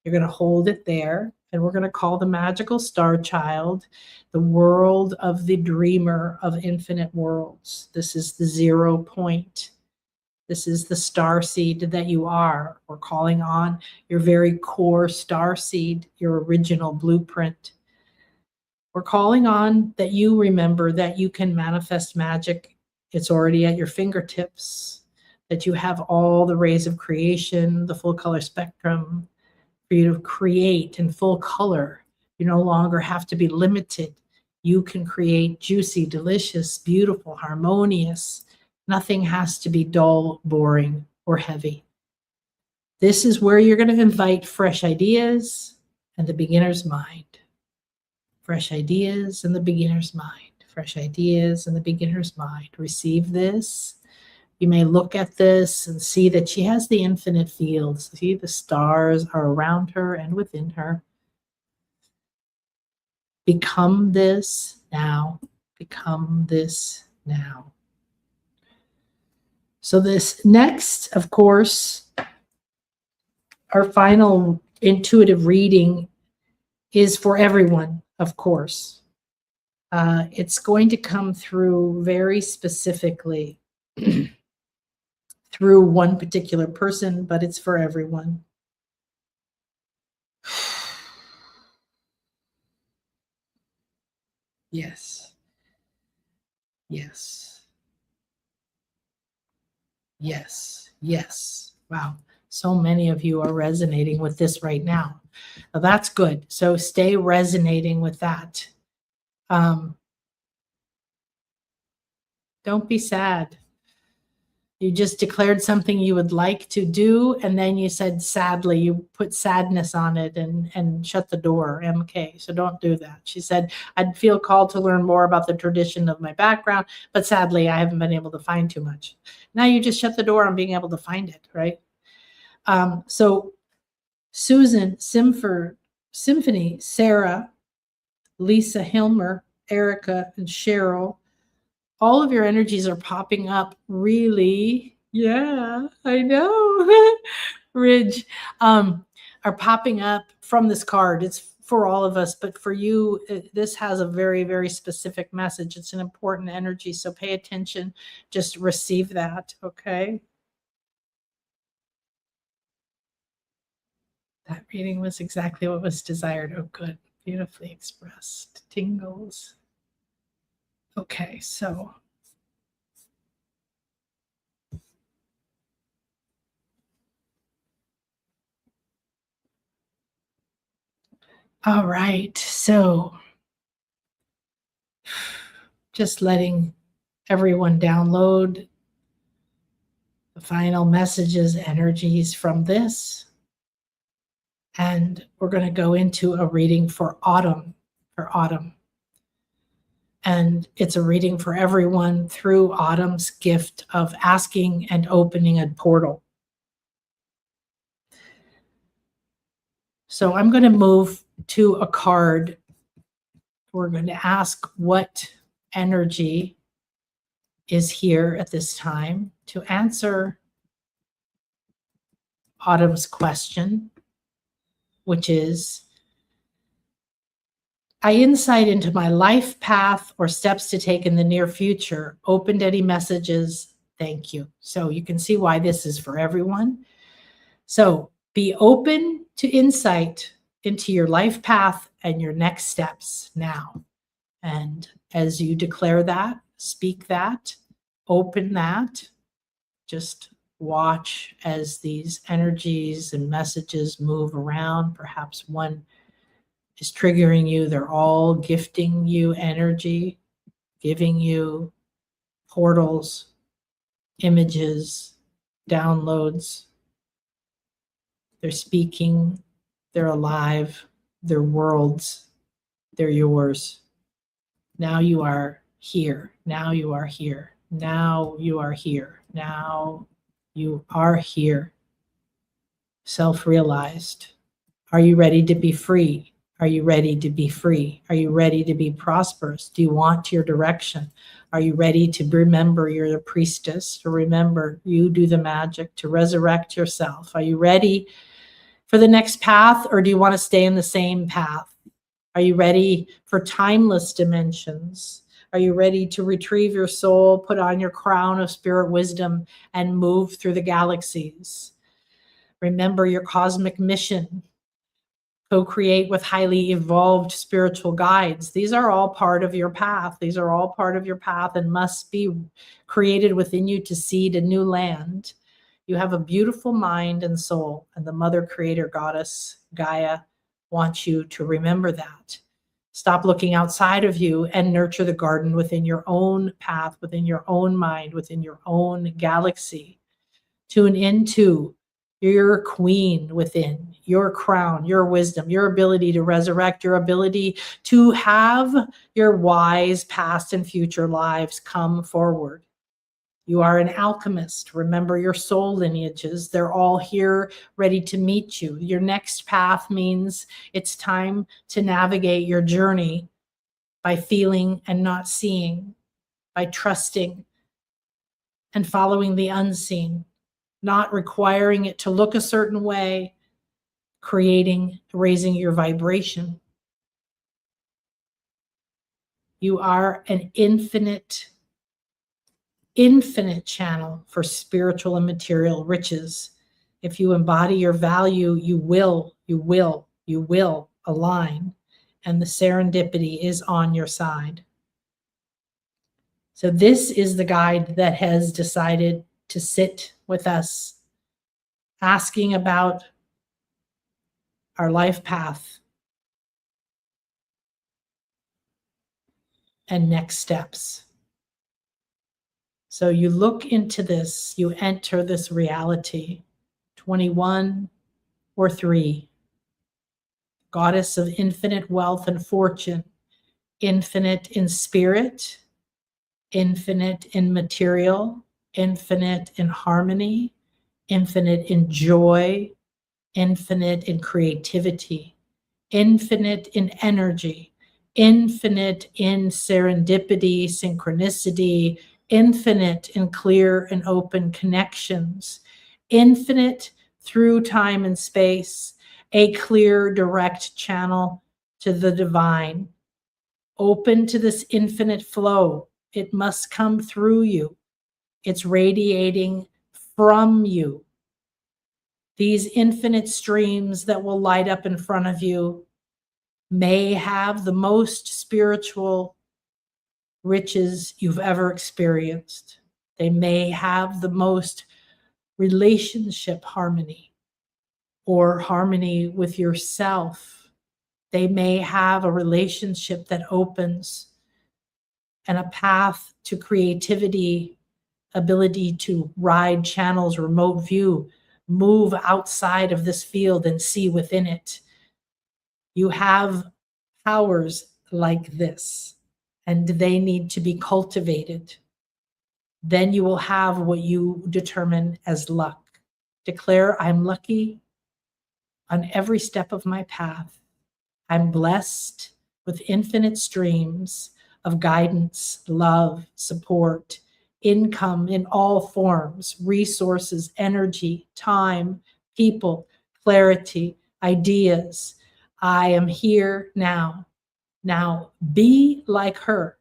You're going to hold it there, and we're going to call the magical star child, the world of the dreamer of infinite worlds. This is the 0 point. This is the star seed that you are. We're calling on your very core star seed, your original blueprint. We're calling on that you remember that you can manifest magic. It's already at your fingertips, that you have all the rays of creation, the full color spectrum for you to create in full color. You no longer have to be limited. You can create juicy, delicious, beautiful, harmonious. Nothing has to be dull, boring, or heavy. This is where you're going to invite fresh ideas and the beginner's mind. Fresh ideas and the beginner's mind. Fresh ideas and the beginner's mind. Receive this. You may look at this and see that she has the infinite fields. See, the stars are around her and within her. Become this now. Become this now. So this next, of course, our final intuitive reading is for everyone, of course. It's going to come through very specifically through one particular person, but it's for everyone. Yes. Yes. Yes. Yes. Wow. So many of you are resonating with this right now. Now, that's good. So stay resonating with that. Don't be sad. You just declared something you would like to do, and then you said sadly, you put sadness on it and shut the door, MK. So don't do that. She said, I'd feel called to learn more about the tradition of my background, but sadly, I haven't been able to find too much. Now you just shut the door on being able to find it, right? So Susan, Symphony, Sarah, Lisa Hilmer, Erica, and Cheryl, all of your energies are popping up really. Yeah, I know. Ridge are popping up from this card. It's for all of us, but for you, this has a very, very specific message. It's an important energy, so pay attention. Just receive that, okay? That reading was exactly what was desired. Oh, good. Beautifully expressed. Tingles. Okay, so all right, so just letting everyone download the final messages, energies from this. And we're going to go into a reading for autumn, And it's a reading for everyone through autumn's gift of asking and opening a portal. So I'm going to move to a card. We're going to ask what energy is here at this time to answer autumn's question, which is, I insight into my life path or steps to take in the near future. Opened any messages? Thank you. So you can see why this is for everyone. So be open to insight into your life path and your next steps now. And as you declare that, speak that, open that, just watch as these energies and messages move around. Perhaps one is triggering you. They're all gifting you energy, giving you portals, images, downloads. They're speaking, they're alive, they're worlds, they're yours. Now you are here. Now you are here. Now you are here. Now you are here. Self-realized. Are you ready to be free? Are you ready to be free? Are you ready to be prosperous? Do you want your direction? Are you ready to remember you're the priestess, to remember you do the magic, to resurrect yourself? Are you ready for the next path, or do you want to stay in the same path? Are you ready for timeless dimensions? Are you ready to retrieve your soul, put on your crown of spirit wisdom, and move through the galaxies? Remember your cosmic mission. Co-create with highly evolved spiritual guides. These are all part of your path. These are all part of your path and must be created within you to seed a new land. You have a beautiful mind and soul, and the Mother Creator Goddess, Gaia, wants you to remember that. Stop looking outside of you and nurture the garden within your own path, within your own mind, within your own galaxy. Tune into your queen within, your crown, your wisdom, your ability to resurrect, your ability to have your wise past and future lives come forward. You are an alchemist. Remember your soul lineages. They're all here ready to meet you. Your next path means it's time to navigate your journey by feeling and not seeing, by trusting and following the unseen, not requiring it to look a certain way, creating, raising your vibration. You are an infinite channel for spiritual and material riches. If you embody your value, you will align, and the serendipity is on your side. So this is the guide that has decided to sit with us, asking about our life path and next steps. So you look into this, you enter this reality, 21 or 3, goddess of infinite wealth and fortune, infinite in spirit, infinite in material, infinite in harmony, infinite in joy, infinite in creativity, infinite in energy, infinite in serendipity, synchronicity, infinite in clear and open connections, infinite through time and space, a clear, direct channel to the divine, open to this infinite flow. It must come through you. It's radiating from you. These infinite streams that will light up in front of you may have the most spiritual riches you've ever experienced. They may have the most relationship harmony or harmony with yourself. They may have a relationship that opens and a path to creativity, ability to ride channels, remote view, move outside of this field and see within it. You have powers like this, and they need to be cultivated. Then you will have what you determine as luck. Declare, I'm lucky on every step of my path. I'm blessed with infinite streams of guidance, love, support, income in all forms, resources, energy, time, people, clarity, ideas. I am here now. Now be like her.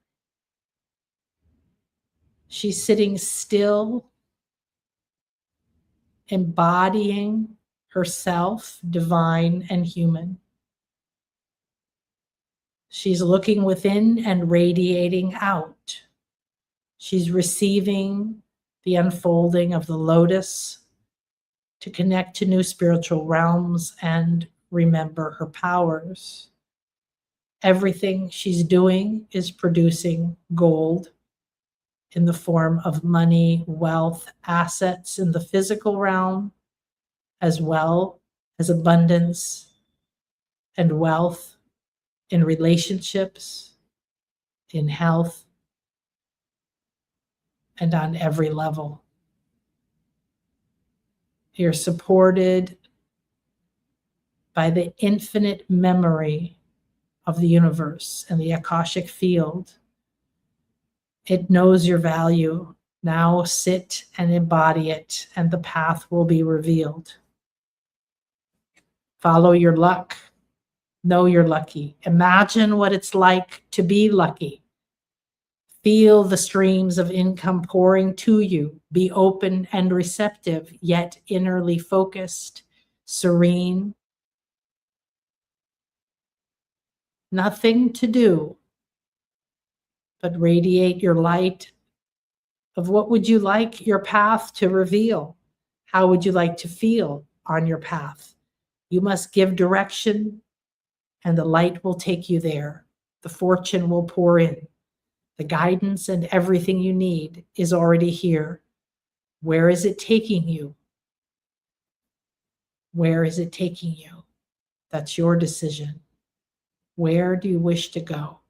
She's sitting still, embodying herself, divine and human. She's looking within and radiating out. She's receiving the unfolding of the lotus to connect to new spiritual realms and remember her powers. Everything she's doing is producing gold in the form of money, wealth, assets in the physical realm, as well as abundance and wealth in relationships, in health, and on every level. You're supported by the infinite memory of the universe and the Akashic field. It knows your value. Now sit and embody it, and the path will be revealed. Follow your luck. Know you're lucky. Imagine what it's like to be lucky. Feel the streams of income pouring to you. Be open and receptive, yet innerly focused, serene. Nothing to do but radiate your light of what would you like your path to reveal? How would you like to feel on your path? You must give direction, and the light will take you there. The fortune will pour in. The guidance and everything you need is already here. Where is it taking you? Where is it taking you? That's your decision. Where do you wish to go?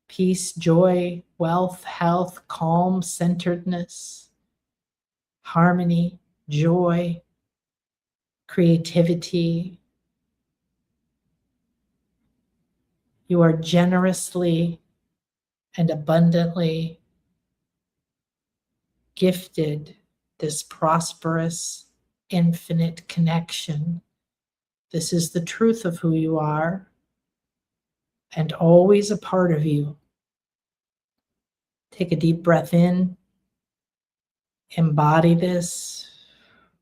Peace, joy, wealth, health, calm, centeredness, harmony, joy, creativity. You are generously and abundantly gifted this prosperous, infinite connection. This is the truth of who you are and always a part of you. Take a deep breath in, embody this,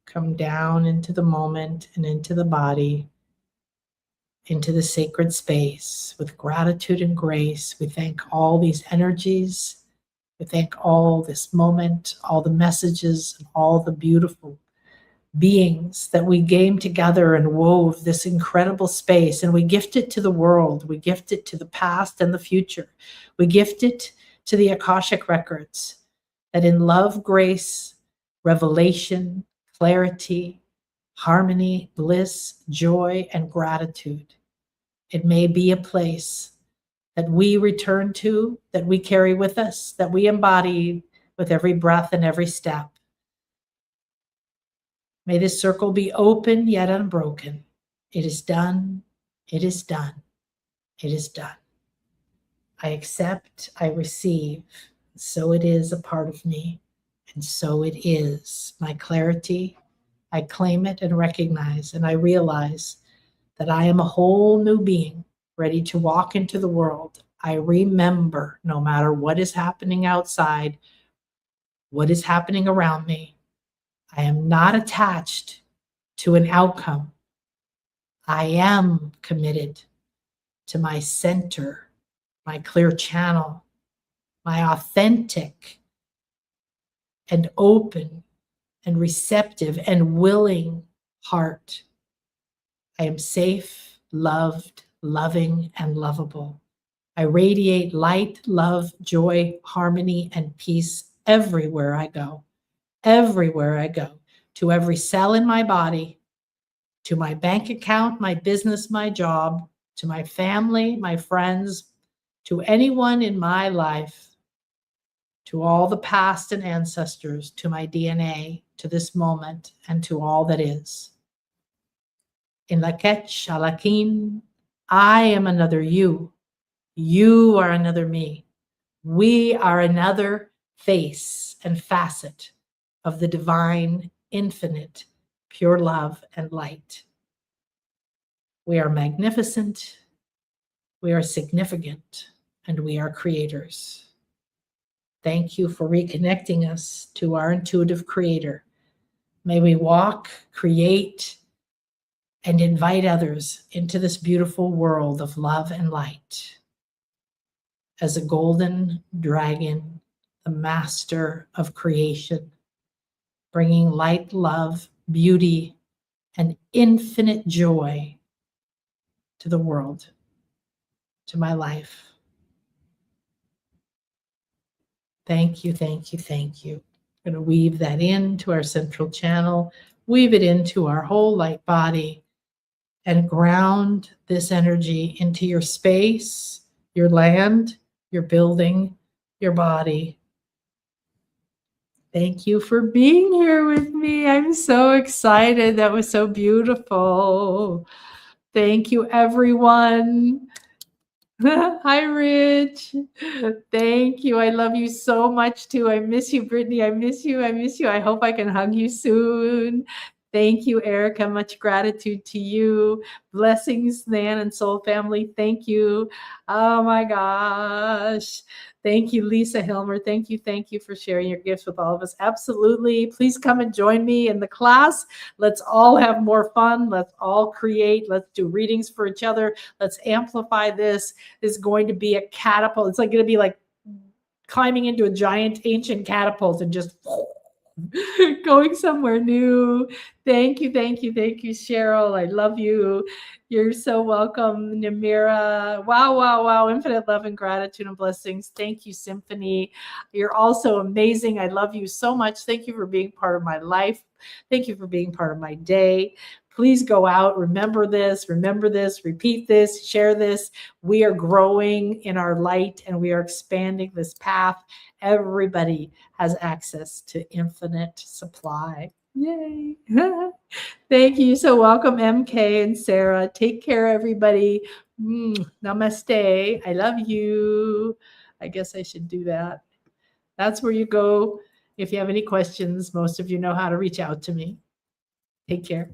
come down into the moment and into the body, into the sacred space with gratitude and grace. We thank all these energies. We thank all this moment, all the messages, and all the beautiful beings that we came together and wove this incredible space, and we gift it to the world. We gift it to the past and the future. We gift it to the Akashic records, that in love, grace, revelation, clarity, harmony, bliss, joy, and gratitude, it may be a place that we return to, that we carry with us, that we embody with every breath and every step. May this circle be open yet unbroken. It is done. It is done. It is done. I accept, I receive. So it is a part of me. And so it is. My clarity, I claim it and recognize, and I realize that I am a whole new being ready to walk into the world. I remember, no matter what is happening outside, what is happening around me, I am not attached to an outcome. I am committed to my center, my clear channel, my authentic and open and receptive and willing heart. I am safe, loved, loving, and lovable. I radiate light, love, joy, harmony, and peace everywhere I go. Everywhere I go, to every cell in my body, to my bank account, my business, my job, to my family, my friends, to anyone in my life, to all the past and ancestors, to my DNA, to this moment, and to all that is. In Lakech Shalakin, I am another you. You are another me. We are another face and facet of the divine, infinite, pure love and light. We are magnificent, we are significant, and we are creators. Thank you for reconnecting us to our intuitive creator. May we walk, create, and invite others into this beautiful world of love and light. As a golden dragon, the master of creation, bringing light, love, beauty, and infinite joy to the world, to my life. Thank you, thank you, thank you. I'm going to weave that into our central channel, weave it into our whole light body, and ground this energy into your space, your land, your building, your body. Thank you for being here with me. I'm so excited. That was so beautiful. Thank you, everyone. Hi, Rich. Thank you. I love you so much, too. I miss you, Brittany. I miss you. I miss you. I hope I can hug you soon. Thank you, Erica. Much gratitude to you. Blessings, Nan and Soul family. Thank you. Oh my gosh. Thank you, Lisa Hilmer. Thank you for sharing your gifts with all of us. Absolutely. Please come and join me in the class. Let's all have more fun. Let's all create. Let's do readings for each other. Let's amplify this. This is going to be a catapult. It's like going to be like climbing into a giant ancient catapult and just going somewhere new. Thank you, Cheryl. I love you. You're so welcome, Namira. Wow. Infinite love and gratitude and blessings. Thank you, Symphony. You're also amazing. I love you so much. Thank you for being part of my life. Thank you for being part of my day. Please go out, remember this, repeat this, share this. We are growing in our light and we are expanding this path. Everybody has access to infinite supply. Yay. Thank you. So welcome, MK and Sarah. Take care, everybody. Namaste. I love you. I guess I should do that. That's where you go if you have any questions. Most of you know how to reach out to me. Take care.